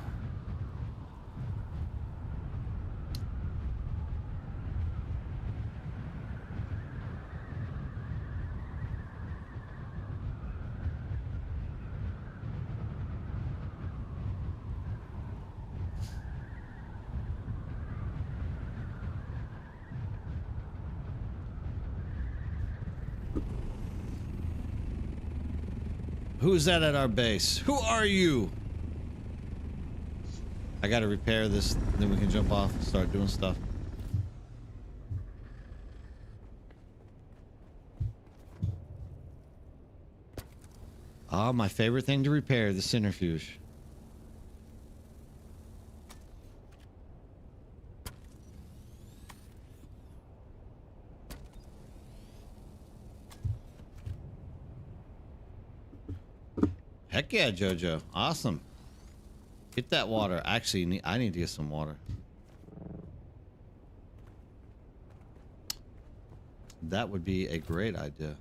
Who's that at our base? Who are you? I gotta repair this, then we can jump off and start doing stuff. Ah, my favorite thing to repair, the centrifuge. Heck yeah, Jojo. Awesome. Get that water. Actually, I need to get some water. That would be a great idea.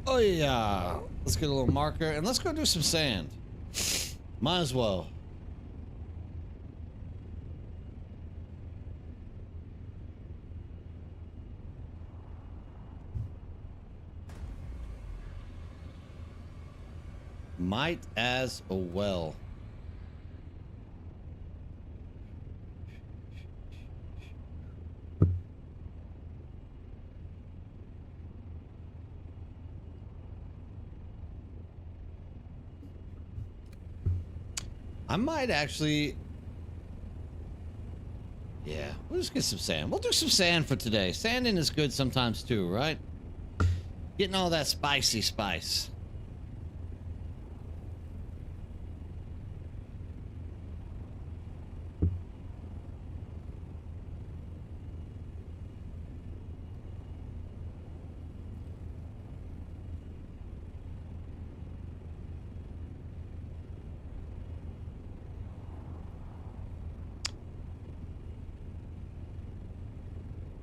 Oh yeah, let's get a little marker and let's go do some sand. Might as well. Might as well. I might actually... Yeah, we'll just get some sand. We'll do some sand for today. Sanding is good sometimes too, right? Getting all that spicy spice.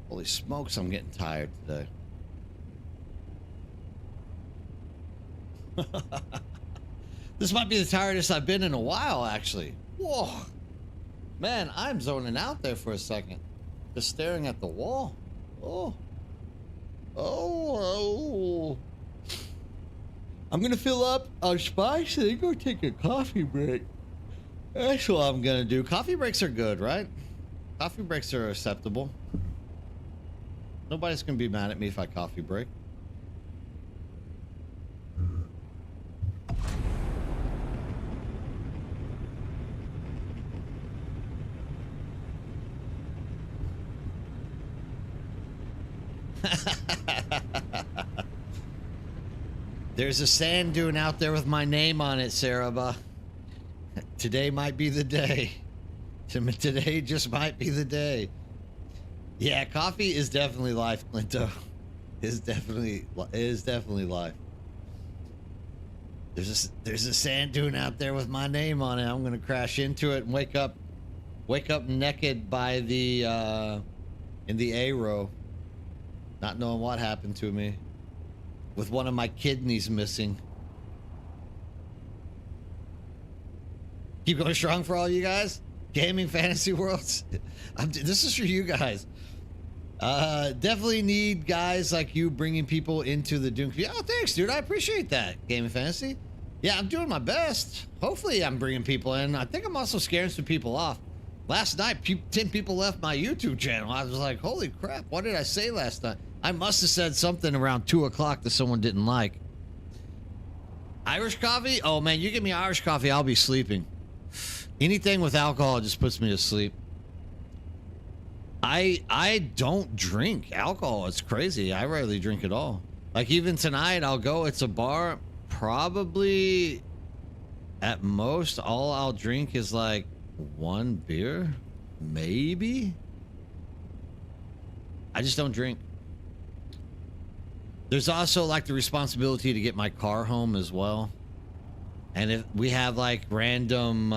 Holy smokes, I'm getting tired today. This might be the tiredest I've been in a while, actually. Whoa. Man, I'm zoning out there for a second. Just staring at the wall. Oh. Oh. I'm gonna fill up on spice and then go take a coffee break. That's what I'm gonna do. Coffee breaks are good, right? Coffee breaks are acceptable. Nobody's gonna be mad at me if I coffee break. There's a sand dune out there with my name on it, Sarah. Today might be the day. Today just might be the day. Yeah, coffee is definitely life, Clinto. It is definitely life. There's a sand dune out there with my name on it. I'm gonna crash into it and wake up naked by the in the A row, not knowing what happened to me, with one of my kidneys missing. Keep going strong for all you guys. Gaming fantasy worlds. This is for you guys. Definitely need guys like you bringing people into the Dune. Oh, thanks, dude. I appreciate that. Gaming fantasy. Yeah, I'm doing my best. Hopefully, I'm bringing people in. I think I'm also scaring some people off. Last night, 10 people left my YouTube channel. I was like, holy crap, what did I say last night? I must have said something around 2 o'clock that someone didn't like. Irish coffee? Oh, man, you give me Irish coffee, I'll be sleeping. Anything with alcohol just puts me to sleep. I don't drink alcohol. It's crazy. I rarely drink at all. Like even tonight, I'll go. It's a bar. Probably at most, all I'll drink is like one beer, maybe. I just don't drink. There's also like the responsibility to get my car home as well. And if we have like random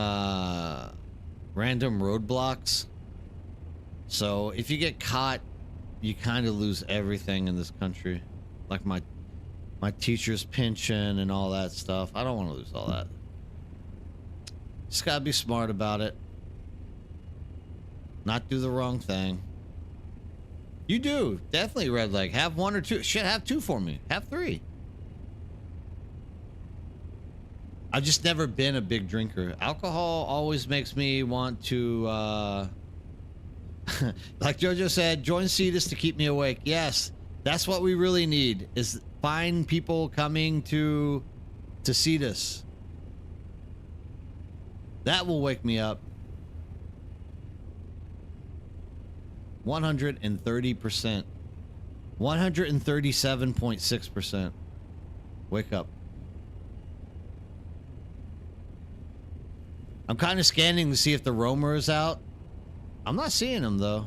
roadblocks. So if you get caught, you kind of lose everything in this country. Like my teacher's pension and all that stuff. I don't want to lose all that. Just gotta be smart about it. Not do the wrong thing. You do. Definitely, Red Leg. Have one or two. Shit, have two for me. Have three. I've just never been a big drinker. Alcohol always makes me want to, like Jojo said, join Cetus to keep me awake. Yes, that's what we really need, is find people coming to Cetus. That will wake me up. 130%. 137.6%. Wake up. I'm kind of scanning to see if the roamer is out. I'm not seeing him though.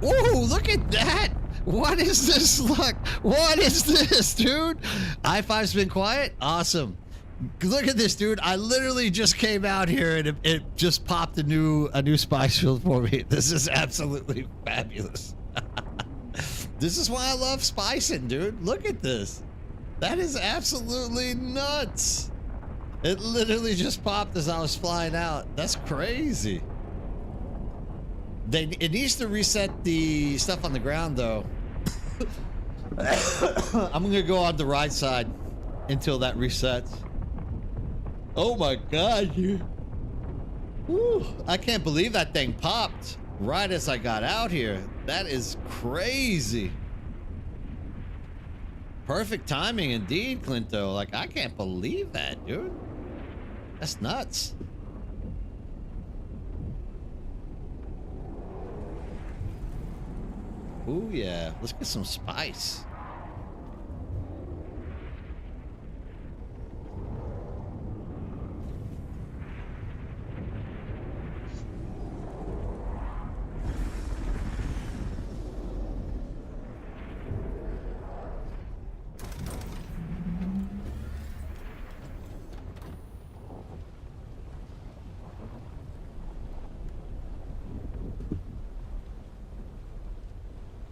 Ooh, look at that! What is this luck? What is this, dude? I5's been quiet? Awesome. Look at this, dude. I literally just came out here and it just popped a new spice field for me. This is absolutely fabulous. This is why I love spicing, dude. Look at this. That is absolutely nuts. It literally just popped as I was flying out. That's crazy. It needs to reset the stuff on the ground, though. I'm gonna go on the right side until that resets. Oh my god, dude. Woo, I can't believe that thing popped right as I got out here. That is crazy. Perfect timing indeed, Clinto. Like, I can't believe that, dude. That's nuts. Ooh, yeah. Let's get some spice.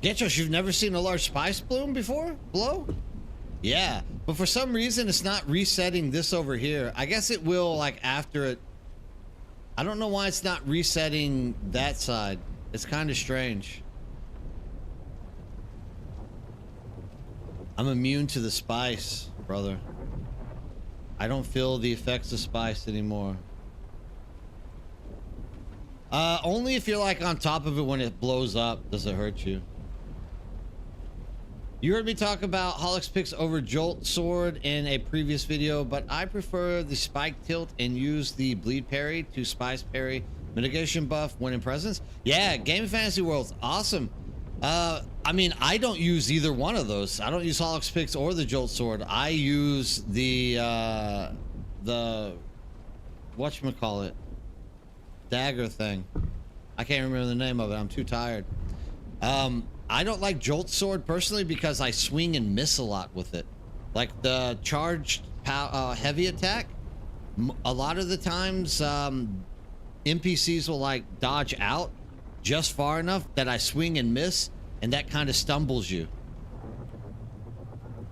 Getros, you've never seen a large spice bloom before? Blow? Yeah, but for some reason it's not resetting this over here. I guess it will, like, after it. I don't know why it's not resetting that side. It's kind of strange. I'm immune to the spice, brother. I don't feel the effects of spice anymore. Only if you're, like, on top of it when it blows up does it hurt you. You heard me talk about Holix picks over Jolt Sword in a previous video, but I prefer the Spike Tilt and use the Bleed Parry to Spice Parry mitigation buff when in presence. Yeah, Game of Fantasy World's awesome. I mean, I don't use either one of those. I don't use Holix picks or the Jolt Sword. I use the whatchamacallit, dagger thing. I can't remember the name of it. I'm too tired. I don't like Jolt Sword personally because I swing and miss a lot with it. Like the charged heavy attack, a lot of the times NPCs will like dodge out just far enough that I swing and miss, and that kind of stumbles you.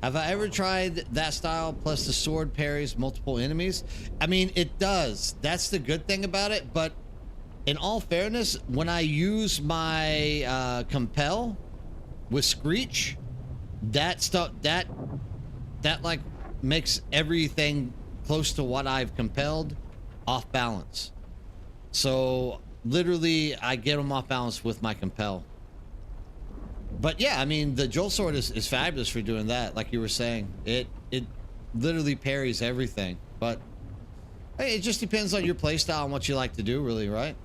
Have I ever tried that style plus the sword parries multiple enemies? I mean, it does. That's the good thing about it, but in all fairness, when I use my compel with Screech, that stuff that like makes everything close to what I've compelled off balance. So literally I get them off balance with my compel. But yeah, I mean, the Jolt Sword is fabulous for doing that. Like you were saying, it literally parries everything. But hey, it just depends on your playstyle and what you like to do, really, right?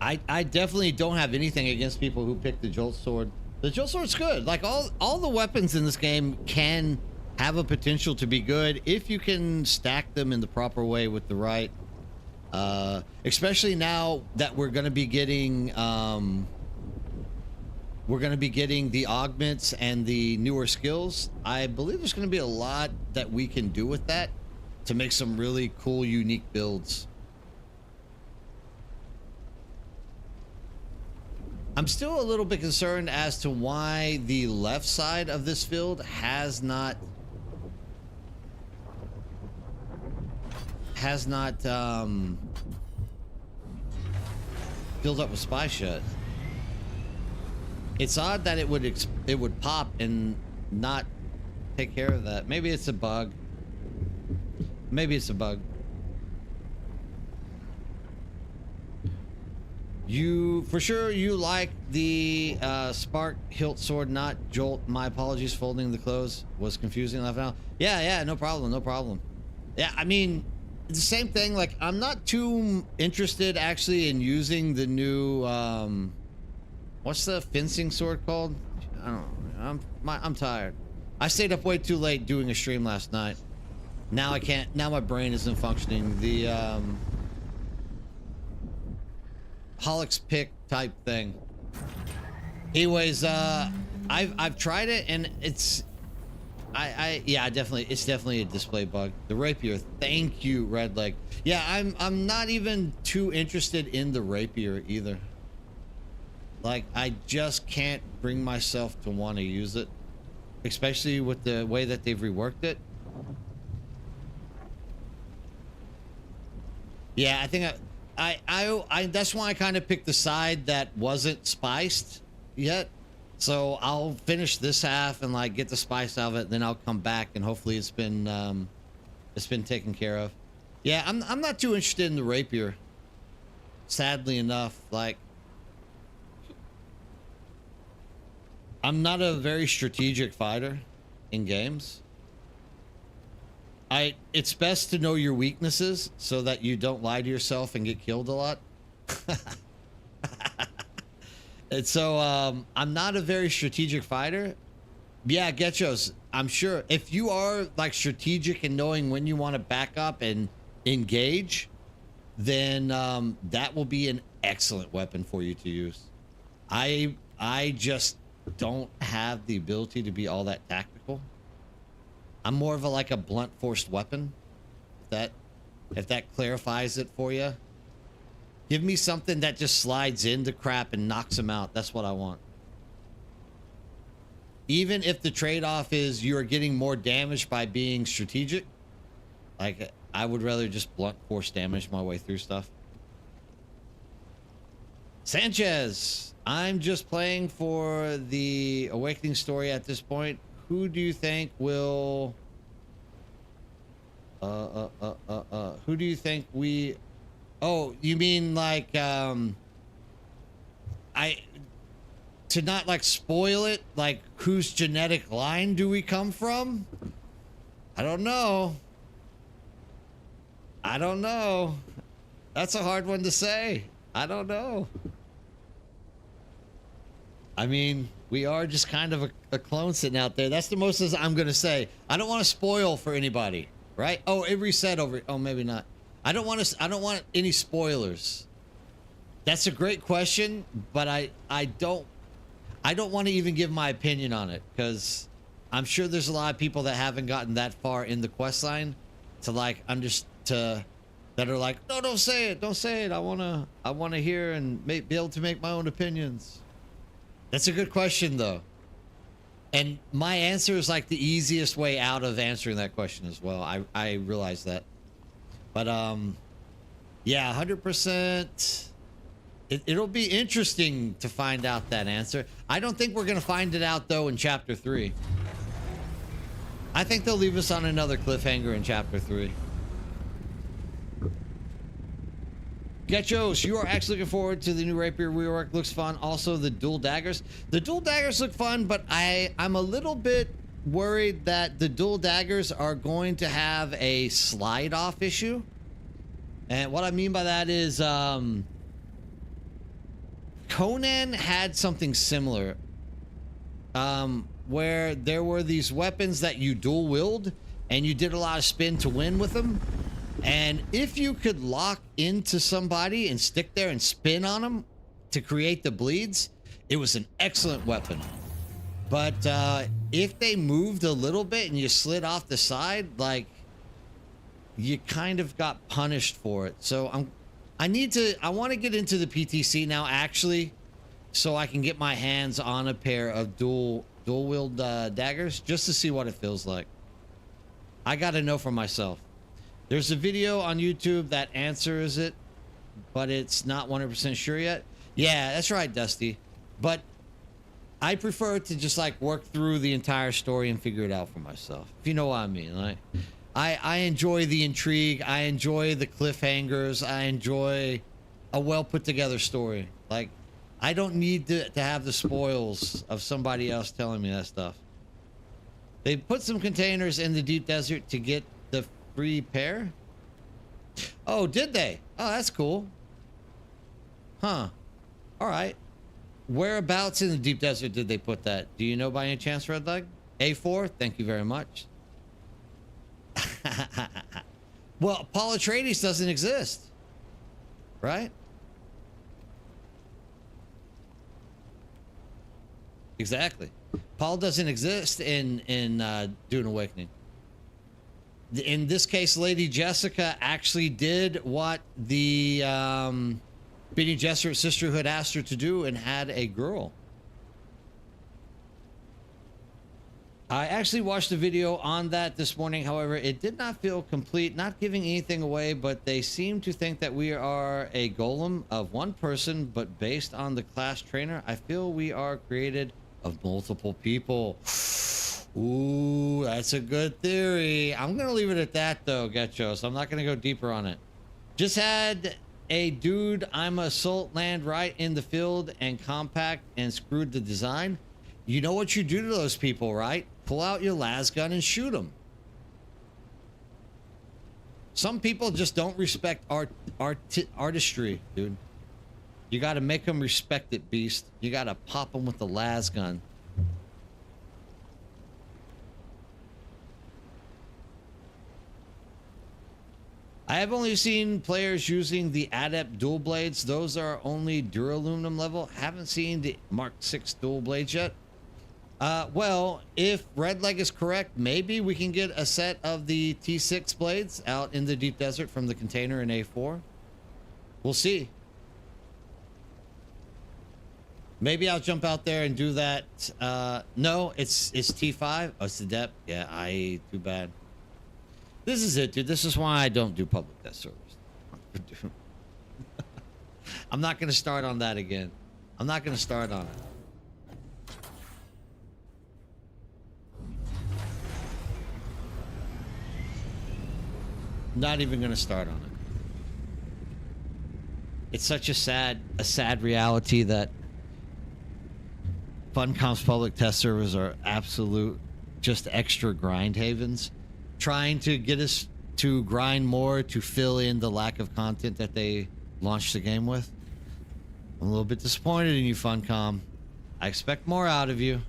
I definitely don't have anything against people who pick the Jolt Sword. The Jolt Sword's good. Like all the weapons in this game can have a potential to be good if you can stack them in the proper way with the right. Especially now that we're going to be getting the augments and the newer skills. I believe there's going to be a lot that we can do with that to make some really cool, unique builds. I'm still a little bit concerned as to why the left side of this field has not filled up with spice yet. It's odd that it would pop and not take care of that. Maybe it's a bug. Maybe it's a bug. For sure you like the Spark Hilt Sword, not Jolt. My apologies, folding the clothes was confusing. Yeah, no problem, no problem. Yeah, I mean, it's the same thing. Like, I'm not too interested actually in using the new what's the fencing sword called? I don't know. I'm tired. I stayed up way too late doing a stream last night. Now I can't. Now my brain isn't functioning. The Holix pick type thing. Anyways, I've tried it and it's yeah, it's definitely a display bug. The rapier, thank you, Red Leg. Yeah, I'm not even too interested in the rapier either. Like, I just can't bring myself to want to use it, especially with the way that they've reworked it. Yeah, I think I that's why I kind of picked the side that wasn't spiced yet. So I'll finish this half and like get the spice out of it, then I'll come back and hopefully it's been taken care of. Yeah, I'm not too interested in the rapier. Sadly enough, like, I'm not a very strategic fighter in games. It's best to know your weaknesses so that you don't lie to yourself and get killed a lot. And so I'm not a very strategic fighter. Yeah, Getchos, I'm sure if you are like strategic and knowing when you want to back up and engage, then that will be an excellent weapon for you to use. I just don't have the ability to be all that tactical. I'm more of a blunt force weapon. If that clarifies it for you. Give me something that just slides into crap and knocks them out. That's what I want. Even if the trade-off is you're getting more damage by being strategic, like, I would rather just blunt force damage my way through stuff. Sanchez, I'm just playing for the Awakening story at this point. Who do you think will... who do you think we... Oh, you mean like, to not like spoil it, like whose genetic line do we come from? I don't know. I don't know. That's a hard one to say. I don't know. I mean, we are just kind of a clone sitting out there. That's the most as I'm going to say. I don't want to spoil for anybody, right? Oh, it reset over. Oh, maybe not. I don't want any spoilers. That's a great question, but I don't want to even give my opinion on it because I'm sure there's a lot of people that haven't gotten that far in the quest line to like that are like, no, don't say it, don't say it. I wanna hear and be able to make my own opinions. That's a good question though, and my answer is like the easiest way out of answering that question as well. I realize that. But, yeah, 100%. It'll be interesting to find out that answer. I don't think we're going to find it out, though, in Chapter 3. I think they'll leave us on another cliffhanger in Chapter 3. Getchos, you are actually looking forward to the new rapier rework. Looks fun. Also, the dual daggers. The dual daggers look fun, but I'm a little bit worried that the dual daggers are going to have a slide off issue. And what I mean by that is Conan had something similar where there were these weapons that you dual wield and you did a lot of spin to win with them, and if you could lock into somebody and stick there and spin on them to create the bleeds, it was an excellent weapon. But if they moved a little bit and you slid off the side, like, you kind of got punished for it. So I want to get into the PTC now, actually, so I can get my hands on a pair of dual wield daggers just to see what it feels like. I got to know for myself. There's a video on YouTube that answers it, but it's not 100% sure yet. Yeah, that's right, Dusty. But I prefer to just like work through the entire story and figure it out for myself, if you know what I mean. Like, I enjoy the intrigue. I enjoy the cliffhangers. I enjoy a well put together story. Like, I don't need to have the spoils of somebody else telling me that stuff. They put some containers in the deep desert to get the free pair. Oh, did they? Oh, that's cool. Huh. All right. Whereabouts in the deep desert did they put that? Do you know by any chance, Red Leg? A4, thank you very much. Well, Paul Atreides doesn't exist, right? Exactly. Paul doesn't exist in Dune Awakening. In this case, Lady Jessica actually did what the Bene Gesserit Sisterhood asked her to do and had a girl. I actually watched a video on that this morning. However, it did not feel complete, not giving anything away, but they seem to think that we are a golem of one person, but based on the class trainer, I feel we are created of multiple people. Ooh, that's a good theory. I'm going to leave it at that, though, Getcho, so I'm not going to go deeper on it. Just had a dude, I'm a Salt land right in the field and compact and screwed the design. You know what you do to those people, right? Pull out your las gun and shoot them. Some people just don't respect artistry, dude. You got to make them respect it, beast. You got to pop them with the las gun. I have only seen players using the Adept dual blades. Those are only duraluminum level. Haven't seen the Mark 6 dual blades yet. Well, if Red Leg is correct, maybe we can get a set of the T6 blades out in the deep desert from the container in A4. We'll see. Maybe I'll jump out there and do that. No, it's T5. Oh, it's the depth. Yeah, too bad. This is it, dude. This is why I don't do public test servers. I'm not going to start on that again. I'm not going to start on it. Not even gonna start on it. It's such a sad reality that Funcom's public test servers are absolute just extra grind havens, trying to get us to grind more to fill in the lack of content that they launched the game with. I'm a little bit disappointed in you, Funcom. I expect more out of you.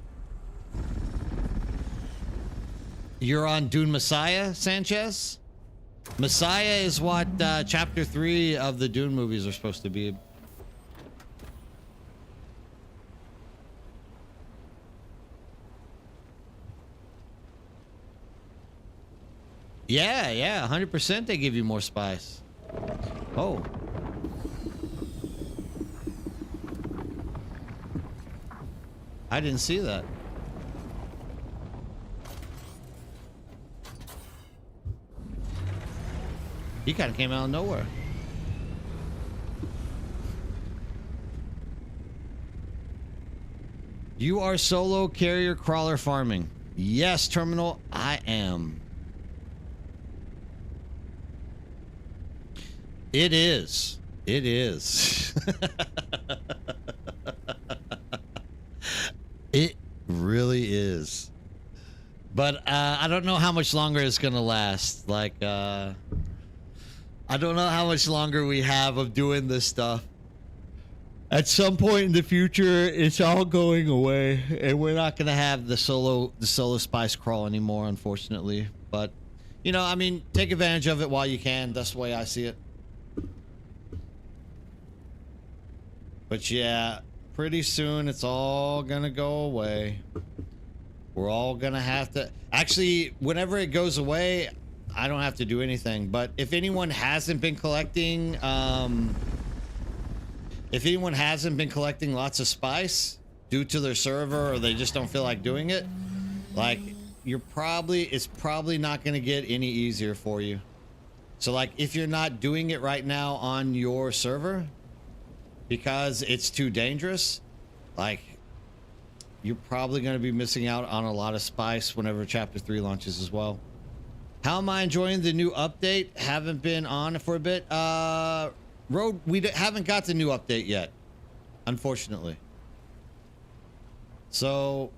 You're on Dune Messiah, Sanchez? Messiah is what chapter 3 of the Dune movies are supposed to be. Yeah, 100% they give you more spice. Oh. I didn't see that. He kind of came out of nowhere. You are solo carrier crawler farming. Yes, Terminal, I am. It is. It is. It really is. But I don't know how much longer it's gonna last. Like, I don't know how much longer we have of doing this stuff. At some point in the future, it's all going away, and we're not gonna have the solo spice crawl anymore, unfortunately. But you know, I mean, take advantage of it while you can. That's the way I see it. But yeah, pretty soon it's all gonna go away. We're all gonna have to. Actually, whenever it goes away, I don't have to do anything. But if anyone hasn't been collecting, lots of spice due to their server, or they just don't feel like doing it, like it's probably not going to get any easier for you. So like, if you're not doing it right now on your server because it's too dangerous, like, you're probably going to be missing out on a lot of spice whenever chapter 3 launches as well. How am I enjoying the new update? Haven't been on for a bit. Road, we haven't got the new update yet, unfortunately. So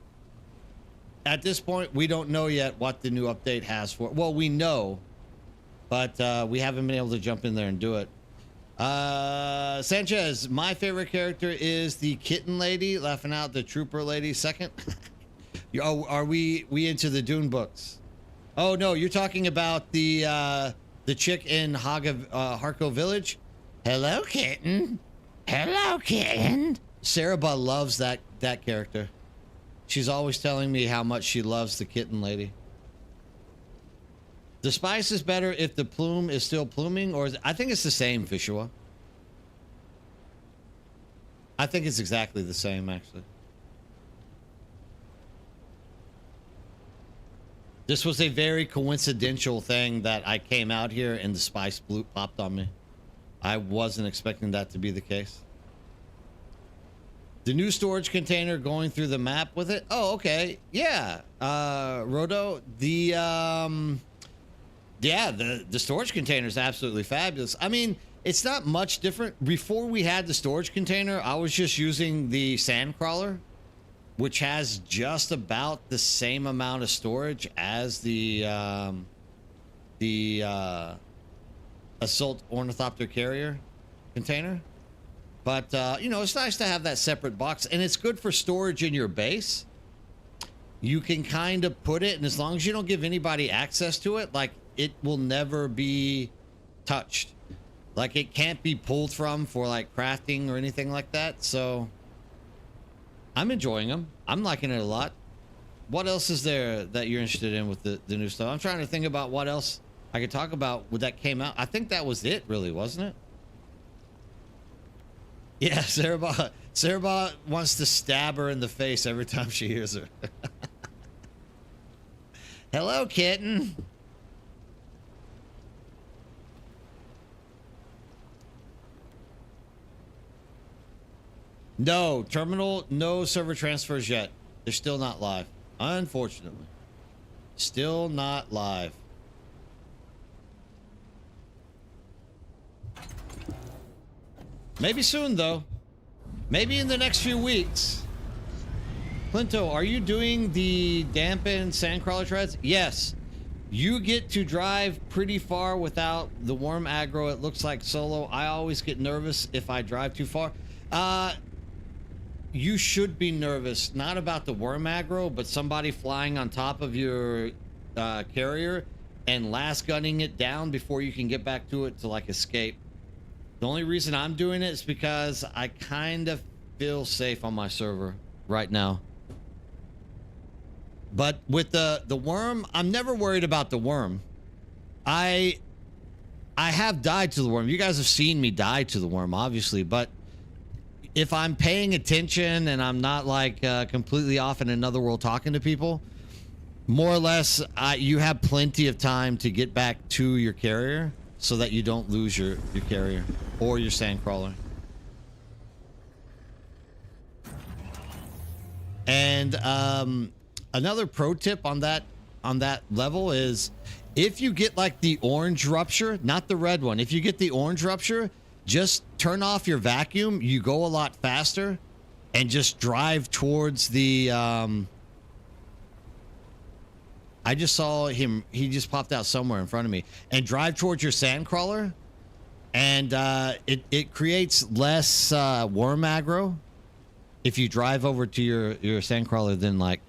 at this point, we don't know yet what the new update has for. Well, we know but we haven't been able to jump in there and do it. Sanchez, my favorite character is the kitten lady, laughing out the trooper lady. Second, are we into the Dune books? Oh no, you're talking about the chick in Harko Village. Hello, kitten. Hello, kitten. Sarah loves that character. She's always telling me how much she loves the kitten lady. The spice is better if the plume is still pluming, or I think it's the same, Fishua. I think it's exactly the same, actually. This was a very coincidental thing that I came out here and the spice popped on me. I wasn't expecting that to be the case. The new storage container going through the map with it. Oh, okay. Yeah. Rodo, yeah, the storage container is absolutely fabulous. I mean, it's not much different. Before we had the storage container, I was just using the sandcrawler, which has just about the same amount of storage as the assault ornithopter carrier container. But you know, it's nice to have that separate box, and it's good for storage in your base. You can kind of put it, and as long as you don't give anybody access to it, like, it will never be touched. Like, it can't be pulled from for like crafting or anything like that. So I'm enjoying them. I'm liking it a lot. What else is there that you're interested in with the new stuff? I'm trying to think about what else I could talk about when that came out. I think that was it, really, wasn't it? Yeah, Sarah wants to stab her in the face every time she hears her. Hello, kitten. No, terminal, no server transfers yet. They're still not live. Unfortunately. Still not live. Maybe soon, though. Maybe in the next few weeks. Clinto, are you doing the dampened sandcrawler treads? Yes. You get to drive pretty far without the worm aggro. It looks like solo. I always get nervous if I drive too far. You should be nervous, not about the worm aggro, but somebody flying on top of your carrier and last gunning it down before you can get back to it to like escape. The only reason I'm doing it is because I kind of feel safe on my server right now. But with the worm, I'm never worried about the worm. I have died to the worm. You guys have seen me die to the worm, obviously, but if I'm paying attention and I'm not like completely off in another world talking to people, more or less, you have plenty of time to get back to your carrier so that you don't lose your carrier or your sandcrawler. And another pro tip on that level is if you get like the orange rupture, not the red one, if you get the orange rupture, just turn off your vacuum. You go a lot faster and just drive towards the I just saw him, he just popped out somewhere in front of me, and drive towards your sandcrawler, and it creates less worm aggro if you drive over to your sandcrawler than like,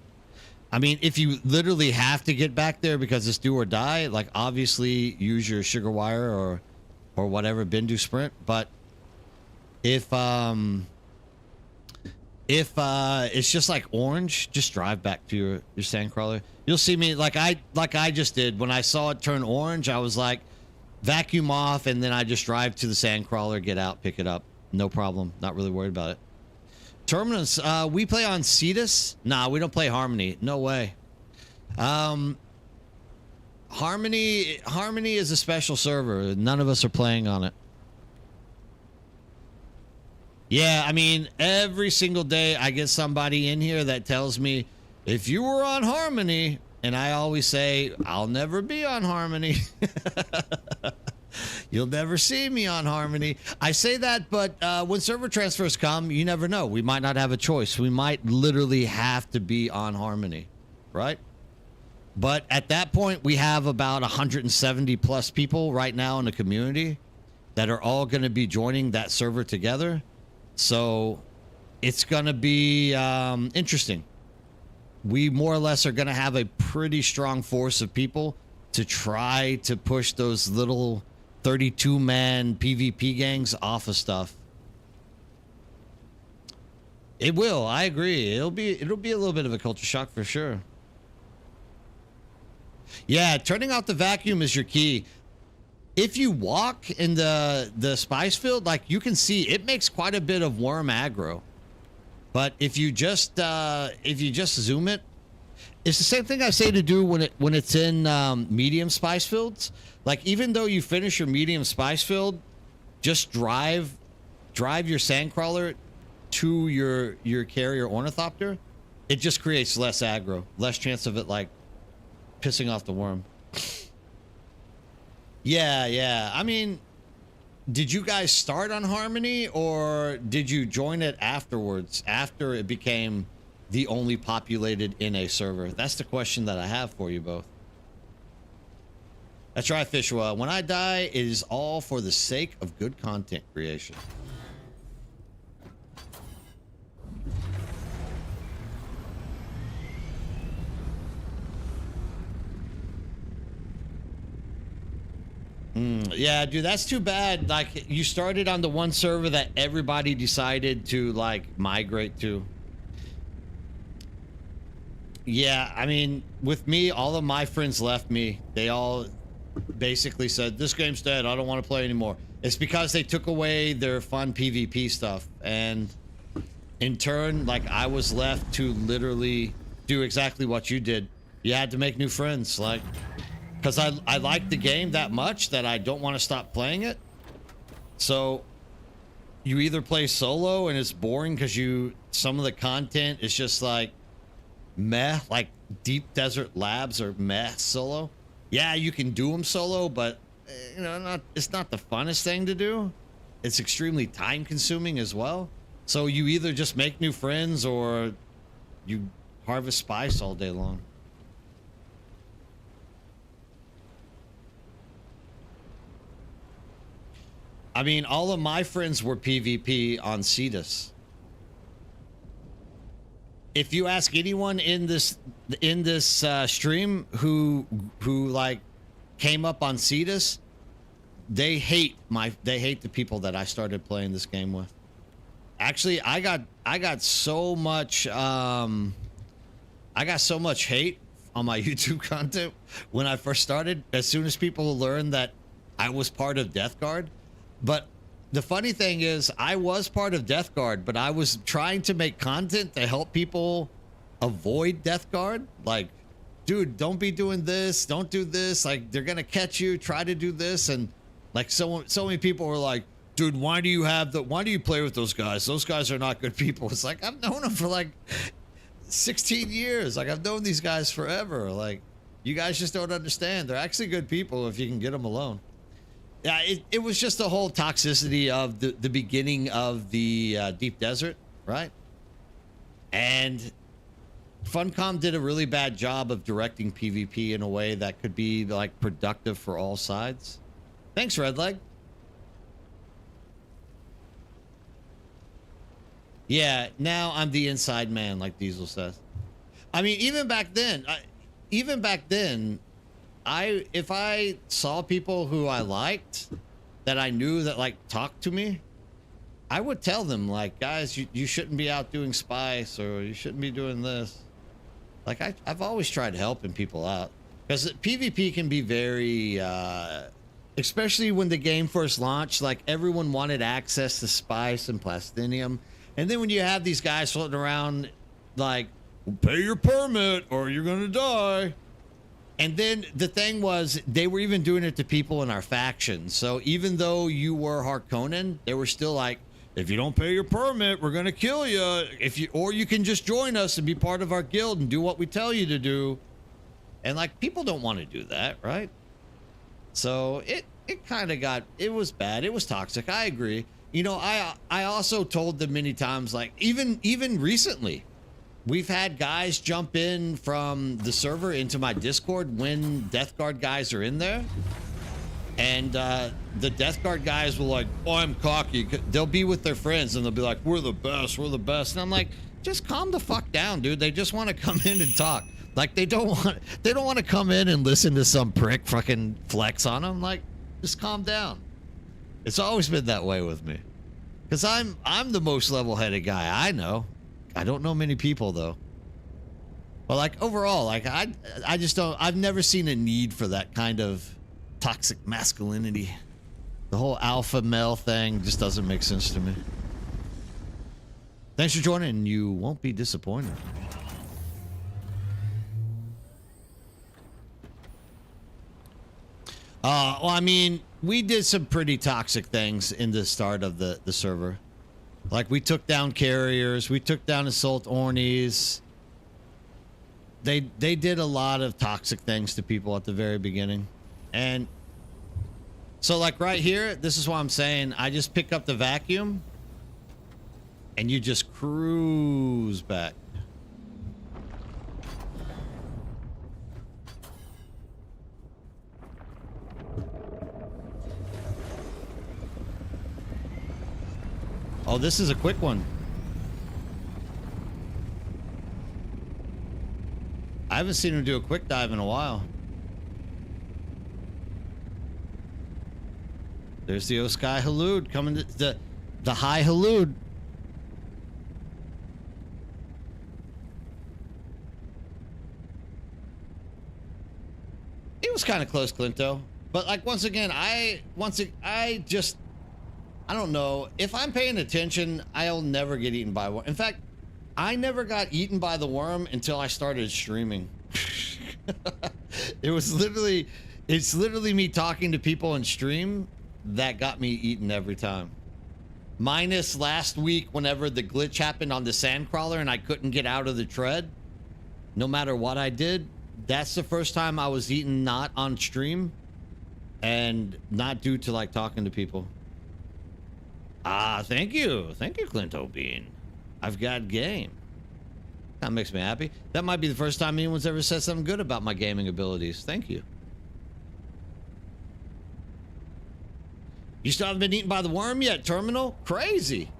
I mean, if you literally have to get back there because it's do or die, like obviously use your sugar wire or whatever, Bindu sprint. But if it's just like orange, just drive back to your sandcrawler. You'll see me like I just did when I saw it turn orange. I was like, vacuum off, and then I just drive to the sandcrawler, get out, pick it up, no problem. Not really worried about it. Terminus, we play on Cetus. Nah, we don't play Harmony. No way. Harmony is a special server. None of us are playing on it. Yeah, I mean, every single day I get somebody in here that tells me, if you were on Harmony, and I always say, I'll never be on Harmony. You'll never see me on Harmony. I say that, but when server transfers come, you never know. We might not have a choice. We might literally have to be on Harmony, right? But at that point, we have about 170 plus people right now in the community that are all going to be joining that server together. So it's going to be interesting. We more or less are going to have a pretty strong force of people to try to push those little 32-man PvP gangs off of stuff. It will. I agree. It'll be a little bit of a culture shock for sure. Yeah, turning off the vacuum is your key. If you walk in the spice field, like you can see, it makes quite a bit of worm aggro. But if you just zoom it, it's the same thing I say to do when it's in medium spice fields. Like even though you finish your medium spice field, just drive your sandcrawler to your carrier ornithopter. It just creates less aggro, less chance of it like pissing off the worm. Yeah. I mean, did you guys start on Harmony or did you join it afterwards, after it became the only populated in a server? That's the question that I have for you both. That's right, Fishwa. When I die, it is all for the sake of good content creation. Yeah, dude, that's too bad. Like, you started on the one server that everybody decided to, like, migrate to. Yeah, I mean, with me, all of my friends left me. They all basically said, this game's dead. I don't want to play anymore. It's because they took away their fun PvP stuff. And in turn, like, I was left to literally do exactly what you did. You had to make new friends, like... Because I like the game that much that I don't want to stop playing it. So you either play solo and it's boring because some of the content is just like meh, like Deep Desert Labs or meh solo. Yeah, you can do them solo, but you know, it's not the funnest thing to do. It's extremely time consuming as well. So you either just make new friends or you harvest spice all day long. I mean, all of my friends were PvP on Cetus. If you ask anyone in this stream who like came up on Cetus, they hate the people that I started playing this game with. Actually, I got so much hate on my YouTube content when I first started. As soon as people learned that I was part of Death Guard. But the funny thing is, I was part of Death Guard, but I was trying to make content to help people avoid Death Guard. Like, dude, don't be doing this. Don't do this. Like, they're going to catch you. Try to do this. And like, so many people were like, dude, why do you play with those guys? Those guys are not good people. It's like, I've known them for like 16 years. Like, I've known these guys forever. Like, you guys just don't understand. They're actually good people if you can get them alone. Yeah, it was just the whole toxicity of the beginning of the Deep Desert, right? And Funcom did a really bad job of directing PvP in a way that could be like productive for all sides. Thanks, Redleg. Yeah, now I'm the inside man, like Diesel says. I mean, even back then, if I saw people who I liked, that I knew that like talked to me, I would tell them like, guys, you shouldn't be out doing spice, or you shouldn't be doing this. Like I've always tried helping people out, because PvP can be very, especially when the game first launched, like everyone wanted access to spice and plastinium. And then when you have these guys floating around like, pay your permit or you're going to die. And then the thing was, they were even doing it to people in our faction. So even though you were Harkonnen, they were still like, if you don't pay your permit, we're going to kill you. Or you can just join us and be part of our guild and do what we tell you to do. And like, people don't want to do that, right? So it kind of it was bad. It was toxic. I agree. You know, I also told them many times, like even recently, We've had guys jump in from the server into my Discord when Death Guard guys are in there. And the Death Guard guys will like, oh, I'm cocky. They'll be with their friends and they'll be like, we're the best, we're the best. And I'm like, just calm the fuck down, dude. They just want to come in and talk. Like they don't want to come in and listen to some prick fucking flex on them. Like, just calm down. It's always been that way with me. Because I'm the most level-headed guy I know. I don't know many people though. But like overall, like I just don't. I've never seen a need for that kind of toxic masculinity. The whole alpha male thing just doesn't make sense to me. Thanks for joining. You won't be disappointed. Well, I mean, we did some pretty toxic things in the start of the server. Like, we took down carriers. We took down assault ornies. They did a lot of toxic things to people at the very beginning. And so, like, right here, this is what I'm saying. I just pick up the vacuum. And you just cruise back. Oh, this is a quick one. I haven't seen him do a quick dive in a while. There's the Oskai Halud coming to the high Halud. It was kind of close, Clinto. But like once again, I don't know. If I'm paying attention, I'll never get eaten by one. In fact, I never got eaten by the worm until I started streaming. It's literally me talking to people in stream that got me eaten every time. Minus last week whenever the glitch happened on the sandcrawler and I couldn't get out of the tread. No matter what I did, that's the first time I was eaten not on stream and not due to like talking to people. Ah, thank you. Thank you, Clinto Bean. I've got game. That makes me happy. That might be the first time anyone's ever said something good about my gaming abilities. Thank you. You still haven't been eaten by the worm yet, Terminal? Crazy.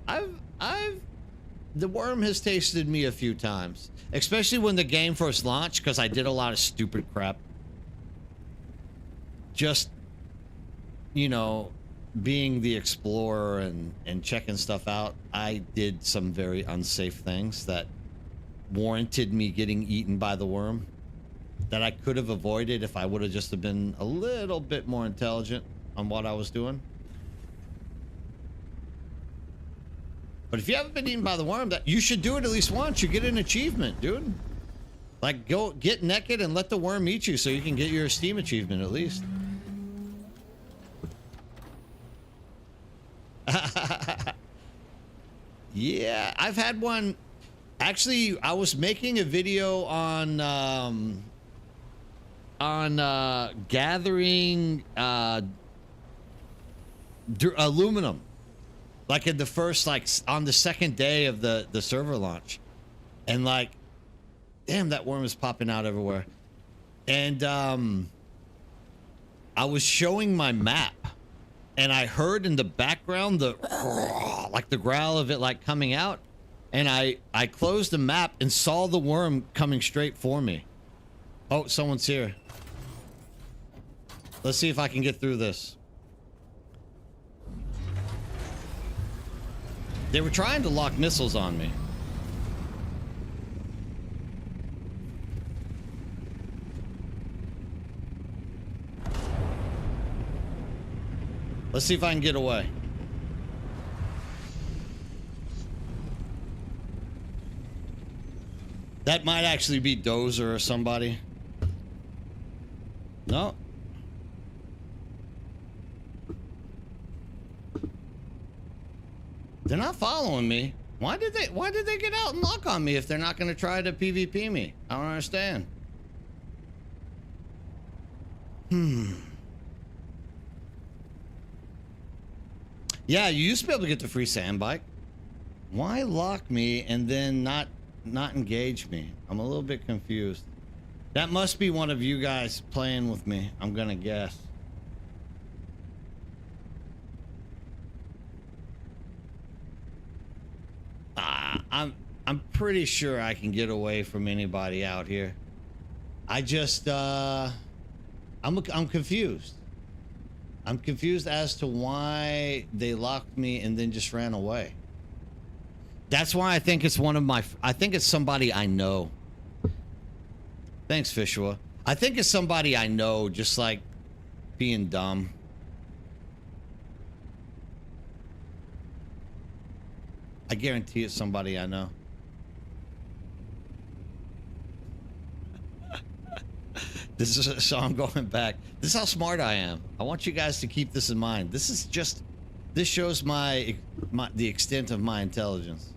The worm has tasted me a few times. Especially when the game first launched, because I did a lot of stupid crap. Just, you know, being the explorer and checking stuff out, I did some very unsafe things that warranted me getting eaten by the worm that I could have avoided if I would have just been a little bit more intelligent on what I was doing. But if you haven't been eaten by the worm, that you should do it at least once. You get an achievement, dude. Like, go get naked and let the worm eat you so you can get your Steam achievement at least. Yeah, I've had one. Actually, I was making a video on gathering aluminum, like in the first, like on the second day of the server launch, and like, damn, that worm is popping out everywhere. And I was showing my map. And I heard in the background the like the growl of it like coming out, and I closed the map and saw the worm coming straight for me. Oh, someone's here. Let's see if I can get through this. They were trying to lock missiles on me. Let's see if I can get away. That might actually be Dozer or somebody. No. They're not following me. Why did they get out and lock on me if they're not going to try to PvP me? I don't understand. Yeah, you used to be able to get the free sand bike. Why lock me and then not engage me? I'm a little bit confused. That must be one of you guys playing with me, I'm gonna guess. I'm pretty sure I can get away from anybody out here. I just I'm confused. I'm confused as to why they locked me and then just ran away. That's why I think it's I think it's somebody I know. Thanks, Fishua. I think it's somebody I know, just like being dumb. I guarantee it's somebody I know. This is so I'm going back. This is how smart I am. I want you guys to keep this in mind. This shows the extent of my intelligence.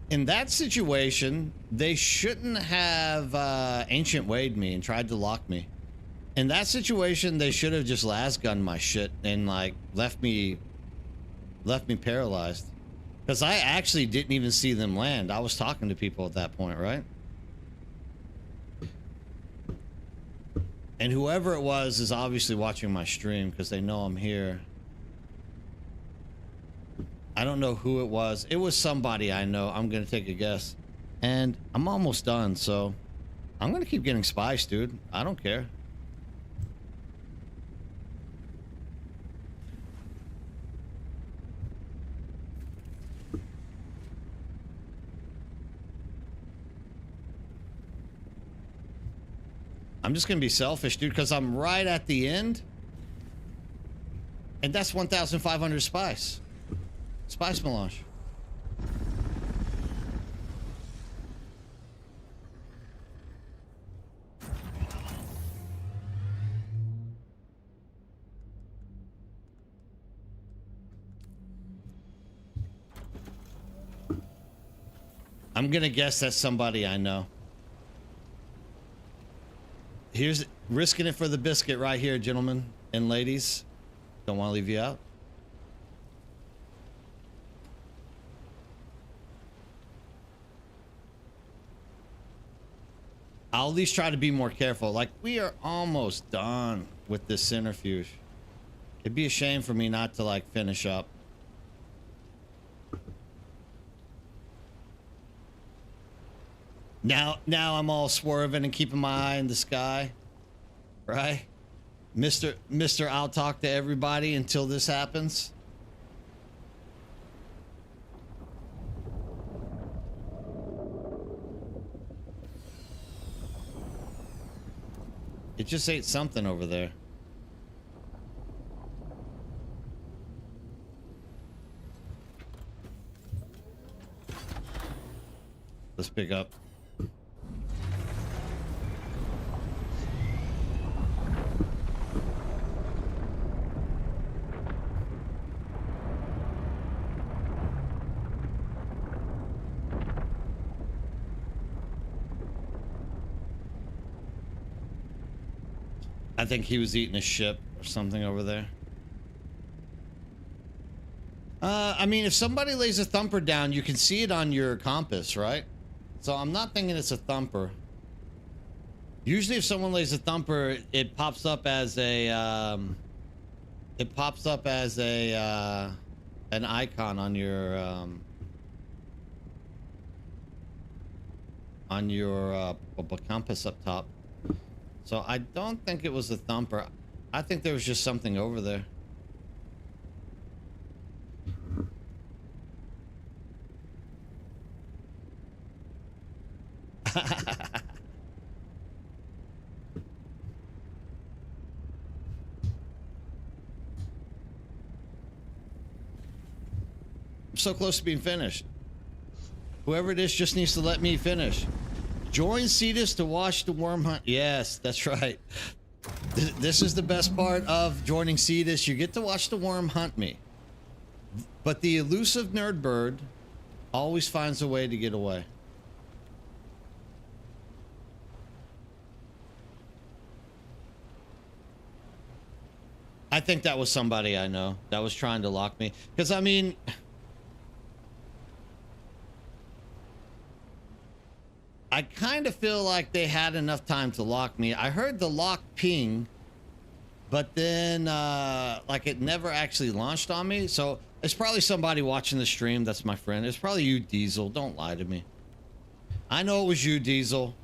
In that situation, they shouldn't have ancient wayed me and tried to lock me. In that situation, they should have just las gunned my shit and like left me paralyzed. Because I actually didn't even see them land. I was talking to people at that point, right? And whoever it was is obviously watching my stream because they know I'm here. I don't know who it was. It was somebody I know. I'm going to take a guess. And I'm almost done, so I'm going to keep getting spice, dude. I don't care. I'm just gonna be selfish, dude, because I'm right at the end. And that's 1,500 spice. Spice melange. I'm gonna guess that's somebody I know. Here's risking it for the biscuit right here, gentlemen and ladies. Don't want to leave you out. I'll at least try to be more careful. Like, we are almost done with this centrifuge. It'd be a shame for me not to, like, finish up. Now I'm all swerving and keeping my eye in the sky, right? Mr. I'll talk to everybody until this happens. It just ate something over there. Let's pick up. I think he was eating a ship or something over there. I mean, if somebody lays a thumper down, you can see it on your compass, right? So I'm not thinking it's a thumper. Usually if someone lays a thumper, it pops up as a, an icon on your compass up top. So I don't think it was a thumper. I think there was just something over there. I'm so close to being finished. Whoever it is just needs to let me finish. Join Cetus to watch the worm hunt. Yes, that's right. This is the best part of joining Cetus. You get to watch the worm hunt me. But the elusive Nerdbird always finds a way to get away. I think that was somebody I know that was trying to lock me. Because, I mean, I kind of feel like they had enough time to lock me. I heard the lock ping, but then, like, it never actually launched on me. So it's probably somebody watching the stream that's my friend. It's probably you, Diesel. Don't lie to me. I know it was you, Diesel.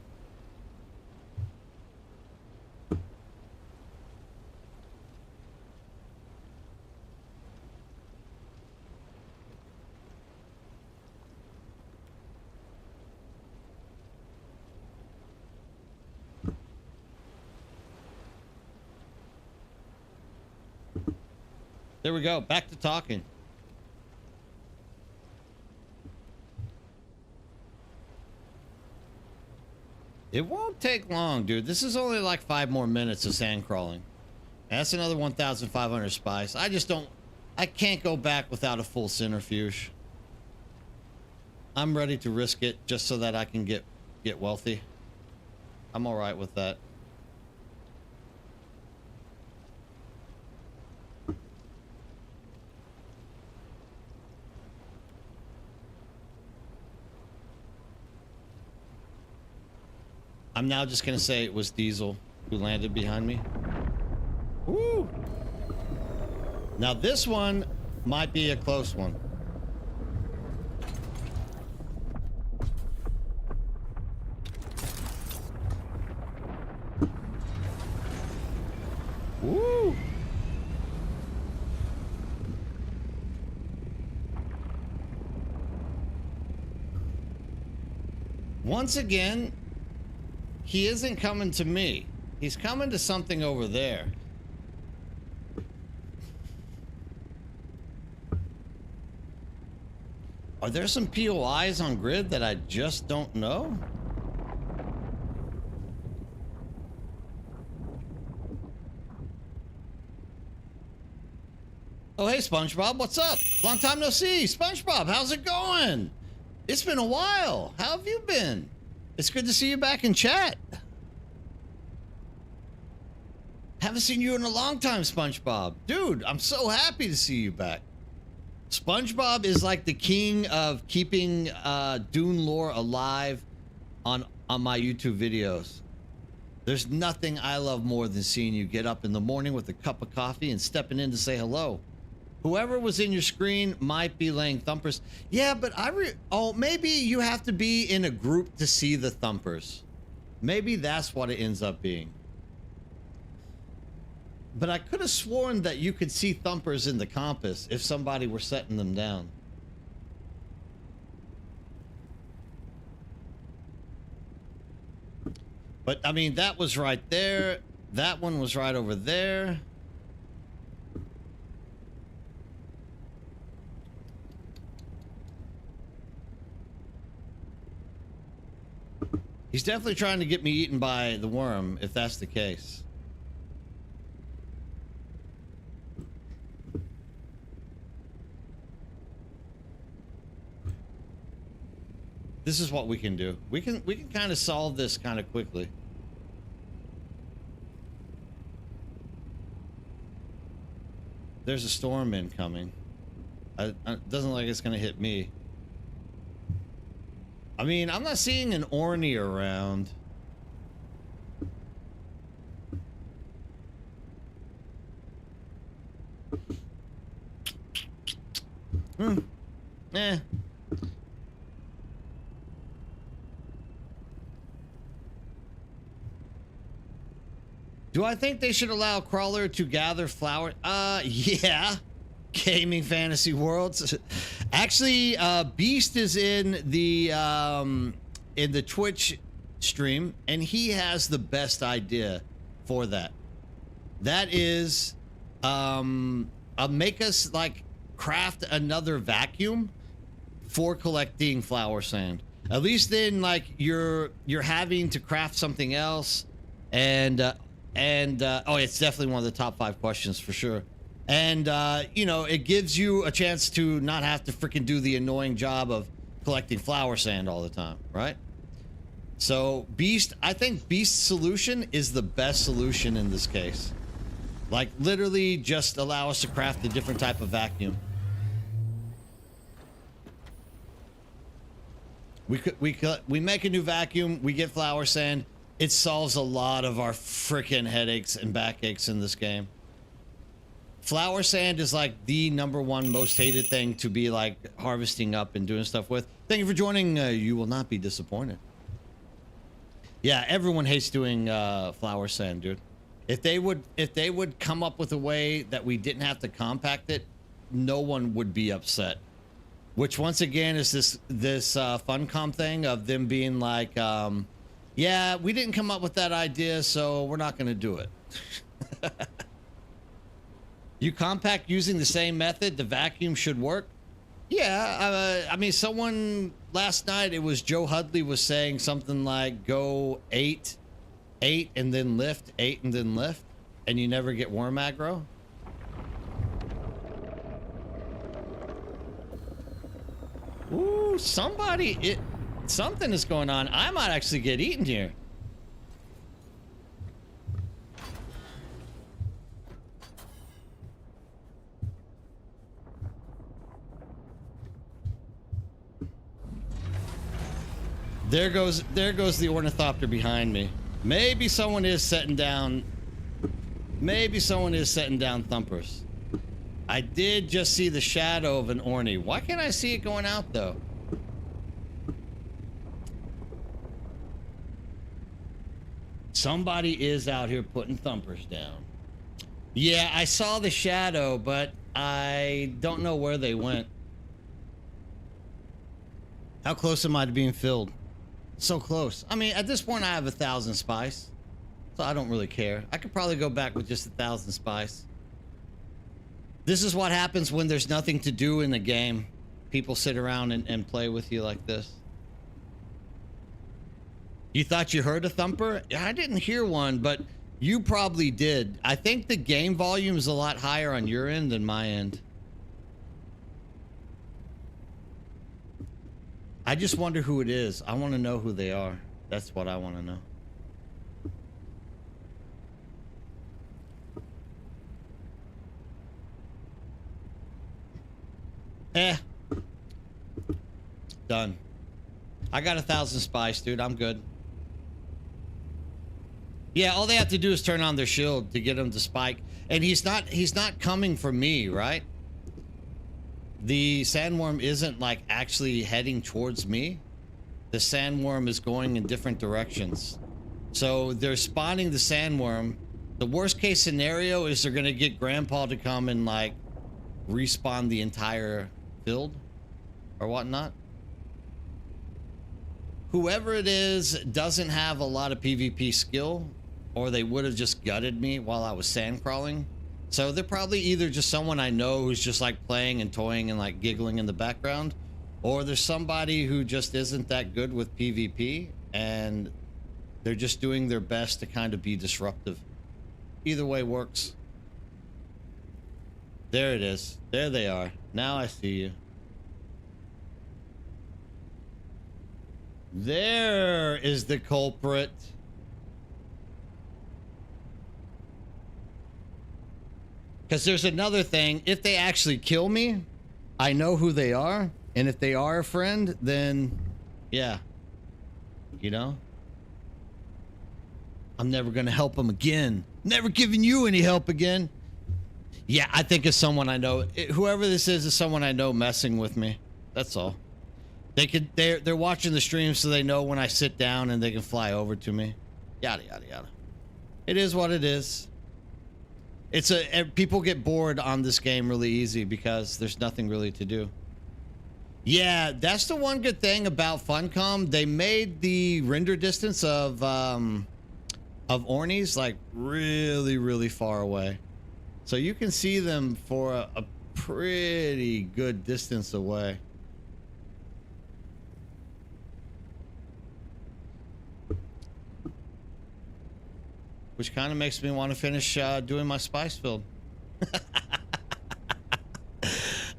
There we go. Back to talking. It won't take long, dude. This is only like 5 more minutes of sand crawling. That's another 1,500 spice. I can't go back without a full centrifuge. I'm ready to risk it just so that I can get wealthy. I'm all right with that. I'm now just gonna say it was Diesel who landed behind me. Woo! Now this one might be a close one. Woo! Once again, he isn't coming to me. He's coming to something over there. Are there some POIs on grid that I just don't know? Oh, hey, SpongeBob, what's up? Long time no see. SpongeBob, how's it going? It's been a while. How have you been? It's good to see you back in chat. Haven't seen you in a long time, SpongeBob. Dude, I'm so happy to see you back. SpongeBob is like the king of keeping Dune lore alive on my YouTube videos. There's nothing I love more than seeing you get up in the morning with a cup of coffee and stepping in to say hello. Whoever was in your screen might be laying thumpers. Yeah, but oh, maybe you have to be in a group to see the thumpers. Maybe that's what it ends up being. But I could have sworn that you could see thumpers in the compass if somebody were setting them down. But, I mean, that was right there. That one was right over there. He's definitely trying to get me eaten by the worm, if that's the case. This is what we can do. We can kind of solve this kind of quickly. There's a storm incoming. It doesn't look like it's going to hit me. I mean, I'm not seeing an Orny around. Eh. Do I think they should allow Crawler to gather flowers? Yeah. Gaming Fantasy Worlds. Actually, Beast is in the Twitch stream, and he has the best idea for that. That is, make us like craft another vacuum for collecting flower sand. At least then, like you're having to craft something else, and oh, it's definitely one of the top 5 questions for sure. And, you know, it gives you a chance to not have to freaking do the annoying job of collecting flower sand all the time, right? So, Beast, I think Beast's solution is the best solution in this case. Like literally just allow us to craft a different type of vacuum. We make a new vacuum, we get flower sand. It solves a lot of our freaking headaches and backaches in this game. Flower sand is like the #1 most hated thing to be like harvesting up and doing stuff with. Thank you for joining. You will not be disappointed. Yeah, everyone hates doing flower sand, dude. If they would come up with a way that we didn't have to compact it, no one would be upset. Which once again is this Funcom thing of them being like, yeah, we didn't come up with that idea, so we're not going to do it. You compact using the same method, the vacuum should work. Yeah, I mean, someone last night, it was Joe Hudley was saying something like go 8, and then lift, 8 and then lift, and you never get worm aggro. Ooh, something is going on. I might actually get eaten here. There goes the ornithopter behind me. Maybe someone is setting down thumpers. I did just see the shadow of an orny. Why can't I see it going out though? Somebody is out here putting thumpers down. Yeah, I saw the shadow, but I don't know where they went. How close am I to being filled? So close. I mean, at this point, I have 1,000 spice, so I don't really care. I could probably go back with just 1,000 spice. This is what happens when there's nothing to do in the game. People sit around and play with you like this. You thought you heard a thumper? I didn't hear one, but you probably did. I think the game volume is a lot higher on your end than my end. I just wonder who it is. I want to know who they are. That's what I want to know. Done. I got 1,000 spice, dude. I'm good. Yeah, all they have to do is turn on their shield to get him to spike. And he's not coming for me, right? The sandworm isn't like actually heading towards me. The sandworm is going in different directions. So they're spawning the sandworm. The worst case scenario is they're gonna get Grandpa to come and like respawn the entire field or whatnot. Whoever it is doesn't have a lot of PvP skill, or they would have just gutted me while I was sand crawling. So they're probably either just someone I know who's just like playing and toying and like giggling in the background, or there's somebody who just isn't that good with PvP and they're just doing their best to kind of be disruptive. Either way works. There it is. There they are. Now I see you. There is the culprit. Because there's another thing. If they actually kill me, I know who they are. And if they are a friend, then yeah. You know? I'm never going to help them again. Never giving you any help again. Yeah, I think it's someone I know. Whoever this is someone I know messing with me. That's all. They're watching the stream so they know when I sit down and they can fly over to me. Yada, yada, yada. It is what it is. People get bored on this game really easy because there's nothing really to do. Yeah, that's the one good thing about Funcom. They made the render distance of Ornies like really, really far away. So you can see them for a pretty good distance away. Which kind of makes me want to finish doing my spice build.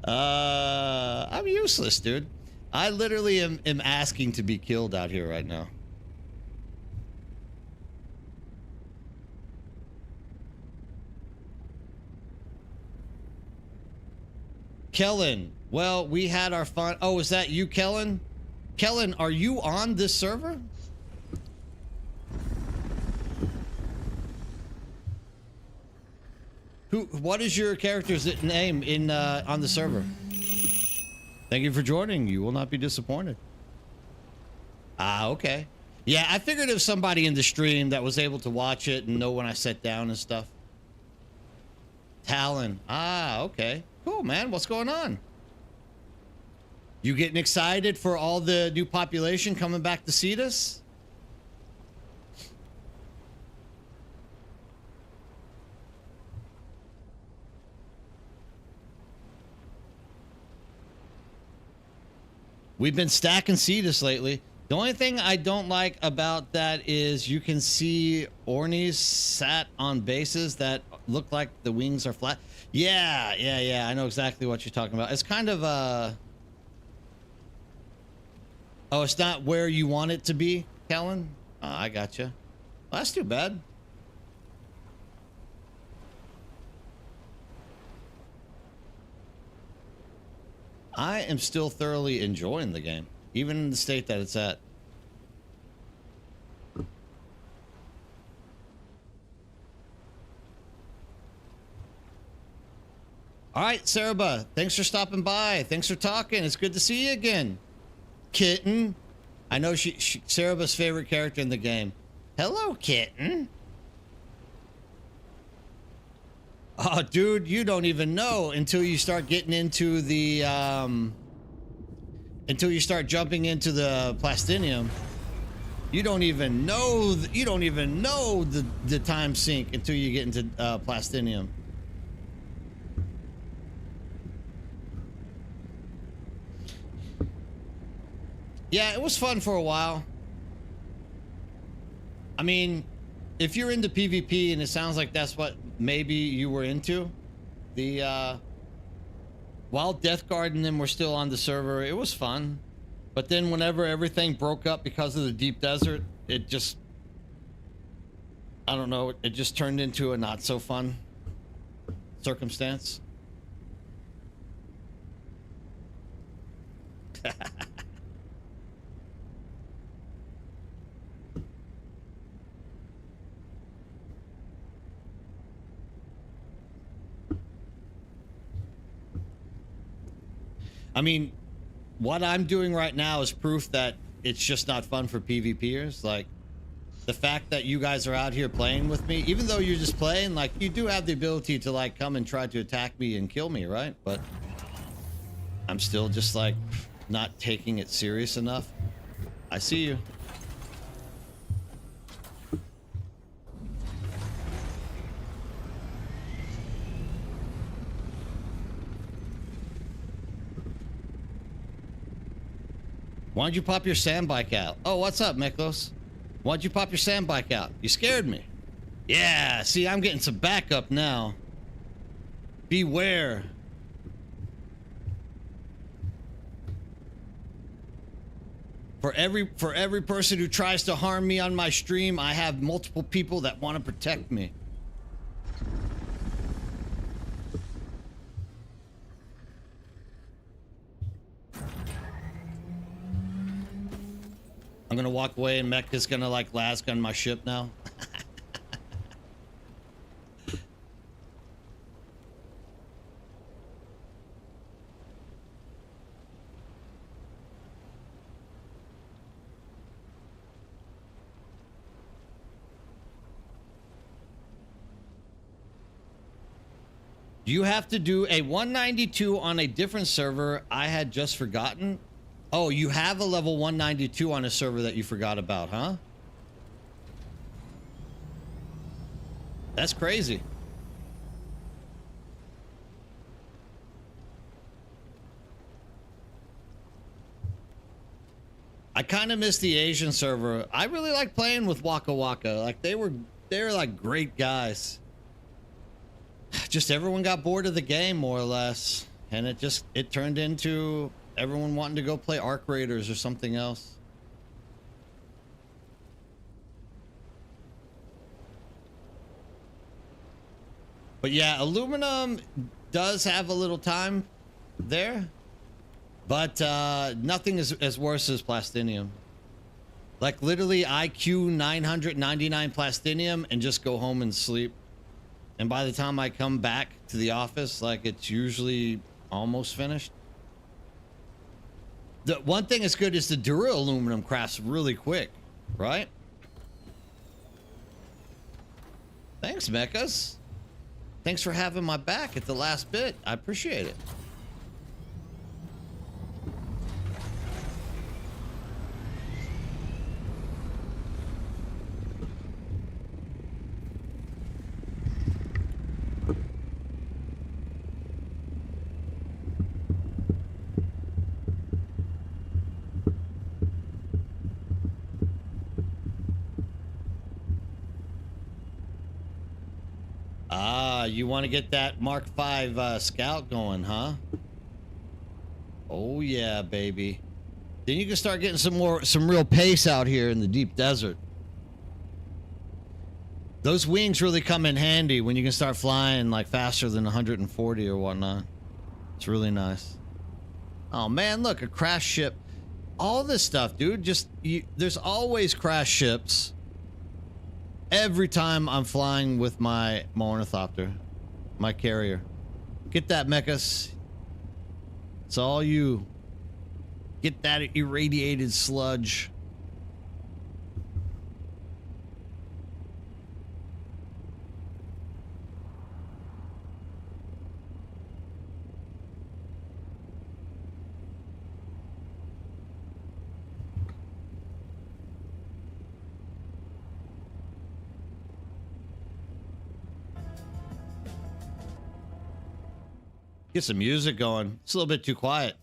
I'm useless, dude. I literally am asking to be killed out here right now. Kellen, well, we had our fun. Oh, is that you, Kellen? Kellen, are you on this server? What is your character's name in on the server? Thank you for joining. You will not be disappointed. Ah, okay. Yeah, I figured it was somebody in the stream that was able to watch it and know when I sat down and stuff. Talon. Ah, okay. Cool, man. What's going on? You getting excited for all the new population coming back to see us? We've been stacking Cetus lately. The only thing I don't like about that is you can see Ornies sat on bases that look like the wings are flat. Yeah. I know exactly what you're talking about. It's kind of oh, it's not where you want it to be, Kellen? Oh, I gotcha. Well, that's too bad. I am still thoroughly enjoying the game, even in the state that it's at. All right, Saraba, thanks for stopping by. Thanks for talking. It's good to see you again. Kitten. I know Saraba's favorite character in the game. Hello, Kitten. Oh, dude, you don't even know until you start getting into the, until you start jumping into the Plastinium. You don't even know, the time sink until you get into Plastinium. Yeah, it was fun for a while. I mean, if you're into PvP, and it sounds like that's what maybe you were into, the while Death Guard and them were still on the server, it was fun. But then whenever everything broke up because of the deep desert, it just, I don't know, it just turned into a not so fun circumstance. I mean, what I'm doing right now is proof that it's just not fun for PvPers. Like, the fact that you guys are out here playing with me, even though you're just playing, like, you do have the ability to, like, come and try to attack me and kill me, right? But I'm still just, like, not taking it serious enough. I see you. Why'd you pop your sand bike out? Oh, what's up, Miklos? Why'd you pop your sand bike out? You scared me. Yeah, see, I'm getting some backup now. Beware. For every person who tries to harm me on my stream, I have multiple people that want to protect me. I'm gonna walk away and Mech gonna like last gun my ship now. Do you have to do a 192 on a different server? I had just forgotten. Oh, you have a level 192 on a server that you forgot about, huh? That's crazy. I kind of miss the Asian server. I really like playing with Waka Waka. Like they were like great guys. Just everyone got bored of the game more or less, and it turned into everyone wanting to go play Arc Raiders or something else. But yeah, Aluminum does have a little time. there, but nothing is as worse as plastinium. Like literally IQ 999 plastinium and just go home and sleep. And by the time I come back to the office, like it's usually almost finished. The one thing that's good is the Dura aluminum crafts really quick, right? Thanks, Mechas. Thanks for having my back at the last bit. I appreciate it. Ah, you want to get that Mark V Scout going, huh? Oh yeah, baby. Then you can start getting some real pace out here in the deep desert. Those wings really come in handy when you can start flying like faster than 140 or whatnot. It's really nice. Oh man, look, a crash ship. All this stuff, dude. There's always crash ships. Every time I'm flying with my ornithopter, my carrier. Get that, Mechas. It's all you. Get that irradiated sludge. Get some music going. It's a little bit too quiet.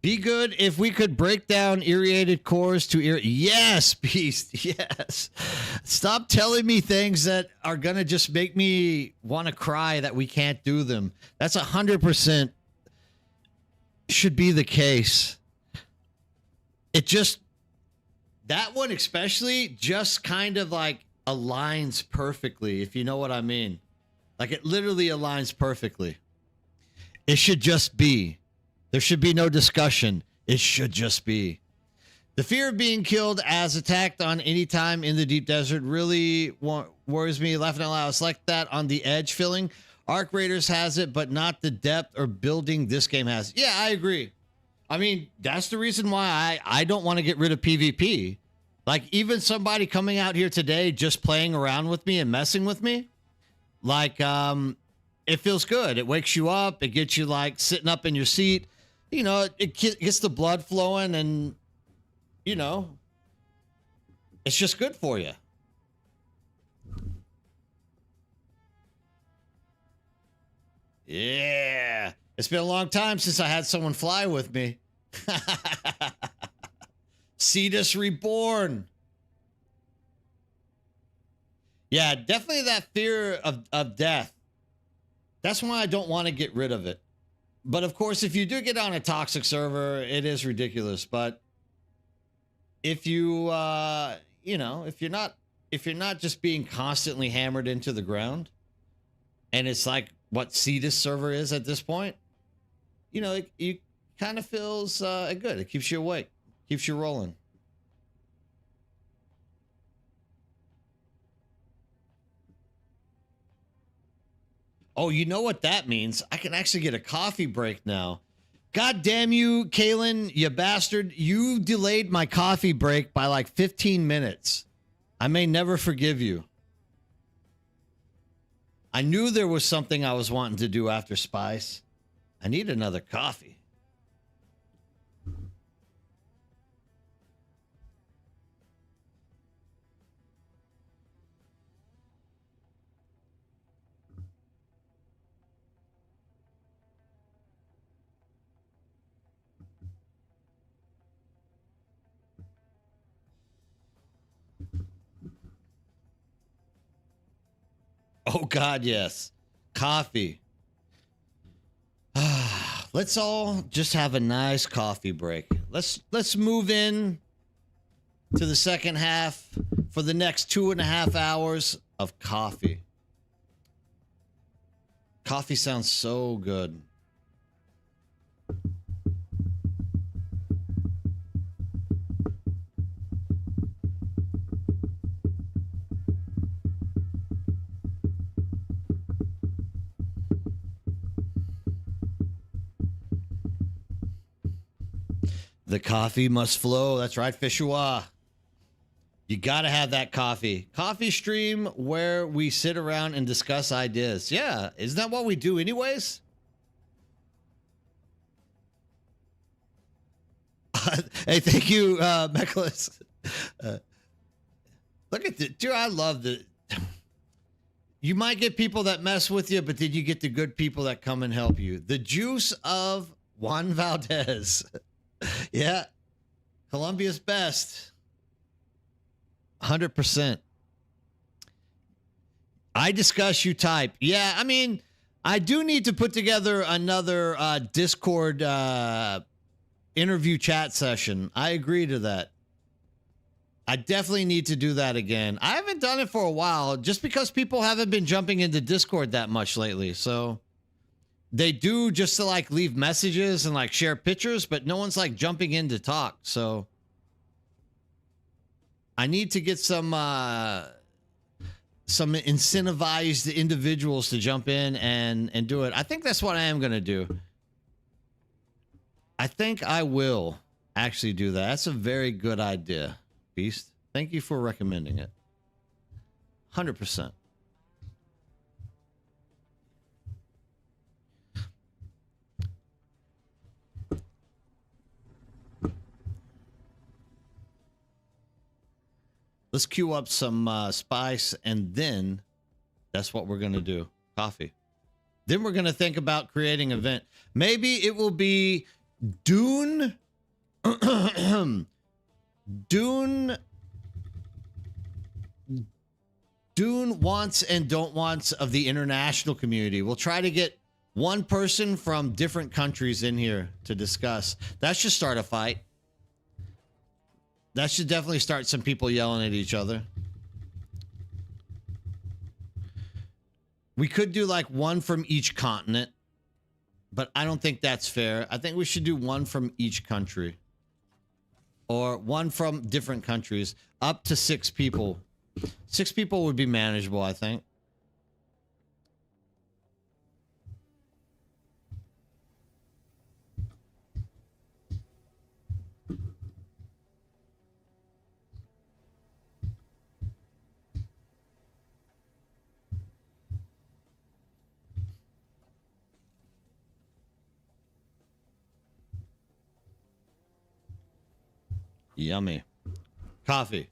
Be good if we could break down irradiated cores to Yes, Beast. Yes. Stop telling me things that are going to just make me want to cry that we can't do them. That's 100% should be the case. It just, that one especially just kind of like aligns perfectly, if you know what I mean. Like it literally aligns perfectly. It should just be. There should be no discussion. It should just be. The fear of being killed as attacked on any time in the deep desert really worries me. Laughing out loud. It's like that on the edge feeling. Arc Raiders has it, but not the depth or building this game has. Yeah, I agree. I mean, that's the reason why I don't want to get rid of PvP. Like, even somebody coming out here today just playing around with me and messing with me, like, it feels good. It wakes you up. It gets you, like, sitting up in your seat. You know, it gets the blood flowing and, you know, it's just good for you. Yeah. It's been a long time since I had someone fly with me. Cetus Reborn. Yeah, definitely that fear of death. That's why I don't want to get rid of it. But of course, if you do get on a toxic server, it is ridiculous. But if you, you know, if you're not just being constantly hammered into the ground, and it's like what Cetus server is at this point, you know, it kind of feels good. It keeps you awake, keeps you rolling. Oh, you know what that means? I can actually get a coffee break now. God damn you, Kalen, you bastard. You delayed my coffee break by like 15 minutes. I may never forgive you. I knew there was something I was wanting to do after Spice. I need another coffee. Oh, God, yes. Coffee. Let's all just have a nice coffee break. Let's move in to the second half for the next 2.5 hours of coffee. Coffee sounds so good. The coffee must flow. That's right, Fishua. You got to have that coffee. Coffee stream where we sit around and discuss ideas. Yeah, isn't that what we do anyways? Hey, thank you, Mechlis. Look at the dude. I love the. You might get people that mess with you, but then you get the good people that come and help you. The juice of Juan Valdez. Yeah, Colombia's best. 100%. I discuss, you type. Yeah, I mean, I do need to put together another Discord interview chat session. I agree to that. I definitely need to do that again. I haven't done it for a while just because people haven't been jumping into Discord that much lately. So they do just to like leave messages and like share pictures, but no one's like jumping in to talk. So I need to get some incentivized individuals to jump in and do it. I think that's what I am going to do. I think I will actually do that. That's a very good idea, Beast. Thank you for recommending it. 100%. Let's queue up some spice, and then that's what we're going to do. Coffee. Then we're going to think about creating an event. Maybe it will be Dune. Dune wants and don't wants of the international community. We'll try to get one person from different countries in here to discuss. That should start a fight. That should definitely start some people yelling at each other. We could do like one from each continent, but I don't think that's fair. I think we should do one from each country. Or one from different countries. Up to 6 people. 6 people would be manageable, I think. Yummy. Coffee.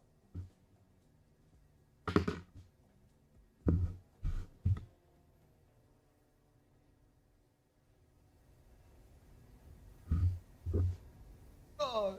Oh.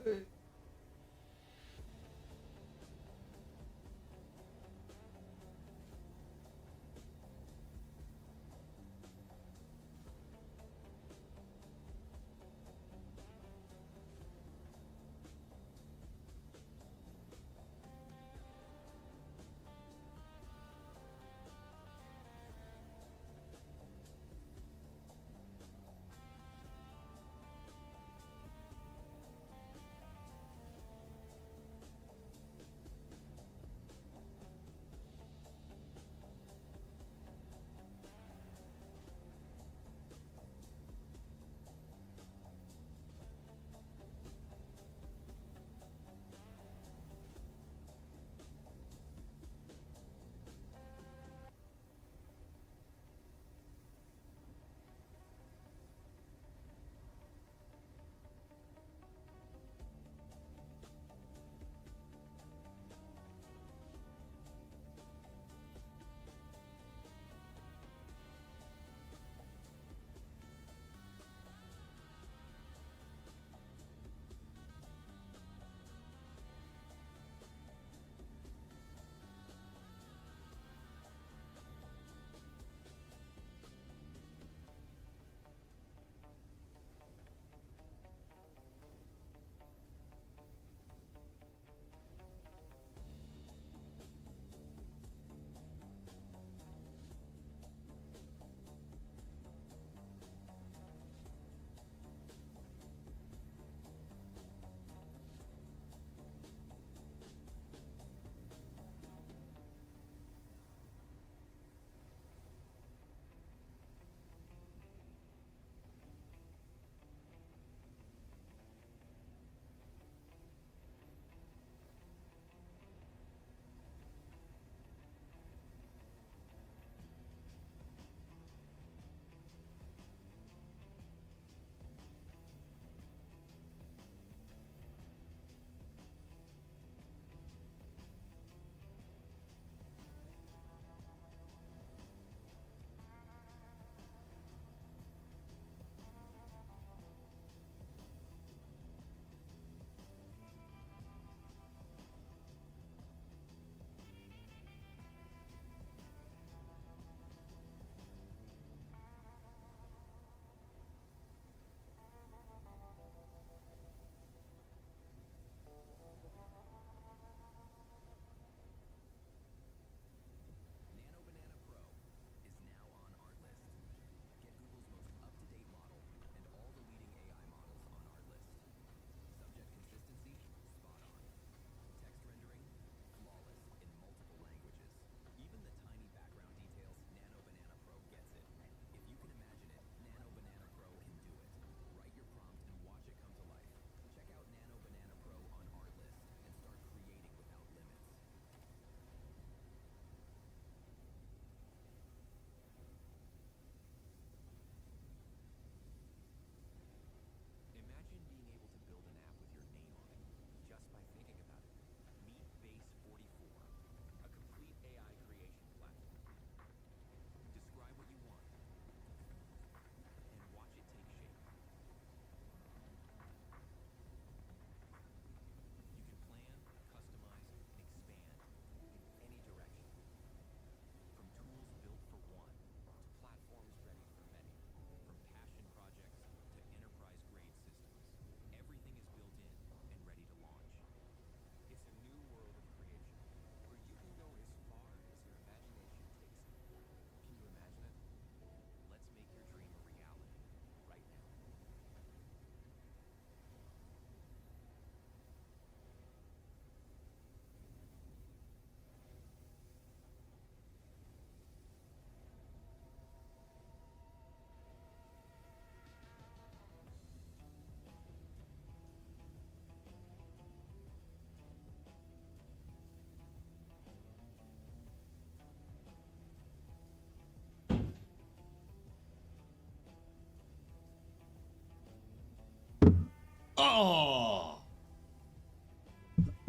Oh.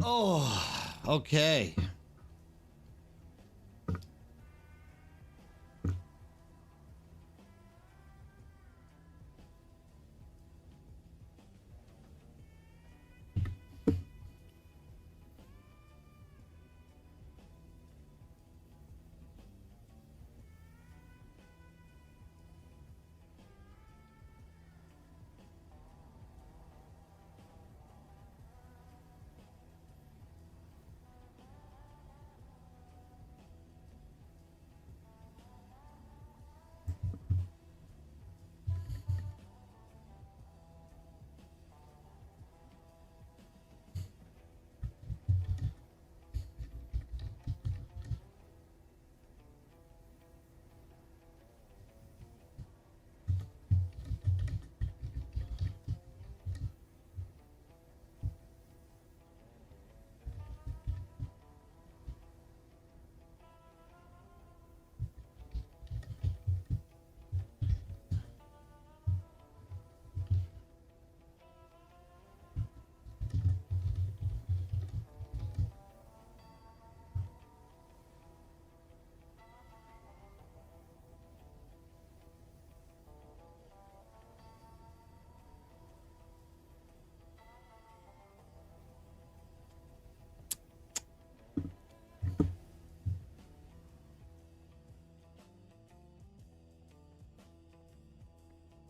Oh. Okay.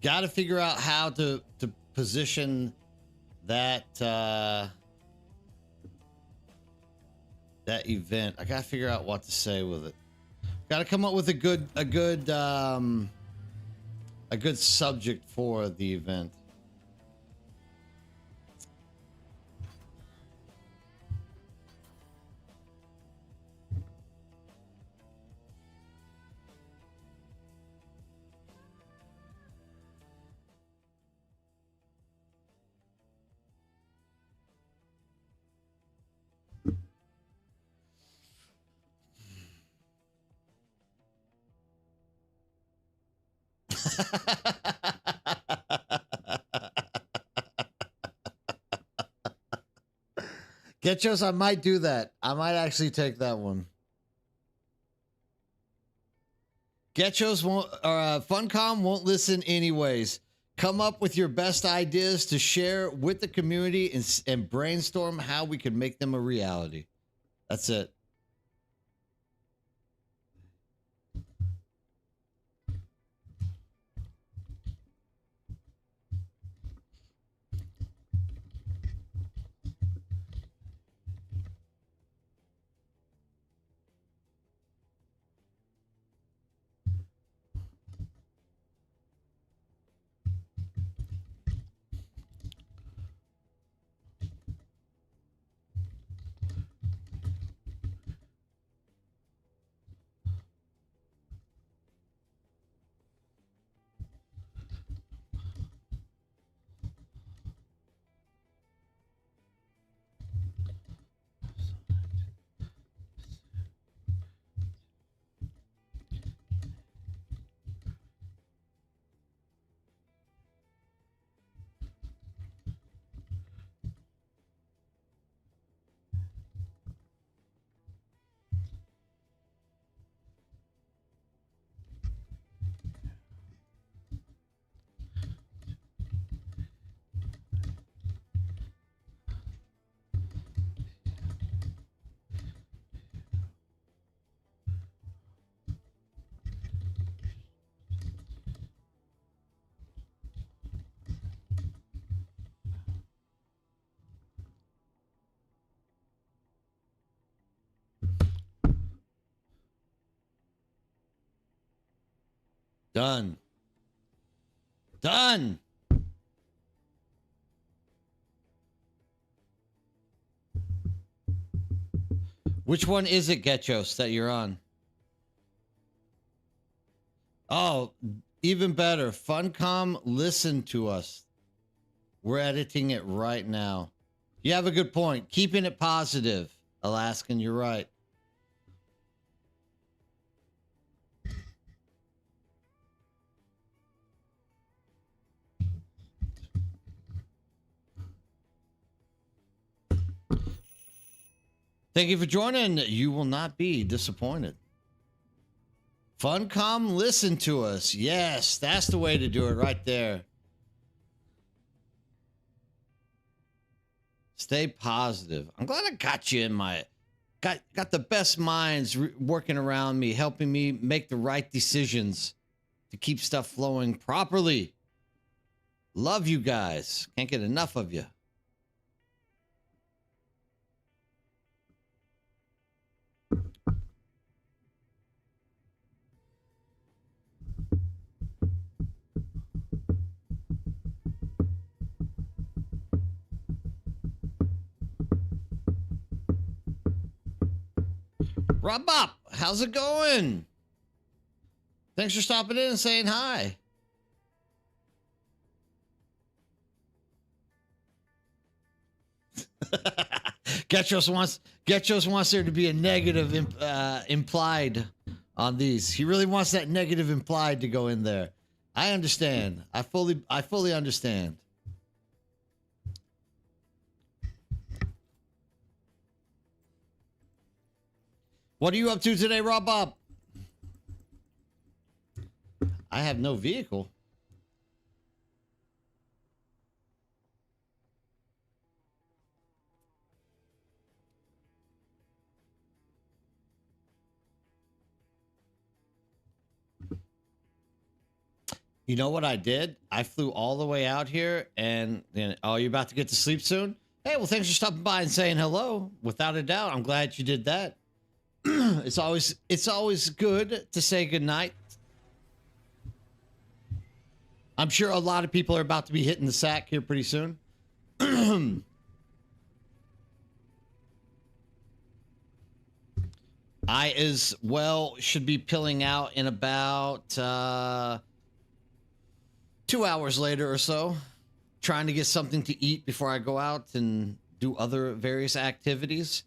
Got to figure out how to position that that event. I got to figure out what to say with it. Got to come up with a good subject for the event. Getchos, I might do that. I might actually take that one. Getchos won't, or Funcom won't listen anyways. Come up with your best ideas to share with the community and brainstorm how we can make them a reality. That's it. Done. Done. Which one is it, Getchos, that you're on? Oh, even better. Funcom, listen to us. We're editing it right now. You have a good point. Keeping it positive. Alaskan, you're right. Thank you for joining. You will not be disappointed. Funcom, listen to us. Yes, that's the way to do it right there. Stay positive. I'm glad I got you in my... Got the best minds working around me, helping me make the right decisions to keep stuff flowing properly. Love you guys. Can't get enough of you. Rob Bop, how's it going? Thanks for stopping in and saying hi. Getros wants there to be a negative implied on these. He really wants that negative implied to go in there. I understand. I fully understand. What are you up to today, Rob Bob? I have no vehicle. You know what I did? I flew all the way out here and oh, you're about to get to sleep soon? Hey, well, thanks for stopping by and saying hello. Without a doubt, I'm glad you did that. It's always good to say goodnight. I'm sure a lot of people are about to be hitting the sack here pretty soon. I as well should be pilling out in about 2 hours later or so, trying to get something to eat before I go out and do other various activities.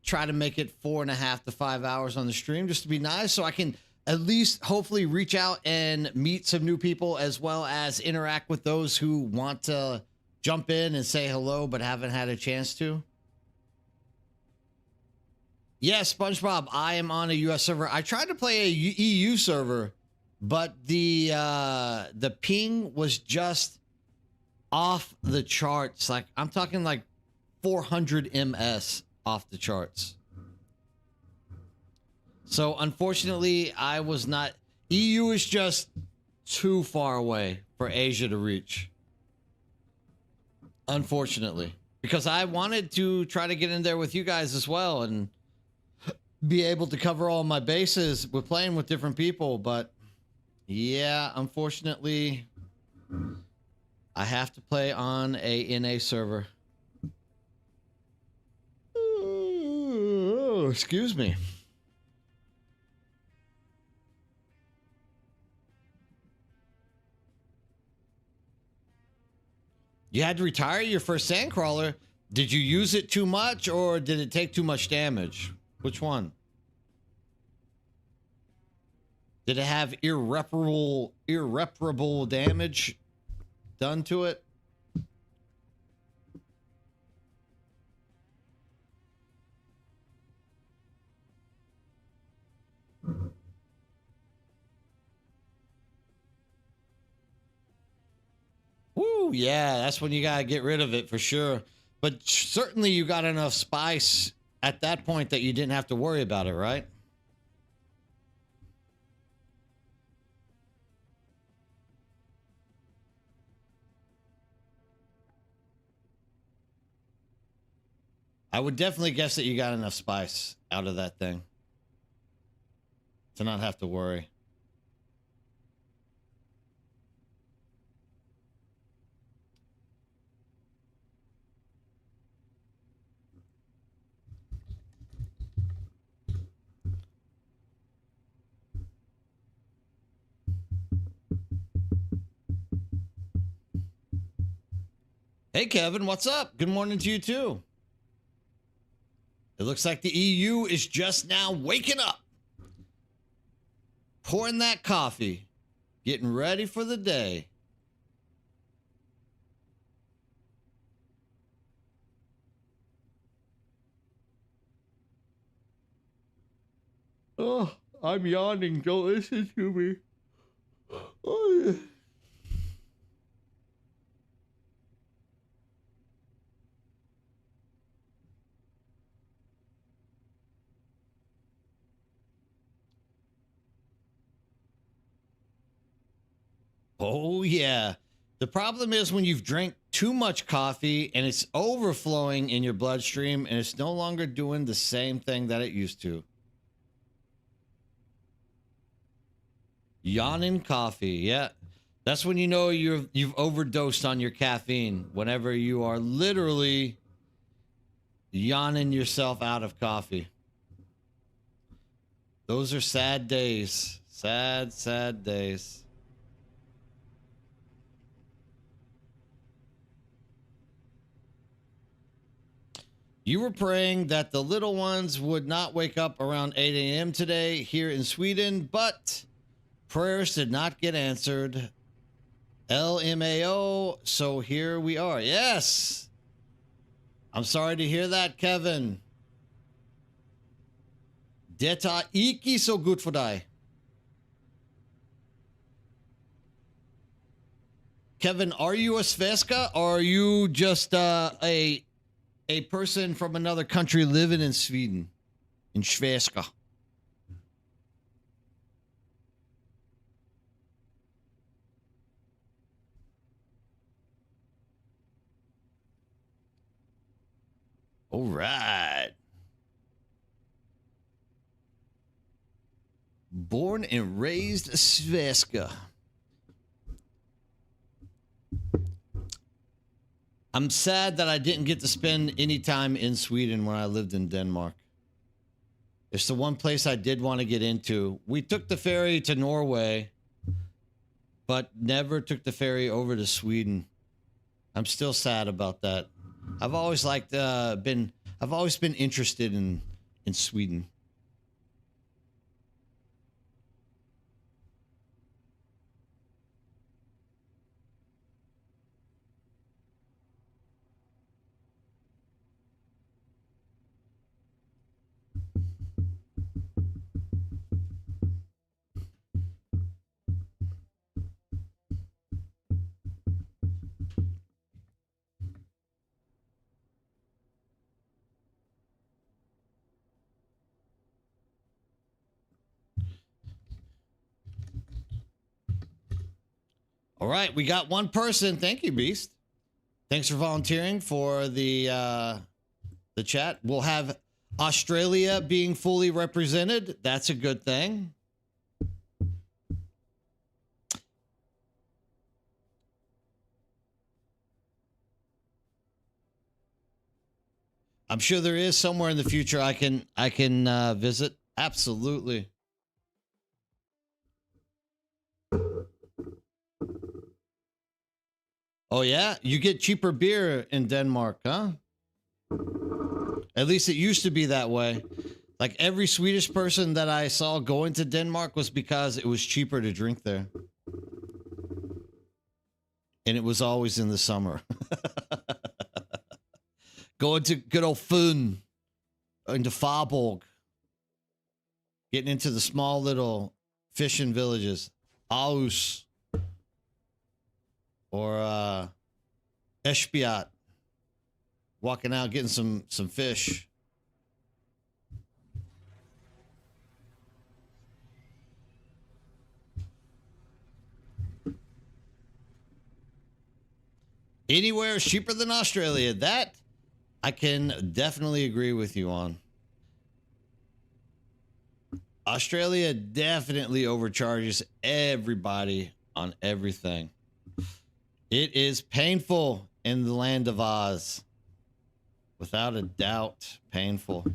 Try to make it 4.5 to 5 hours on the stream just to be nice, so I can at least hopefully reach out and meet some new people, as well as interact with those who want to jump in and say hello but haven't had a chance to. Yes, SpongeBob, I am on a US server. I tried to play a EU server, but the ping was just off the charts. Like, I'm talking like 400 ms off the charts. So unfortunately, I was not... EU is just too far away for Asia to reach. Unfortunately. Because I wanted to try to get in there with you guys as well and be able to cover all my bases with playing with different people, but yeah, unfortunately, I have to play on a NA server. Ooh, excuse me. You had to retire your first sandcrawler. Did you use it too much, or did it take too much damage? Which one? Did it have irreparable damage done to it? Woo, yeah, that's when you gotta get rid of it for sure. But certainly you got enough spice at that point that you didn't have to worry about it, right? I would definitely guess that you got enough spice out of that thing to not have to worry. Hey, Kevin, what's up? Good morning to you, too. It looks like the EU is just now waking up. Pouring that coffee. Getting ready for the day. Oh, I'm yawning. Don't listen to me. Oh, oh yeah. The problem is when you've drank too much coffee and it's overflowing in your bloodstream and it's no longer doing the same thing that it used to. Yawning coffee, yeah. That's when you know you've overdosed on your caffeine. Whenever you are literally yawning yourself out of coffee. Those are sad days. Sad, sad days. You were praying that the little ones would not wake up around 8 a.m. today here in Sweden, but prayers did not get answered. LMAO, so here we are. Yes. I'm sorry to hear that, Kevin. Detta icke så good för dig. Kevin, are you a svenska or are you just a person from another country living in Sweden? In svenska. All right. Born and raised svenska. I'm sad that I didn't get to spend any time in Sweden when I lived in Denmark. It's the one place I did want to get into. We took the ferry to Norway, but never took the ferry over to Sweden. I'm still sad about that. I've always I've always been interested in Sweden. All right, we got one person. Thank you, Beast. Thanks for volunteering for the chat. We'll have Australia being fully represented. That's a good thing. I'm sure there is somewhere in the future I can visit. Absolutely. Oh yeah, you get cheaper beer in Denmark, huh? At least it used to be that way. Like every Swedish person that I saw going to Denmark was because it was cheaper to drink there. And it was always in the summer. Going to good old Fyn, into Faaborg. Getting into the small little fishing villages. Aarhus. Or Esbjerg. Walking out getting some fish. Anywhere is cheaper than Australia. That I can definitely agree with you on. Australia definitely overcharges everybody on everything. It is painful in the land of Oz. Without a doubt, painful.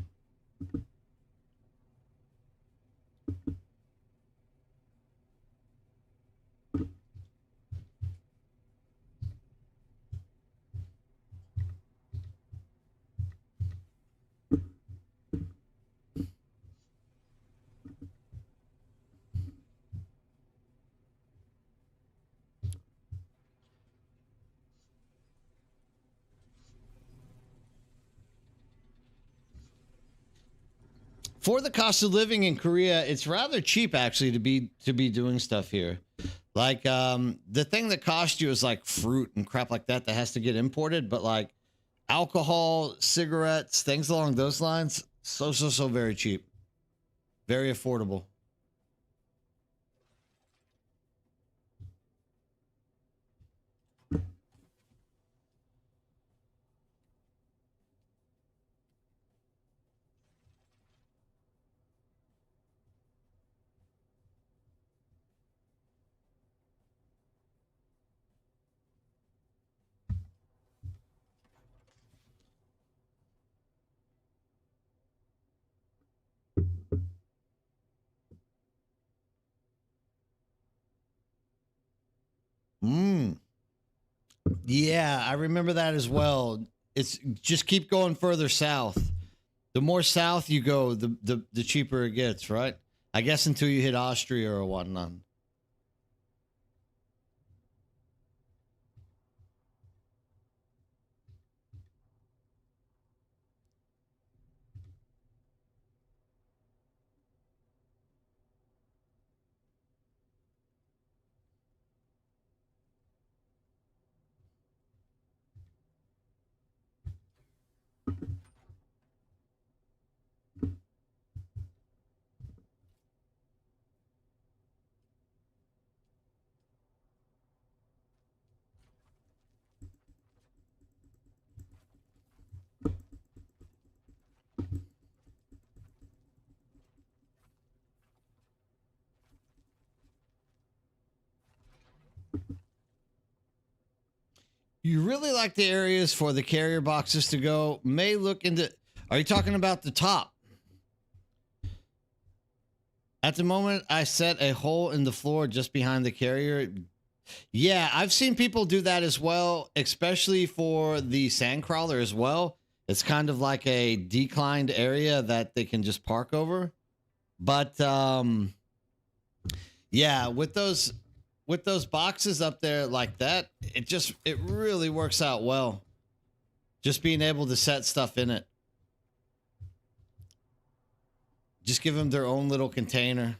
For the cost of living in Korea, it's rather cheap actually to be doing stuff here. Like the thing that costs you is like fruit and crap like that has to get imported, but like alcohol, cigarettes, things along those lines, so very cheap. Very affordable. Mm. Yeah, I remember that as well. It's just keep going further south. The more south you go, the cheaper it gets, right? I guess until you hit Austria or whatnot. You really like the areas for the carrier boxes to go. May look into. Are you talking about the top? At the moment, I set a hole in the floor just behind the carrier. Yeah, I've seen people do that as well, especially for the sandcrawler as well. It's kind of like a declined area that they can just park over. But yeah, with those boxes up there like that, it really works out well. Just being able to set stuff in it. Just give them their own little container.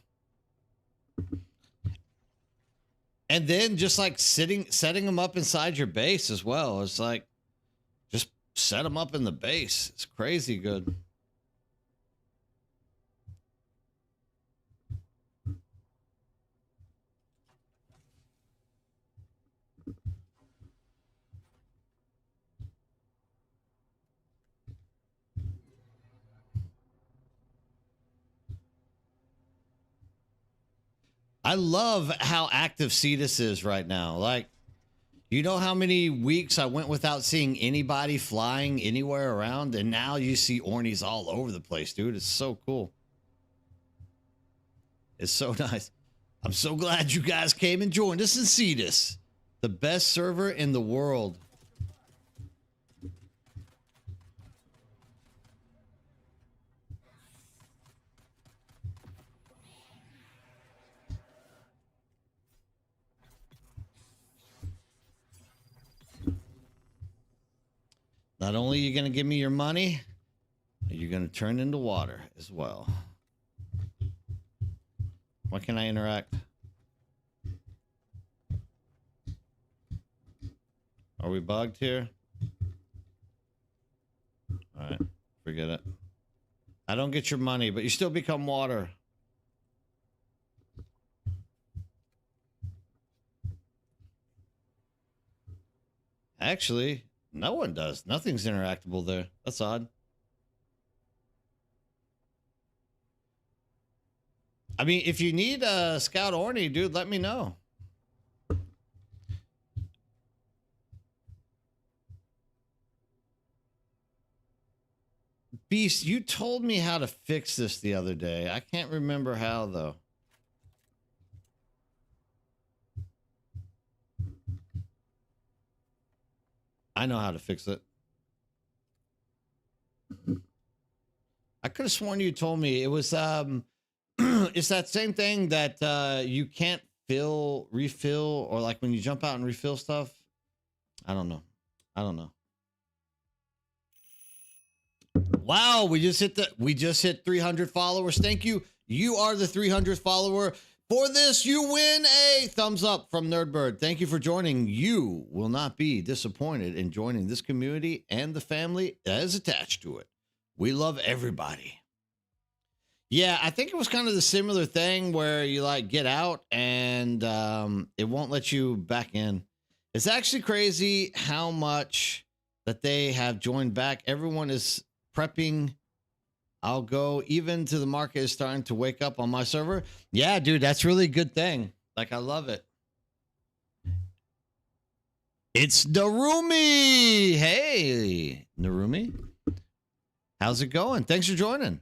And then just like setting them up inside your base as well. It's like just set them up in the base. It's crazy good. I love how active Cetus is right now. Like, you know how many weeks I went without seeing anybody flying anywhere around, and now you see Ornies all over the place, dude. It's so cool. It's so nice. I'm so glad you guys came and joined us in Cetus, the best server in the world. Not only are you going to give me your money, you're going to turn into water as well. Why can I interact? Are we bugged here? All right, forget it. I don't get your money, but you still become water. Actually, no one does. Nothing's interactable there. That's odd. I mean, if you need a Scout Orny, dude, let me know. Beast, you told me how to fix this the other day. I can't remember how, though. I know how to fix it. I could have sworn you told me it was it's that same thing that you can't refill, or like when you jump out and refill stuff. I don't know. Wow, we just hit 300 followers. Thank you. You are the 300th follower. For this, you win a thumbs up from Nerdbird. Thank you for joining. You will not be disappointed in joining this community and the family that is attached to it. We love everybody. Yeah, I think it was kind of the similar thing where you like get out and it won't let you back in. It's actually crazy how much that they have joined back. Everyone is prepping. I'll go even to the market is starting to wake up on my server. Yeah, dude, that's really a good thing. Like, I love it. It's Narumi. Hey, Narumi. How's it going? Thanks for joining.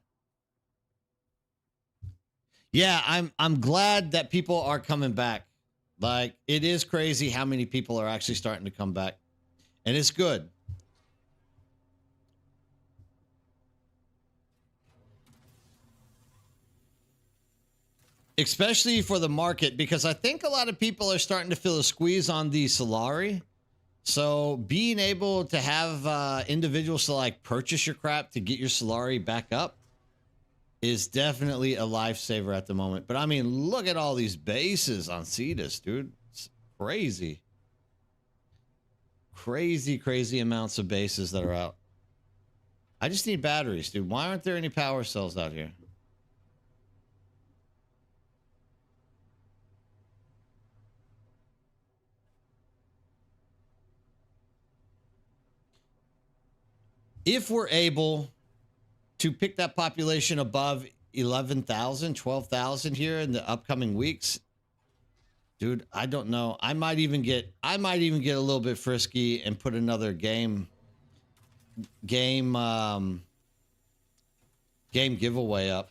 Yeah, I'm glad that people are coming back. Like, it is crazy how many people are actually starting to come back. And it's good. Especially for the market, because I think a lot of people are starting to feel a squeeze on the Solari. So being able to have individuals to like purchase your crap to get your Solari back up is definitely a lifesaver at the moment. But I mean, look at all these bases on Cetus, dude. It's crazy. Crazy amounts of bases that are out. I just need batteries, dude. Why aren't there any power cells out here? If we're able to pick that population above 11,000, 12,000 here in the upcoming weeks, dude, I don't know. I might even get a little bit frisky and put another game giveaway up.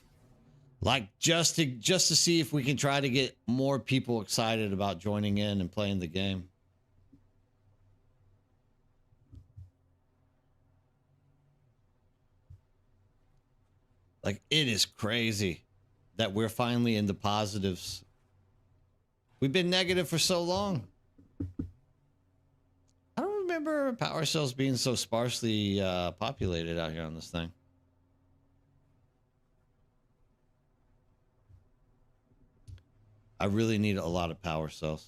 Like just to see if we can try to get more people excited about joining in and playing the game. Like, it is crazy that we're finally in the positives. We've been negative for so long. I don't remember power cells being so sparsely populated out here on this thing. I really need a lot of power cells.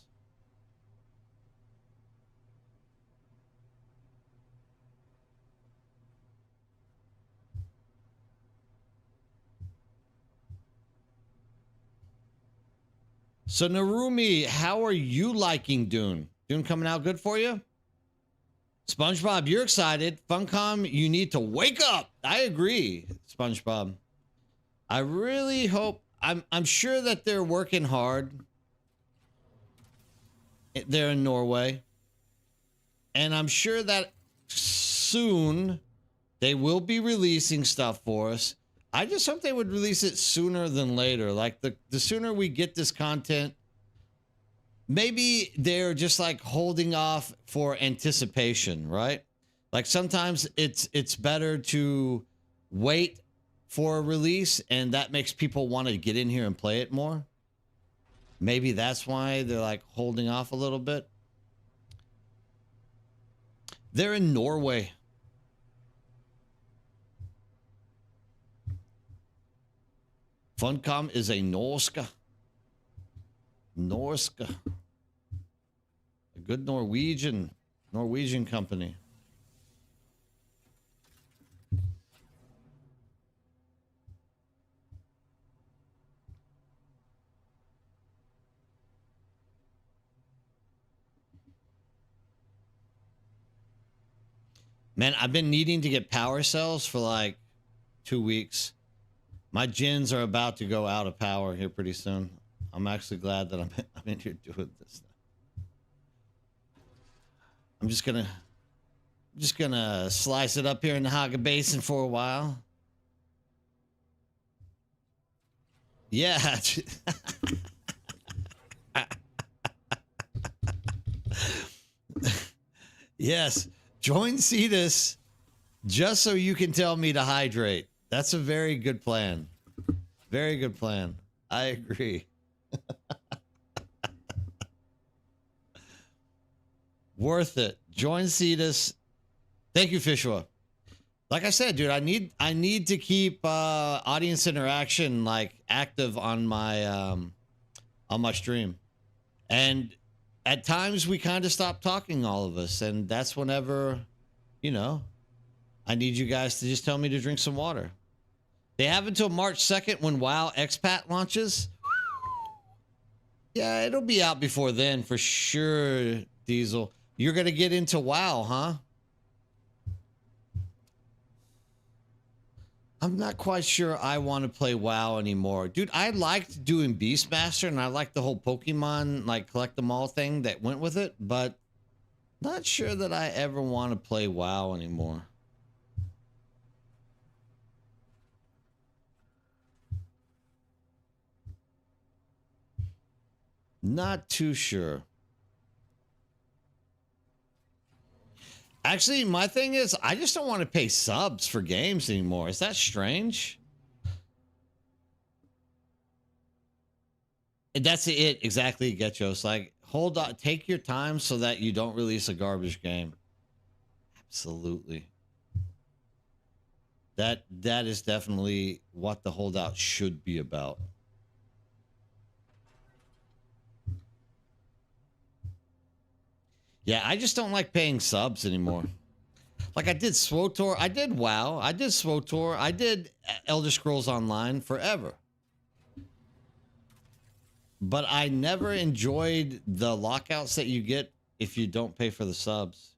So Narumi, how are you liking Dune? Dune coming out good for you? SpongeBob, you're excited. Funcom, you need to wake up. I agree, SpongeBob. I really hope, I'm sure that they're working hard. They're in Norway. And I'm sure that soon they will be releasing stuff for us. I just hope they would release it sooner than later. Like the sooner we get this content, maybe they're just like holding off for anticipation, right? Like sometimes it's better to wait for a release and that makes people want to get in here and play it more. Maybe that's why they're like holding off a little bit. They're in Norway. Funcom is a Norska. A good Norwegian company. Man, I've been needing to get power cells for like 2 weeks. My gens are about to go out of power here pretty soon. I'm actually glad that I'm in here doing this. I'm just gonna slice it up here in the Haga Basin for a while. Yeah. Yes. Join Cetus just so you can tell me to hydrate. That's a very good plan. Very good plan. I agree. Worth it. Join Cetus. Thank you, Fishwa. Like I said, dude, I need to keep audience interaction like active on my stream. And at times we kind of stop talking, all of us, and that's whenever, you know, I need you guys to just tell me to drink some water. They have until March 2nd when WoW Expat launches. Yeah, it'll be out before then for sure, Diesel. You're going to get into WoW, huh? I'm not quite sure I want to play WoW anymore. Dude, I liked doing Beastmaster and I liked the whole Pokemon, like, collect them all thing that went with it, but not sure that I ever want to play WoW anymore. Not too sure. Actually, my thing is, I just don't want to pay subs for games anymore. Is that strange? And that's it, exactly, Getchos. Like, hold on, take your time so that you don't release a garbage game. Absolutely. That is definitely what the holdout should be about. Yeah, I just don't like paying subs anymore. Like I did SWTOR, I did WoW, I did SWTOR, I did Elder Scrolls Online forever. But I never enjoyed the lockouts that you get if you don't pay for the subs.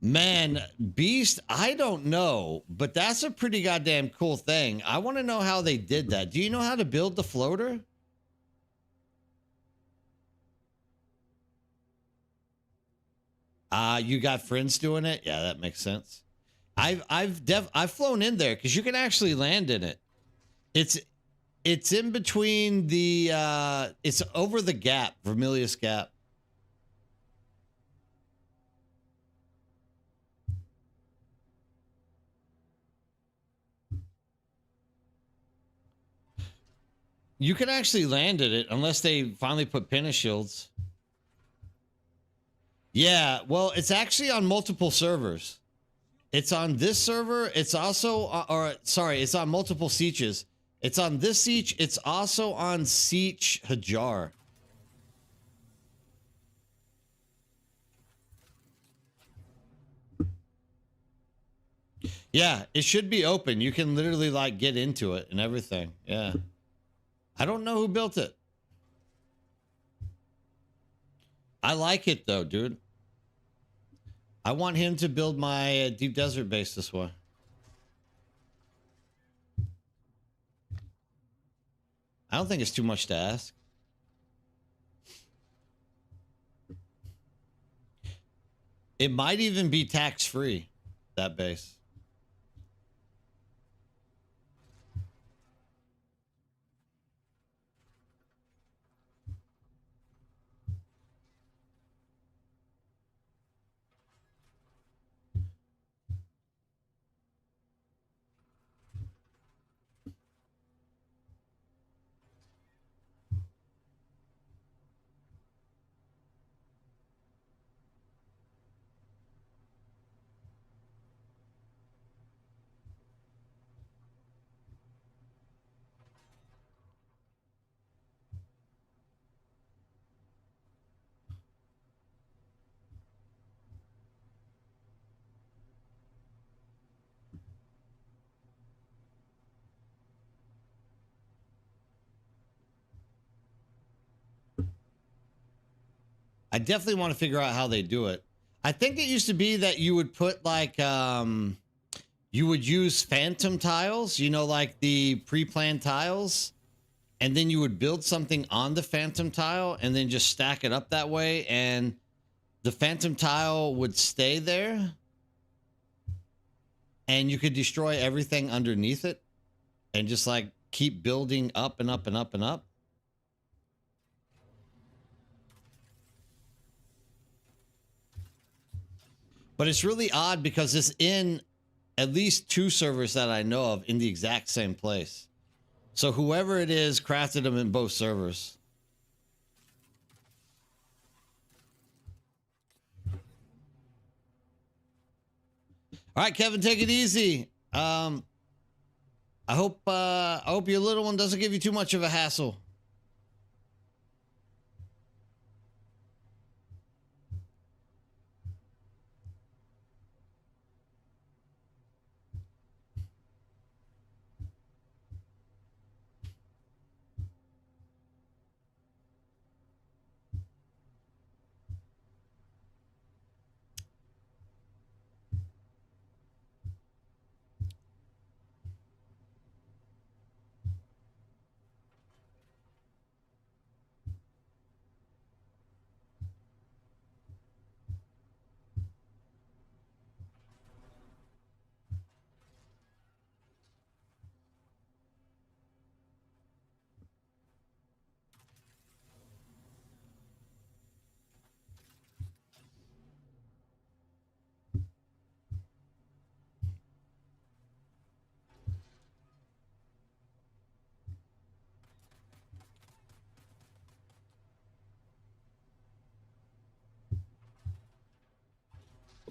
Man, Beast, I don't know, but that's a pretty goddamn cool thing. I want to know how they did that. Do you know how to build the floater? You got friends doing it? Yeah, that makes sense. I've flown in there because you can actually land in it. It's in between the it's over the gap, Vermilius Gap. You can actually land in it unless they finally put pinna shields. Yeah, well, it's actually on multiple servers. It's on this server. It's also, it's on multiple sietches. It's on this siege. It's also on Siege Hajar. Yeah, it should be open. You can literally like get into it and everything. Yeah. I don't know who built it. I like it though, dude. I want him to build my deep desert base this way. I don't think it's too much to ask. It might even be tax-free, that base. I definitely want to figure out how they do it. I think it used to be that you would put like, you would use phantom tiles, you know, like the pre-planned tiles, and then you would build something on the phantom tile and then just stack it up that way, and the phantom tile would stay there and you could destroy everything underneath it and just like keep building up and up and up and up. But it's really odd because it's in at least 2 servers that I know of in the exact same place. So whoever it is crafted them in both servers. All right, Kevin, take it easy. I hope your little one doesn't give you too much of a hassle.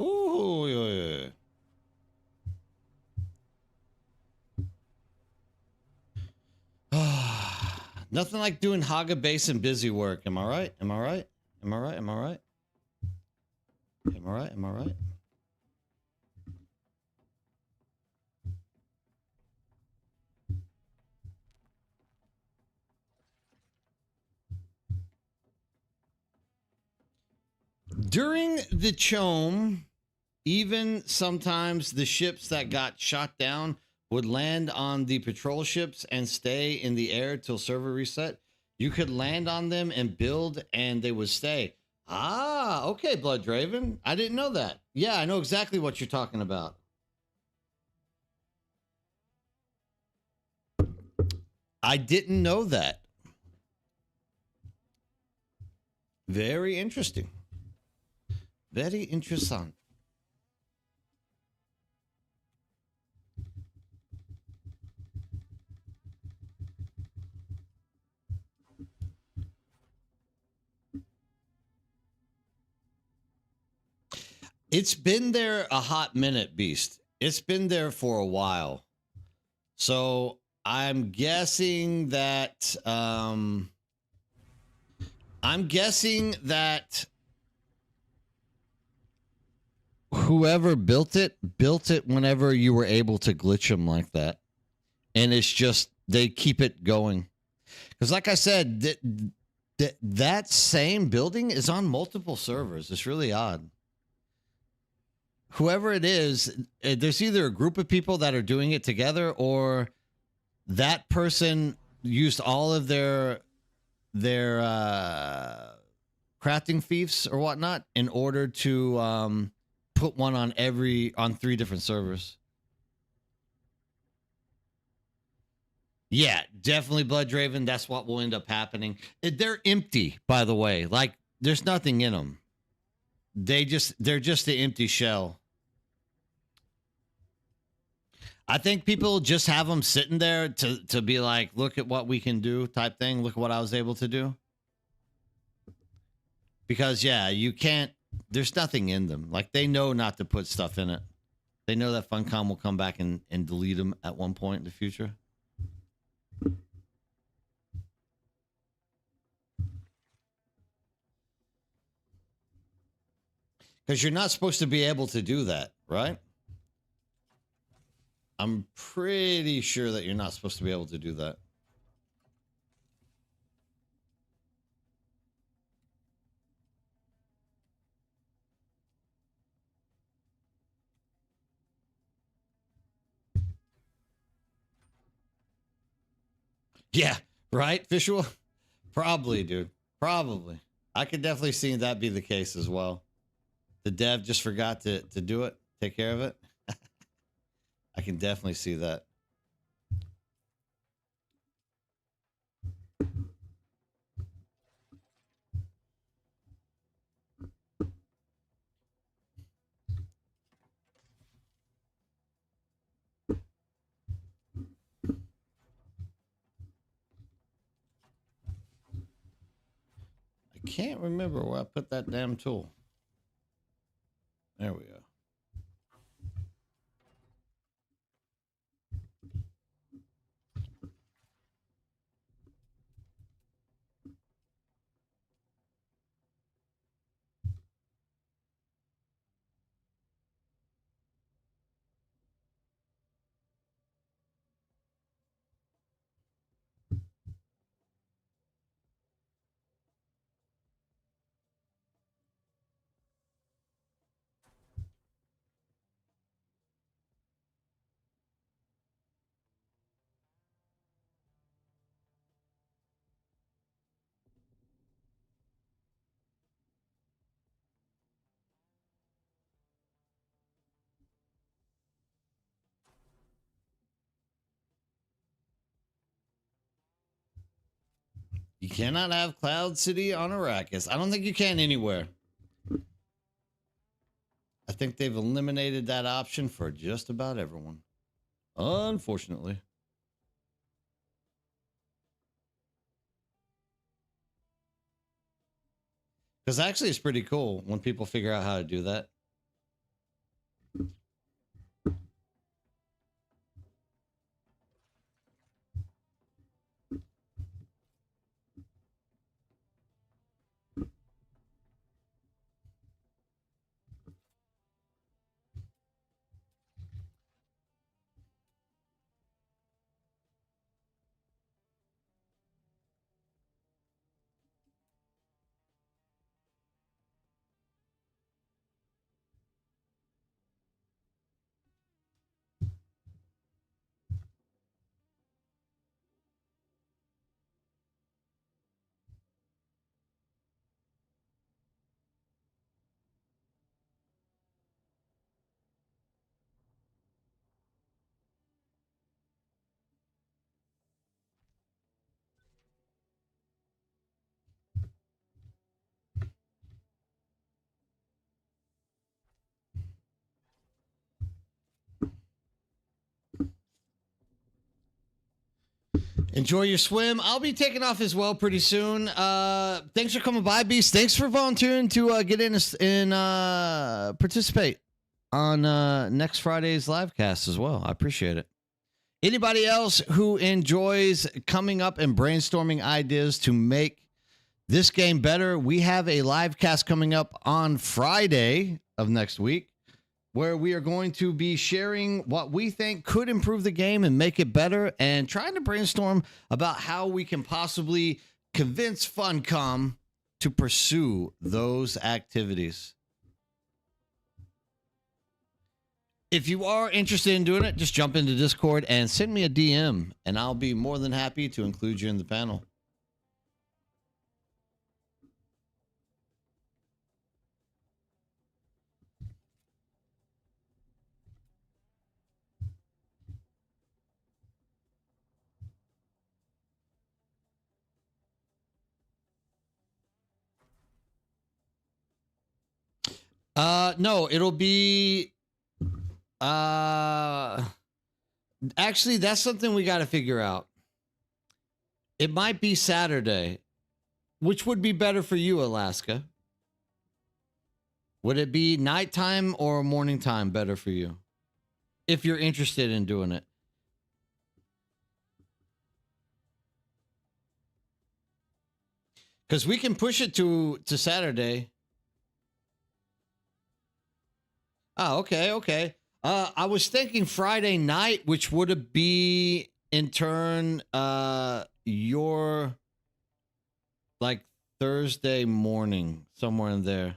Ooh, yeah. Nothing like doing Haga base and busy work. Am I right? Am I right? Am I right? Am I right? Am I right? Am I right? During the Chome, even sometimes the ships that got shot down would land on the patrol ships and stay in the air till server reset. You could land on them and build, and they would stay. Ah, okay, Blood Draven. I didn't know that. Yeah, I know exactly what you're talking about. I didn't know that. Very interesting. Very interesting. It's been there a hot minute, Beast. It's been there for a while. So I'm guessing that whoever built it whenever you were able to glitch them like that. And it's just they keep it going. Because like I said, that same building is on multiple servers. It's really odd. Whoever it is, there's either a group of people that are doing it together, or that person used all of their crafting fiefs or whatnot in order to put one on 3 different servers. Yeah, definitely Blood Draven. That's what will end up happening. They're empty, by the way. Like there's nothing in them. They're just the empty shell. I think people just have them sitting there to be like, look at what we can do type thing. Look at what I was able to do. Because yeah, you can't, there's nothing in them. Like they know not to put stuff in it. They know that Funcom will come back and delete them at one point in the future. Because you're not supposed to be able to do that, right? I'm pretty sure that you're not supposed to be able to do that. Yeah, right, Visual? Probably, dude. Probably. I could definitely see that be the case as well. The dev just forgot to do it, take care of it. I can definitely see that. I can't remember where I put that damn tool. There we go. You cannot have Cloud City on Arrakis. I don't think you can anywhere. I think they've eliminated that option for just about everyone. Unfortunately. Because actually it's pretty cool when people figure out how to do that. Enjoy your swim. I'll be taking off as well pretty soon. Thanks for coming by, Beast. Thanks for volunteering to get in and participate on next Friday's live cast as well. I appreciate it. Anybody else who enjoys coming up and brainstorming ideas to make this game better, we have a live cast coming up on Friday of next week, where we are going to be sharing what we think could improve the game and make it better, and trying to brainstorm about how we can possibly convince Funcom to pursue those activities. If you are interested in doing it, just jump into Discord and send me a DM, and I'll be more than happy to include you in the panel. No, it'll be actually that's something we got to figure out. It might be Saturday, which would be better for you, Alaska. Would it be nighttime or morning time better for you? If you're interested in doing it. Because we can push it to Saturday. Oh, okay. I was thinking Friday night, which would be in turn your like Thursday morning, somewhere in there.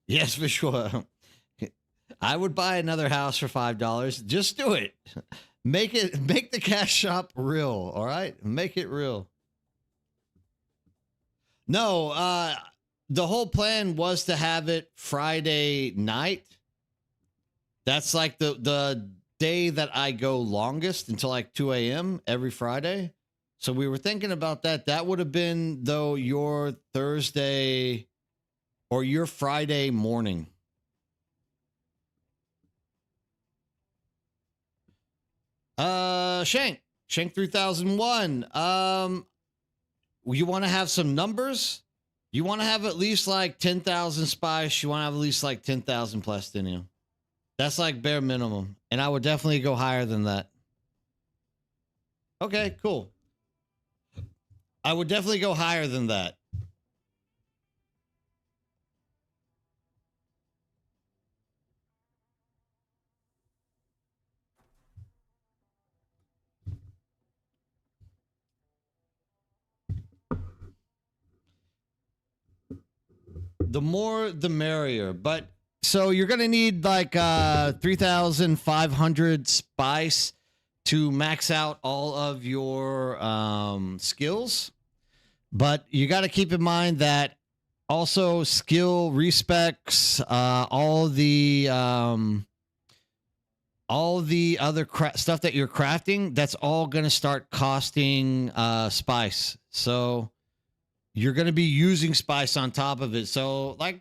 Yes, for sure. I would buy another house for $5. Just do it. Make the cash shop real, all right? Make it real. No, the whole plan was to have it Friday night. That's like the day that I go longest, until like 2 a.m. every Friday. So we were thinking about that. That would have been, though, your Thursday or your Friday morning. Shank 3001. You want to have some numbers? You want to have at least like 10,000 spice. You want to have at least like 10,000 plastinium. That's like bare minimum. And I would definitely go higher than that. Okay, cool. I would definitely go higher than that. The more, the merrier. But so you're going to need like 3,500 spice to max out all of your skills. But you got to keep in mind that also skill respecs, all all the other stuff that you're crafting, that's all going to start costing spice. So you're going to be using spice on top of it. So like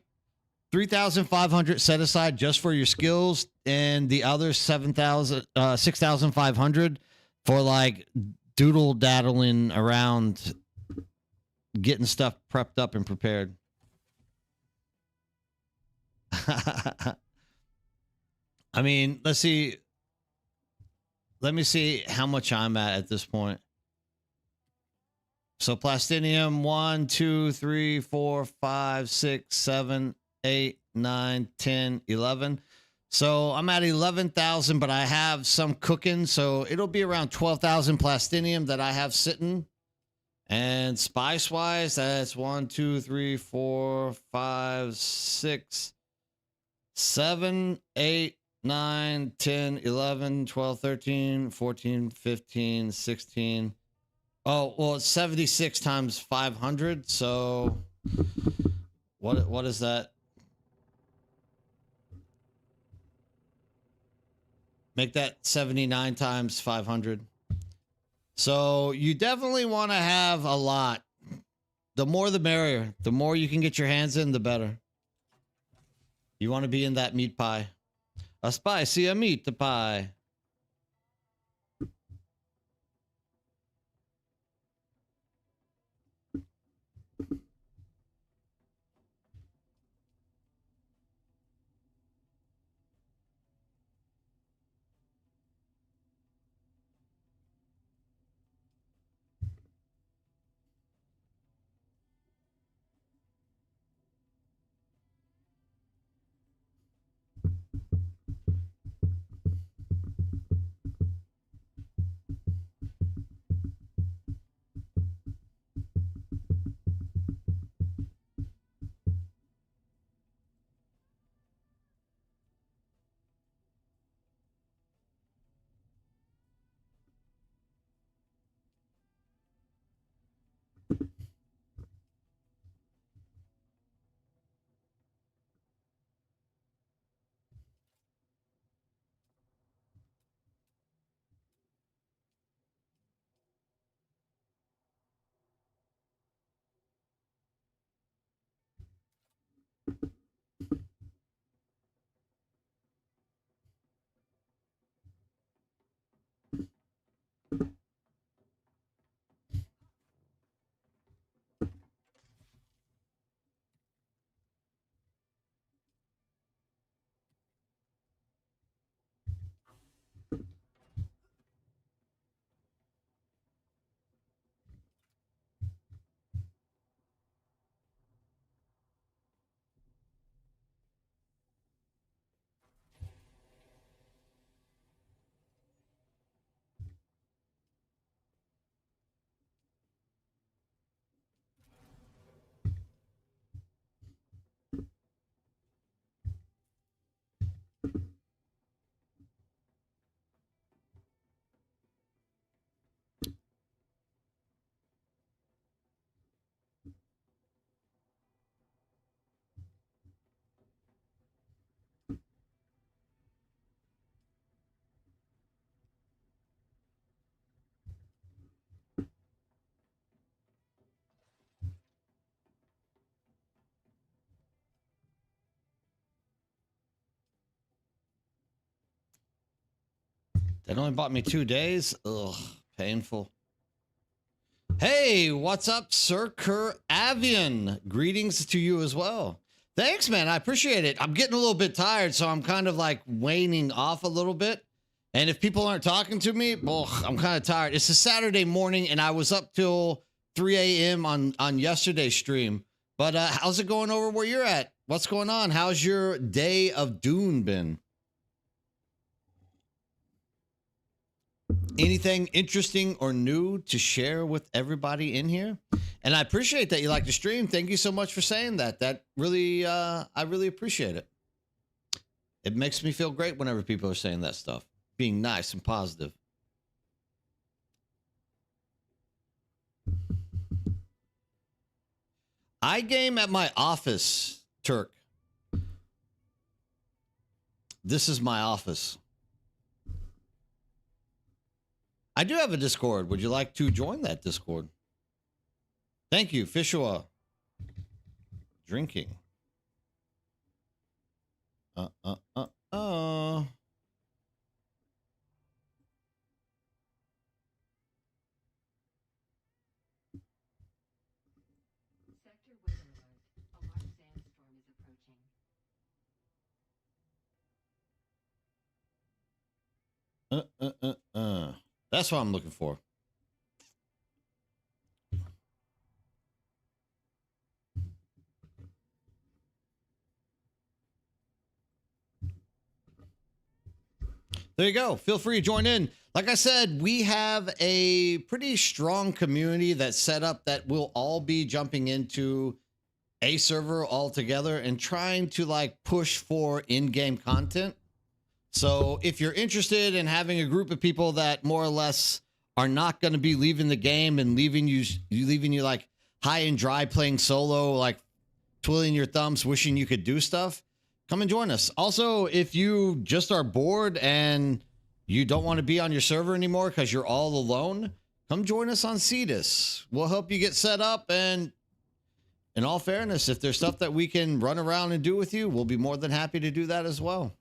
3,500 set aside just for your skills, and the other 6,500 for like doodle daddling around, getting stuff prepped up and prepared. I mean, let's see. Let me see how much I'm at this point. So plastinium, 1, 2, 3, 4, 5, 6, 7, 8, 9, 10, 11. So I'm at 11,000, but I have some cooking. So it'll be around 12,000 plastinium that I have sitting. And spice wise, that's 1, 2, 3, 4, 5, 6, 7, 8, 9, 10, 11, 12, 13, 14, 15, 16. Oh, well, it's 76 times 500. So what is that? Make that 79 times 500. So you definitely want to have a lot. The more the merrier. The more you can get your hands in, the better. You want to be in that meat pie. A spicy a meat pie. That only bought me 2 days. Ugh, painful. Hey, what's up, Sir Kerr Avian? Greetings to you as well. Thanks, man. I appreciate it. I'm getting a little bit tired, so I'm kind of like waning off a little bit. And if people aren't talking to me, well, I'm kind of tired. It's a Saturday morning, and I was up till 3 a.m. on yesterday's stream. But how's it going over where you're at? What's going on? How's your day of Dune been? Anything interesting or new to share with everybody in here? And I appreciate that you like the stream. Thank you so much for saying that. That really, I really appreciate it. It makes me feel great whenever people are saying that stuff, being nice and positive. I game at my office, Turk. This is my office. I do have a Discord. Would you like to join that Discord? Thank you, Fishua. Drinking. Uh. Sector weather alert. A large sandstorm is approaching. That's what I'm looking for. There you go. Feel free to join in. Like I said, we have a pretty strong community that's set up that we'll all be jumping into a server all together and trying to like push for in-game content. So if you're interested in having a group of people that more or less are not going to be leaving the game and leaving you like high and dry playing solo, like twiddling your thumbs, wishing you could do stuff, come and join us. Also, if you just are bored and you don't want to be on your server anymore because you're all alone, come join us on Cetus. We'll help you get set up, and in all fairness, if there's stuff that we can run around and do with you, we'll be more than happy to do that as well.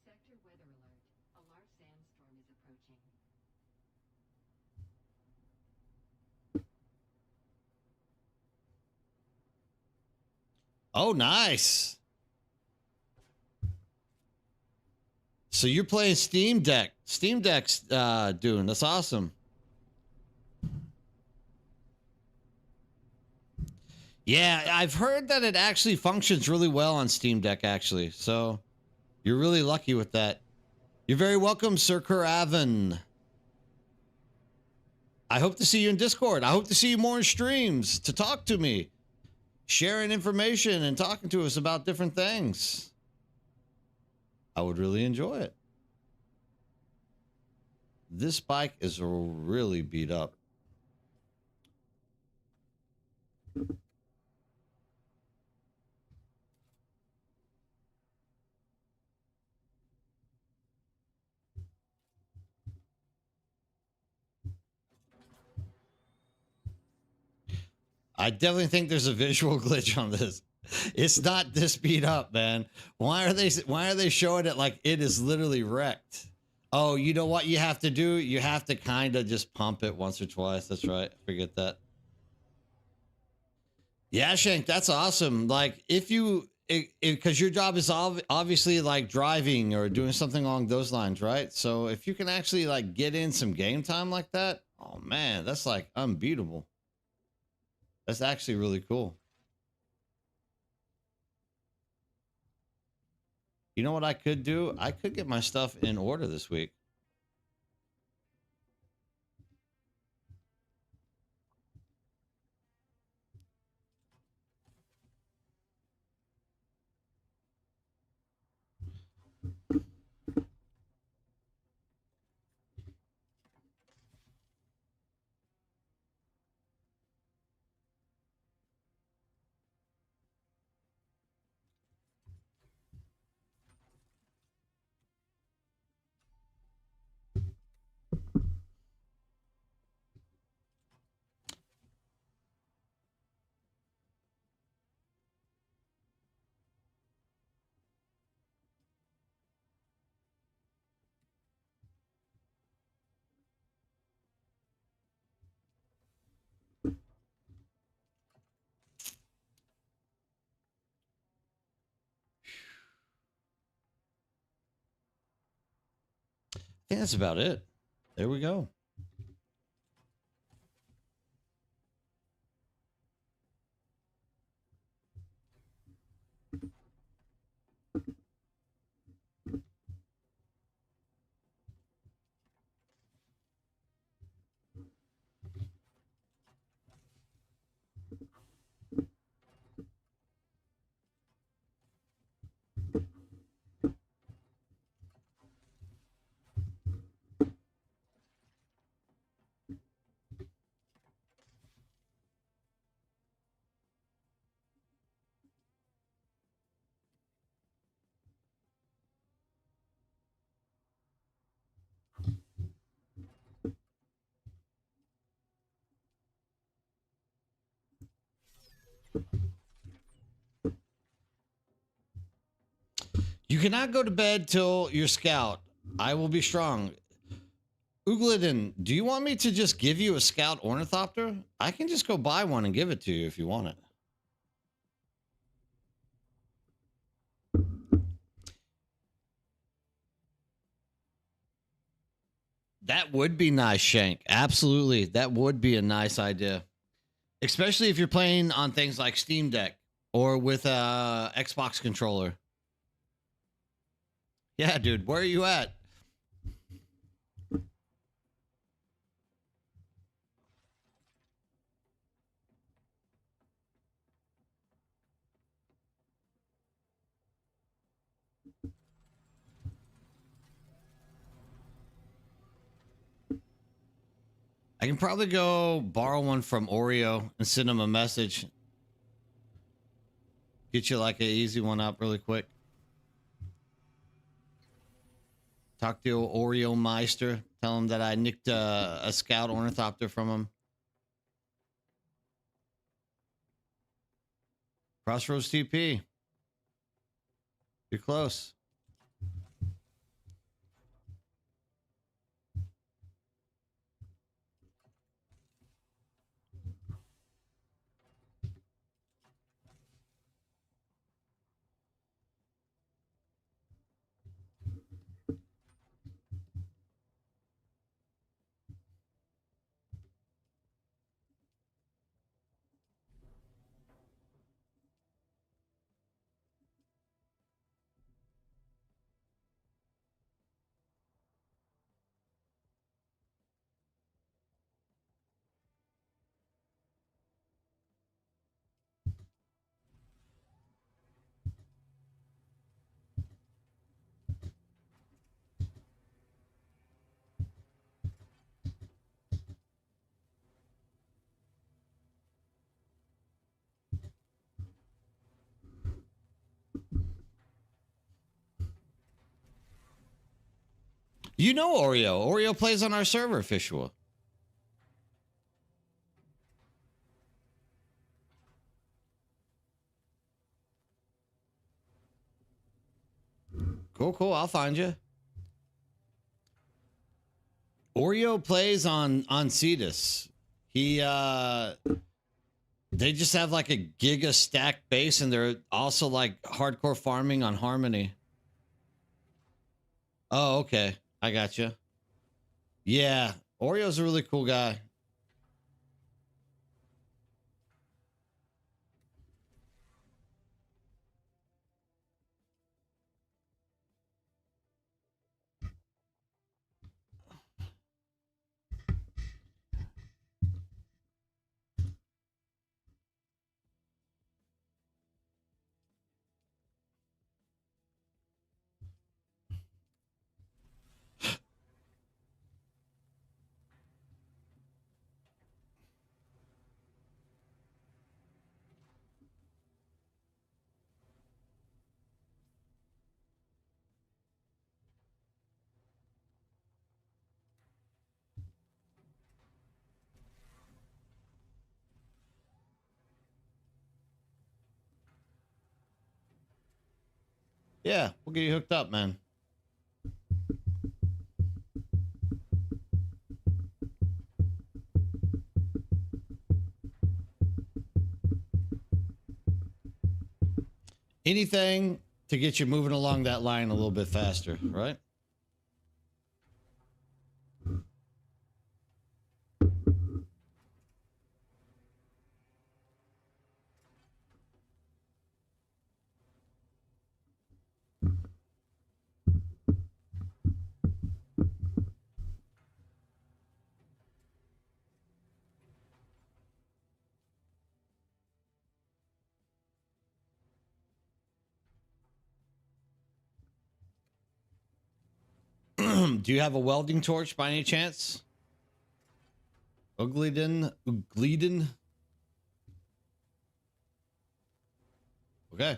Sector weather alert. A large sandstorm is approaching. Oh, nice. So you're playing Steam Deck. Steam Deck's Dune. That's awesome. Yeah, I've heard that it actually functions really well on Steam Deck, actually. So you're really lucky with that. You're very welcome, Sir Kuravan. I hope to see you in Discord. I hope to see you more in streams to talk to me, sharing information and talking to us about different things. I would really enjoy it. This bike is really beat up. I definitely think there's a visual glitch on this. It's not this beat up, man. Why are they showing it like it is literally wrecked? Oh, you know what you have to do? You have to kind of just pump it once or twice. That's right. Forget that. Yeah, Shank, that's awesome. Like if you, because your job is obviously like driving or doing something along those lines, right? So if you can actually like get in some game time like that, oh man, that's like unbeatable. That's actually really cool. You know what I could do? I could get my stuff in order this week. I think that's about it. There we go. You cannot go to bed till you're scout. I will be strong. Uglidin, do you want me to just give you a scout ornithopter? I can just go buy one and give it to you if you want it. That would be nice, Shank. Absolutely. That would be a nice idea. Especially if you're playing on things like Steam Deck or with a Xbox controller. Yeah, dude, where are you at? I can probably go borrow one from Oreo and send him a message. Get you like an easy one up really quick. Talk to Oreo Meister. Tell him that I nicked a scout ornithopter from him. Crossroads TP. You're close. You know Oreo. Oreo plays on our server, Fishua. Cool, cool. I'll find you. Oreo plays on Cetus. They just have like a giga stack base, and they're also like hardcore farming on Harmony. Oh, okay. I got you. Yeah, Oreo's a really cool guy. Yeah, we'll get you hooked up, man. Anything to get you moving along that line a little bit faster, right? Do you have a welding torch by any chance? Ugliden? Okay,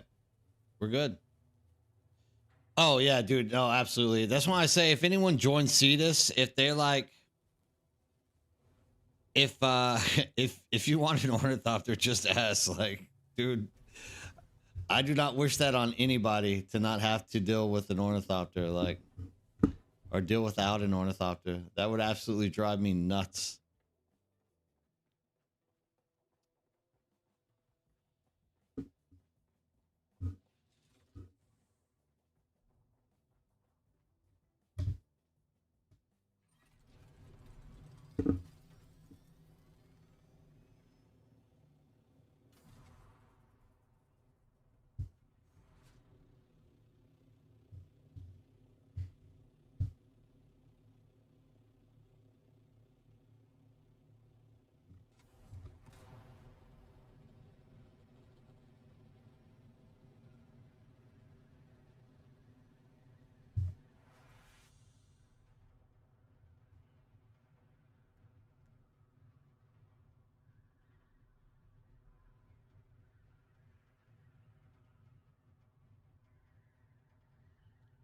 we're good. Oh yeah, dude. No, absolutely. That's why I say if anyone joins Cetus, if they're like, if if you want an ornithopter, just ask. Like, dude, I do not wish that on anybody, to not have to deal with an ornithopter, like, or deal without an ornithopter. That would absolutely drive me nuts.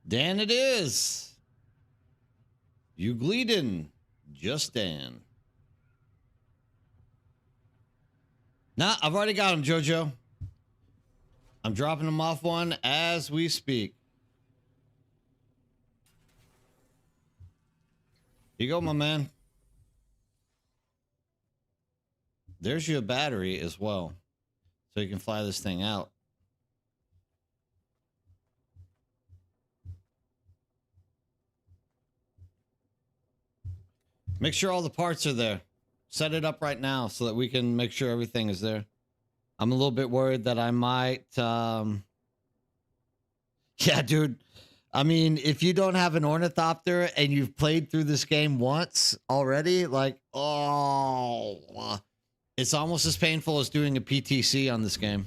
Dan it is. You bleeding. Just Dan. Nah, I've already got him, Jojo. I'm dropping him off one as we speak. Here you go, my man. There's your battery as well, so you can fly this thing out. Make sure all the parts are there. Set it up right now so that we can make sure everything is there. I'm a little bit worried that I might... Yeah, dude. I mean, if you don't have an ornithopter and you've played through this game once already, like, oh... It's almost as painful as doing a PTC on this game.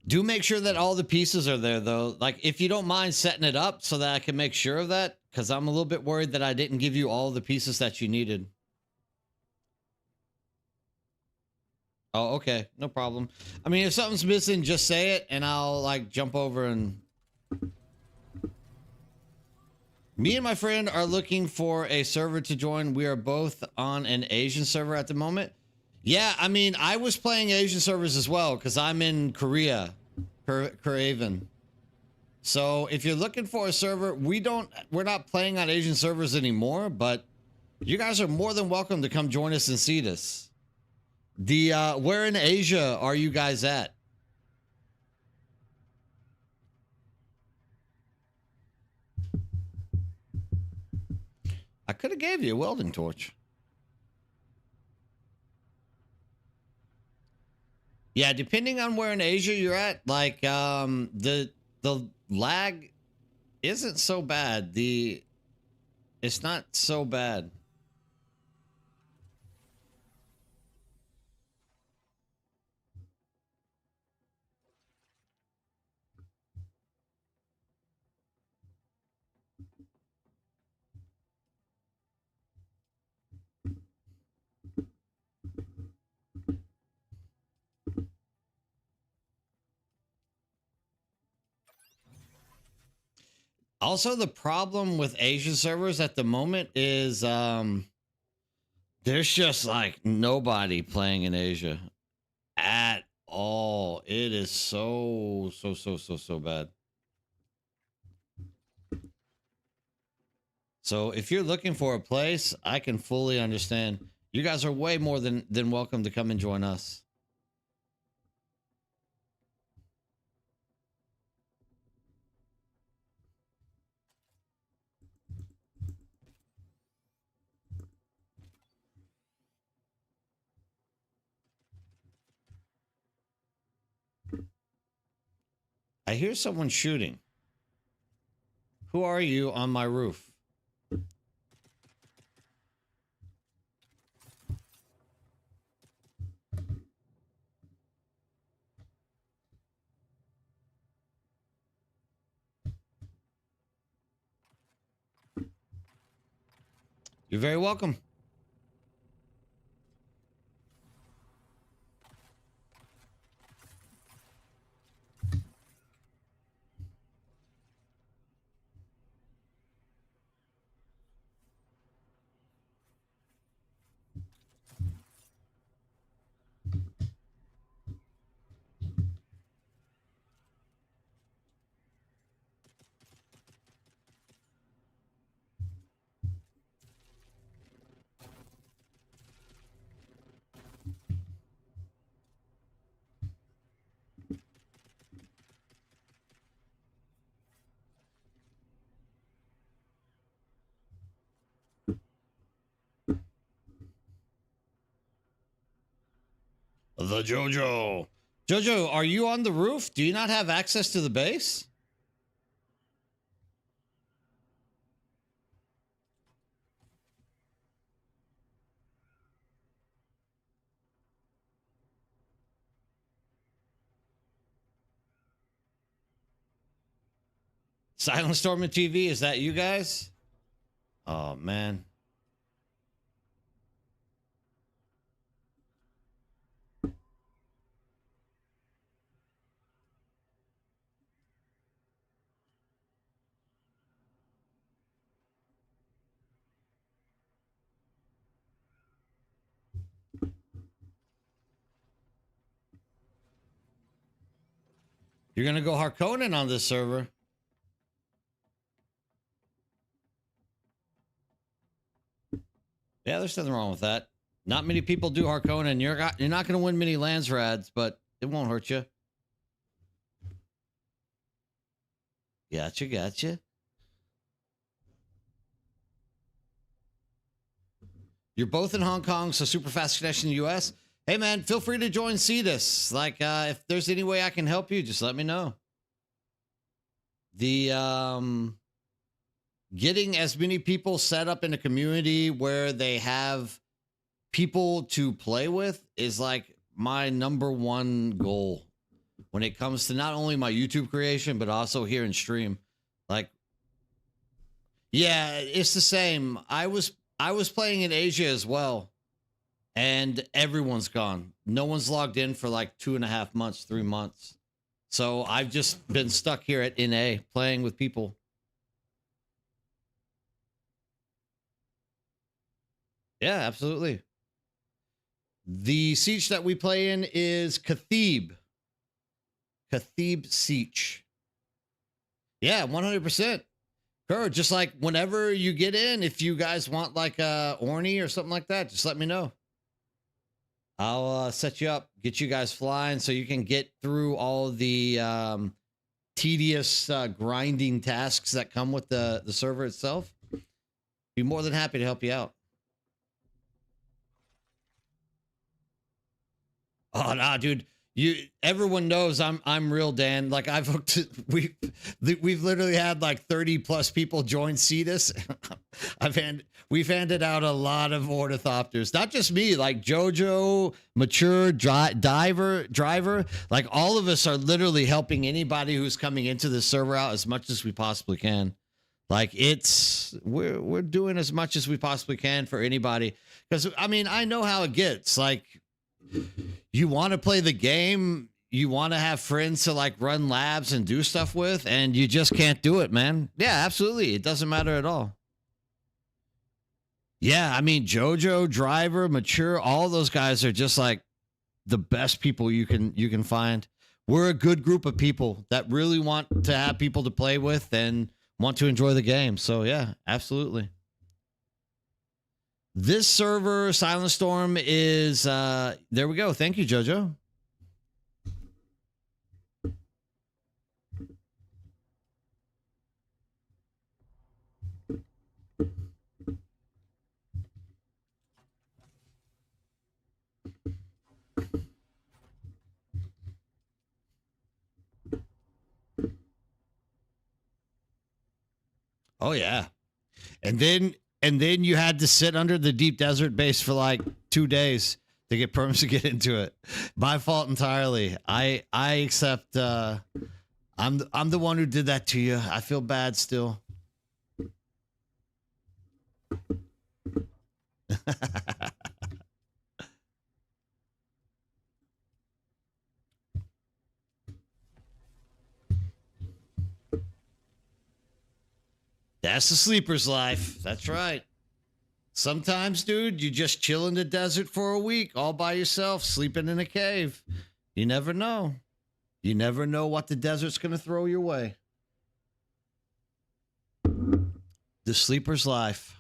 Do make sure that all the pieces are there, though. Like, if you don't mind setting it up so that I can make sure of that, because I'm a little bit worried that I didn't give you all the pieces that you needed. Oh, okay. No problem. I mean, if something's missing, just say it, and I'll, like, jump over and... Me and my friend are looking for a server to join. We are both on an Asian server at the moment. Yeah, I mean, I was playing Asian servers as well, because I'm in Korea. Korean. So, if you're looking for a server, we're not playing on Asian servers anymore, but you guys are more than welcome to come join us and see this. Where in Asia are you guys at? I could have gave you a welding torch. Yeah, depending on where in Asia you're at, like the lag isn't so bad. It's not so bad. Also, the problem with Asian servers at the moment is there's just like nobody playing in Asia at all. It is so bad. So if you're looking for a place, I can fully understand. You guys are way more than welcome to come and join us. I hear someone shooting. Who are you on my roof? You're very welcome. The Jojo. Jojo, are you on the roof? Do you not have access to the base? Silent Storm TV, is that you guys? Oh, man. You're going to go Harkonnen on this server. Yeah, there's nothing wrong with that. Not many people do Harkonnen. You're not going to win many lands rads, but it won't hurt you. Gotcha. You're both in Hong Kong, so super fast connection in the US. Hey, man, feel free to join CETUS. Like, if there's any way I can help you, just let me know. The, getting as many people set up in a community where they have people to play with is like my number one goal when it comes to not only my YouTube creation, but also here in stream. Like, yeah, it's the same. I was playing in Asia as well, and everyone's gone. No one's logged in for like 2.5 months, 3 months. So I've just been stuck here at NA playing with people. Yeah, absolutely. The siege that we play in is Cathib. Cathib Siege. Yeah, 100%. Sure, just like whenever you get in, if you guys want like a Orny or something like that, just let me know. I'll set you up, get you guys flying so you can get through all the tedious grinding tasks that come with the server itself. Be more than happy to help you out. Oh, nah, dude. Everyone knows I'm real Dan. Like I've hooked, we've literally had like 30 plus people join CETUS. We've handed out a lot of ornithopters. Not just me, like Jojo, Mature, Driver. Like all of us are literally helping anybody who's coming into the server out as much as we possibly can. Like we're doing as much as we possibly can for anybody. Because I mean, I know how it gets. Like, you want to play the game, you want to have friends to like run labs and do stuff with, and you just can't do it, man. Yeah, absolutely. It doesn't matter at all. Yeah, I mean, Jojo, Driver, Mature, all those guys are just like the best people you can find. We're a good group of people that really want to have people to play with and want to enjoy the game. So yeah, absolutely. This server, Silent Storm, is there we go. Thank you, Jojo. Oh yeah. And then you had to sit under the deep desert base for like 2 days to get perms to get into it. My fault entirely. I accept I'm the one who did that to you. I feel bad still. That's the sleeper's life. That's right. Sometimes, dude, you just chill in the desert for a week all by yourself, sleeping in a cave. You never know. You never know what the desert's going to throw your way. The sleeper's life.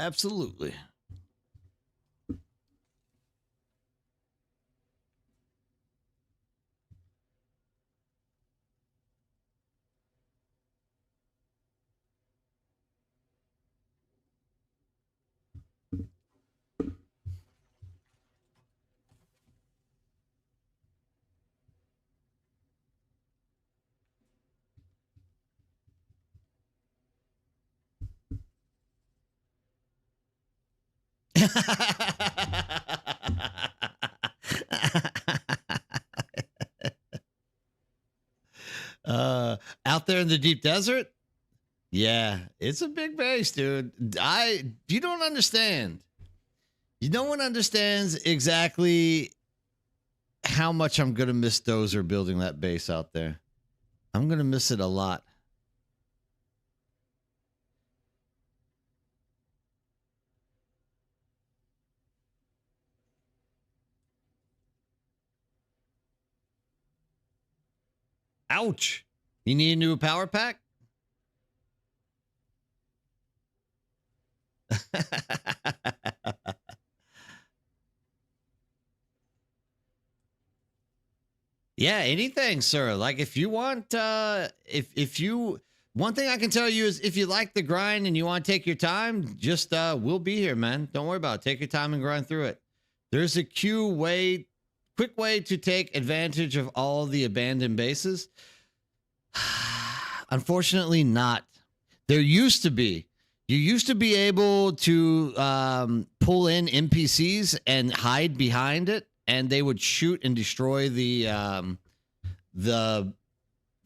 Absolutely. Out there in the deep desert? Yeah, it's a big base, dude. You don't understand. No one understands exactly how much I'm gonna miss Dozer building that base out there. I'm gonna miss it a lot. Ouch. You need a new power pack? Yeah, anything, sir. Like if you want if you one thing I can tell you is if you like the grind and you want to take your time, just we'll be here, man. Don't worry about it. Take your time and grind through it. There's a quick way to take advantage of all the abandoned bases. Unfortunately, not. There used to be. You used to be able to pull in NPCs and hide behind it, and they would shoot and destroy the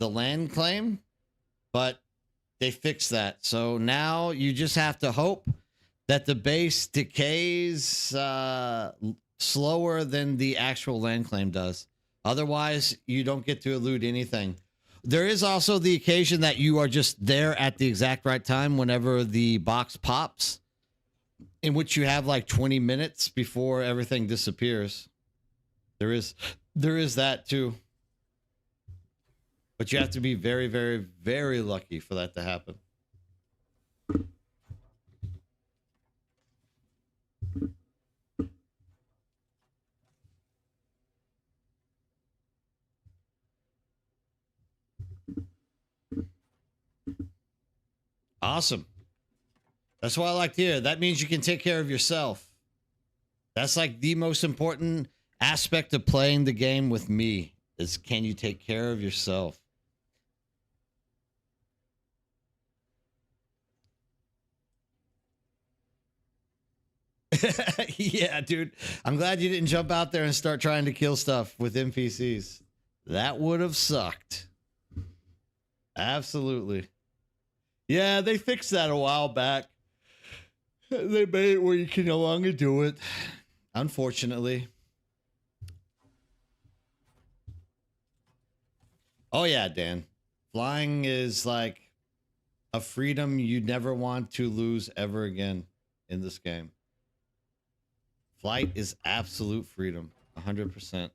land claim. But they fixed that, so now you just have to hope that the base decays slower than the actual land claim does. Otherwise, you don't get to loot anything. There is also the occasion that you are just there at the exact right time whenever the box pops, in which you have like 20 minutes before everything disappears. There is that too. But you have to be very, very, very lucky for that to happen. Awesome. That's what I like to hear. That means you can take care of yourself. That's like the most important aspect of playing the game with me is can you take care of yourself? Yeah, dude. I'm glad you didn't jump out there and start trying to kill stuff with NPCs. That would have sucked. Absolutely. Yeah, they fixed that a while back. They made it where you can no longer do it. Unfortunately. Oh, yeah, Dan. Flying is like a freedom you never want to lose ever again in this game. Flight is absolute freedom, 100%.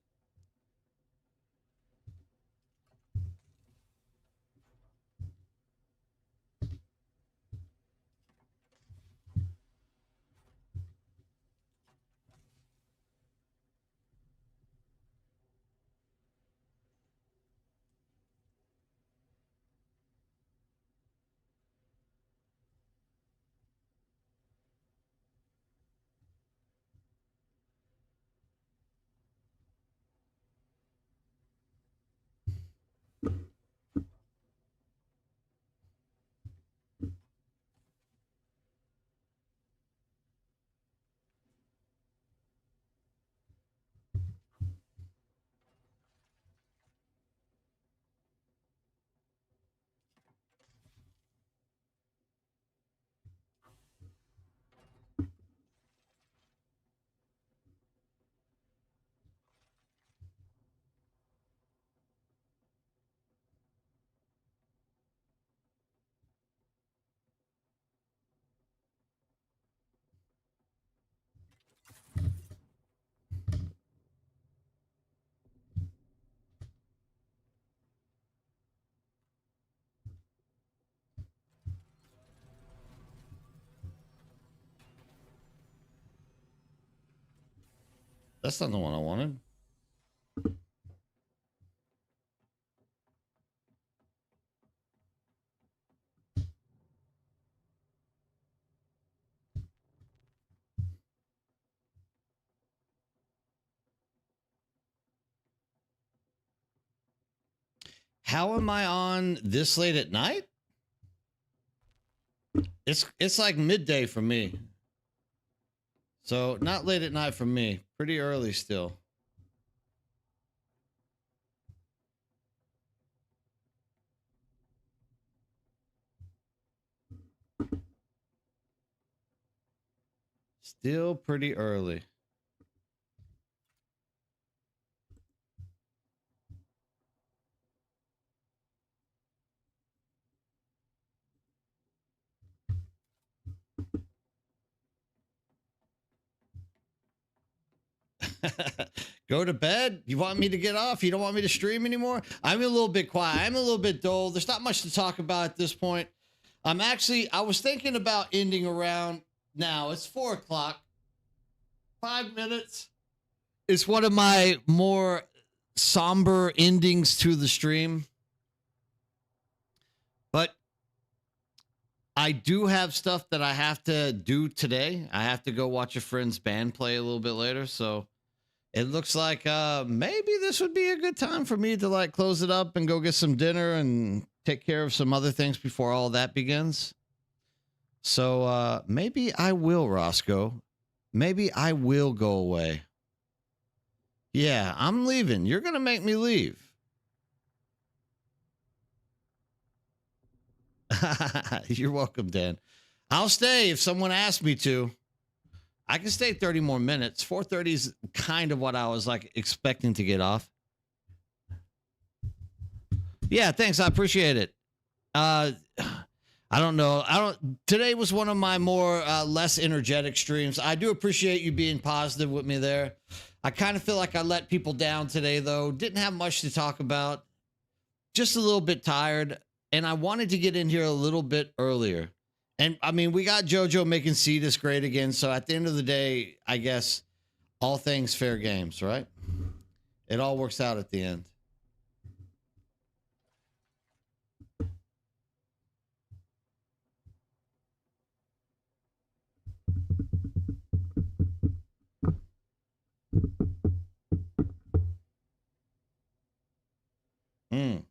That's not the one I wanted. How am I on this late at night? It's like midday for me. So not late at night for me. Pretty early still. Still pretty early. Go to bed? You want me to get off? You don't want me to stream anymore? I'm a little bit quiet. I'm a little bit dull. There's not much to talk about at this point. I was thinking about ending around now. It's 4 o'clock. 5 minutes. It's one of my more somber endings to the stream. But I do have stuff that I have to do today. I have to go watch a friend's band play a little bit later. So it looks like maybe this would be a good time for me to like close it up and go get some dinner and take care of some other things before all that begins. So maybe I will, Roscoe. Maybe I will go away. Yeah, I'm leaving. You're going to make me leave. You're welcome, Dan. I'll stay if someone asks me to. I can stay 30 more minutes. 4:30 is kind of what I was like expecting to get off. Yeah, thanks. I appreciate it. I don't know. Today was one of my more less energetic streams. I do appreciate you being positive with me there. I kind of feel like I let people down today, though. Didn't have much to talk about. Just a little bit tired. And I wanted to get in here a little bit earlier. And I mean, we got JoJo making Cetus great again. So at the end of the day, I guess all things fair games, right? It all works out at the end. Mm.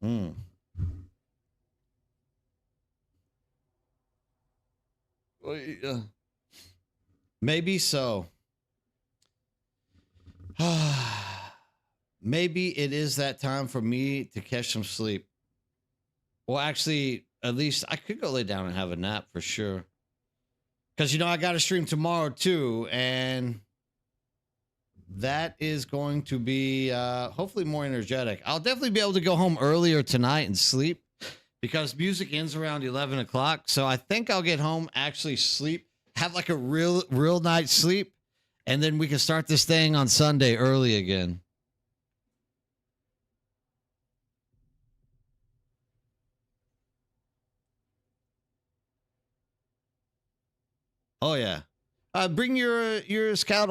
Mm. Maybe so. Maybe it is that time for me to catch some sleep. Well, actually, at least I could go lay down and have a nap for sure. Because, you know, I got to stream tomorrow too. And that is going to be hopefully more energetic. I'll definitely be able to go home earlier tonight and sleep because music ends around 11 o'clock. So I think I'll get home, actually sleep, have like a real night's sleep, and then we can start this thing on Sunday early again. Oh yeah. Bring your scout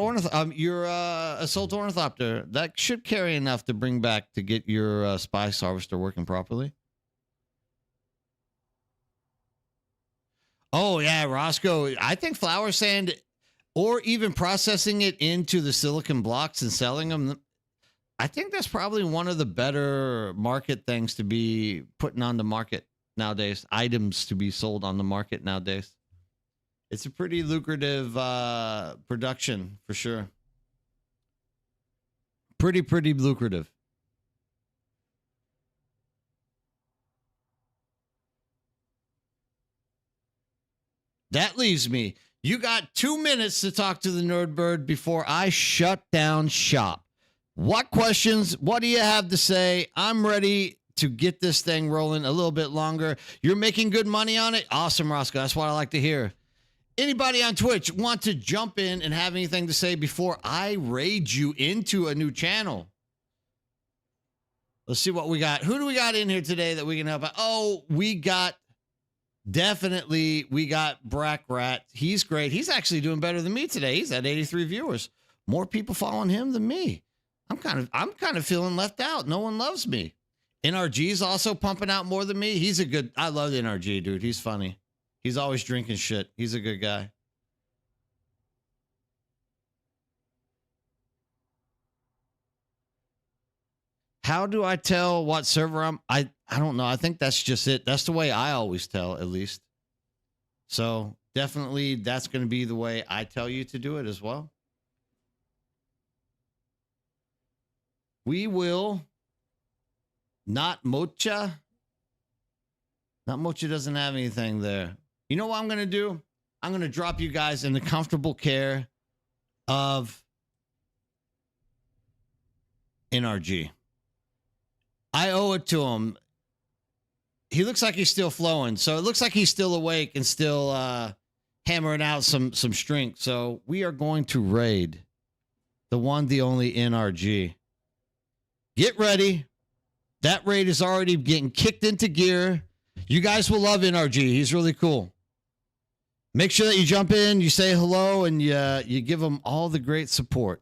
your assault ornithopter. That should carry enough to bring back to get your spice harvester working properly. Oh yeah, Roscoe. I think flower sand, or even processing it into the silicon blocks and selling them. I think that's probably one of the better market things to be putting on the market nowadays. Items to be sold on the market nowadays. It's a pretty lucrative production for sure. Pretty lucrative. That leaves me. You got 2 minutes to talk to the Nerdbird before I shut down shop. What questions? What do you have to say? I'm ready to get this thing rolling a little bit longer. You're making good money on it? Awesome, Roscoe. That's what I like to hear. Anybody on Twitch want to jump in and have anything to say before I raid you into a new channel? Let's see what we got. Who do we got in here today that we can help out? Oh, we got Brack Rat. He's great. He's actually doing better than me today. He's at 83 viewers. More people following him than me. I'm kind of feeling left out. No one loves me. NRG's also pumping out more than me. I love NRG, dude. He's funny. He's always drinking shit. He's a good guy. How do I tell what server I don't know. I think that's just it. That's the way I always tell, at least. So definitely that's going to be the way I tell you to do it as well. We will not Mocha. Not Mocha doesn't have anything there. You know what I'm going to do? I'm going to drop you guys in the comfortable care of NRG. I owe it to him. He looks like he's still flowing. So it looks like he's still awake and still hammering out some strength. So we are going to raid the one, the only NRG. Get ready. That raid is already getting kicked into gear. You guys will love NRG. He's really cool. Make sure that you jump in, you say hello, and you give him all the great support.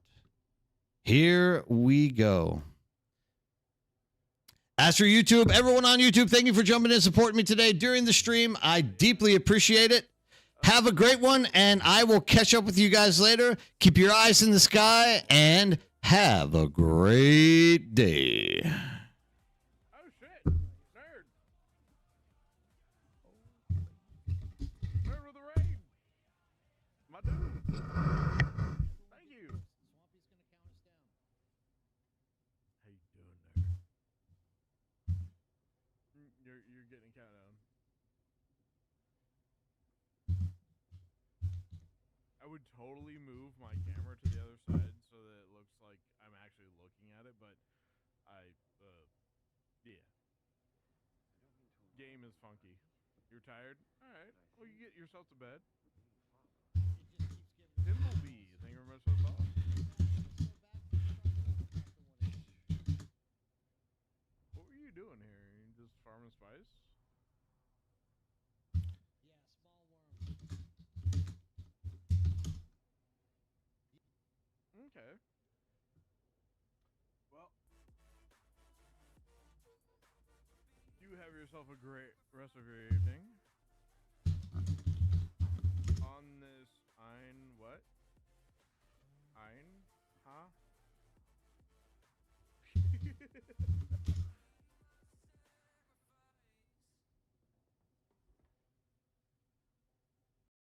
Here we go. As for YouTube, everyone on YouTube, thank you for jumping in and supporting me today during the stream. I deeply appreciate it. Have a great one, and I will catch up with you guys later. Keep your eyes in the sky, and have a great day. Oh shit! Nerd! Nerd with the raid! My dude! Thank you! How you doing, nerd? You're getting a countdown. I would totally move my camera to the other side so that it looks like I'm actually looking at it, but yeah. Game is funky. You're tired? Alright, well you get yourself to bed. Dimbleby, thank you very much for the follow. What were you doing here? You just farming spice? Okay. Well, you have yourself a great rest of your evening. On this what?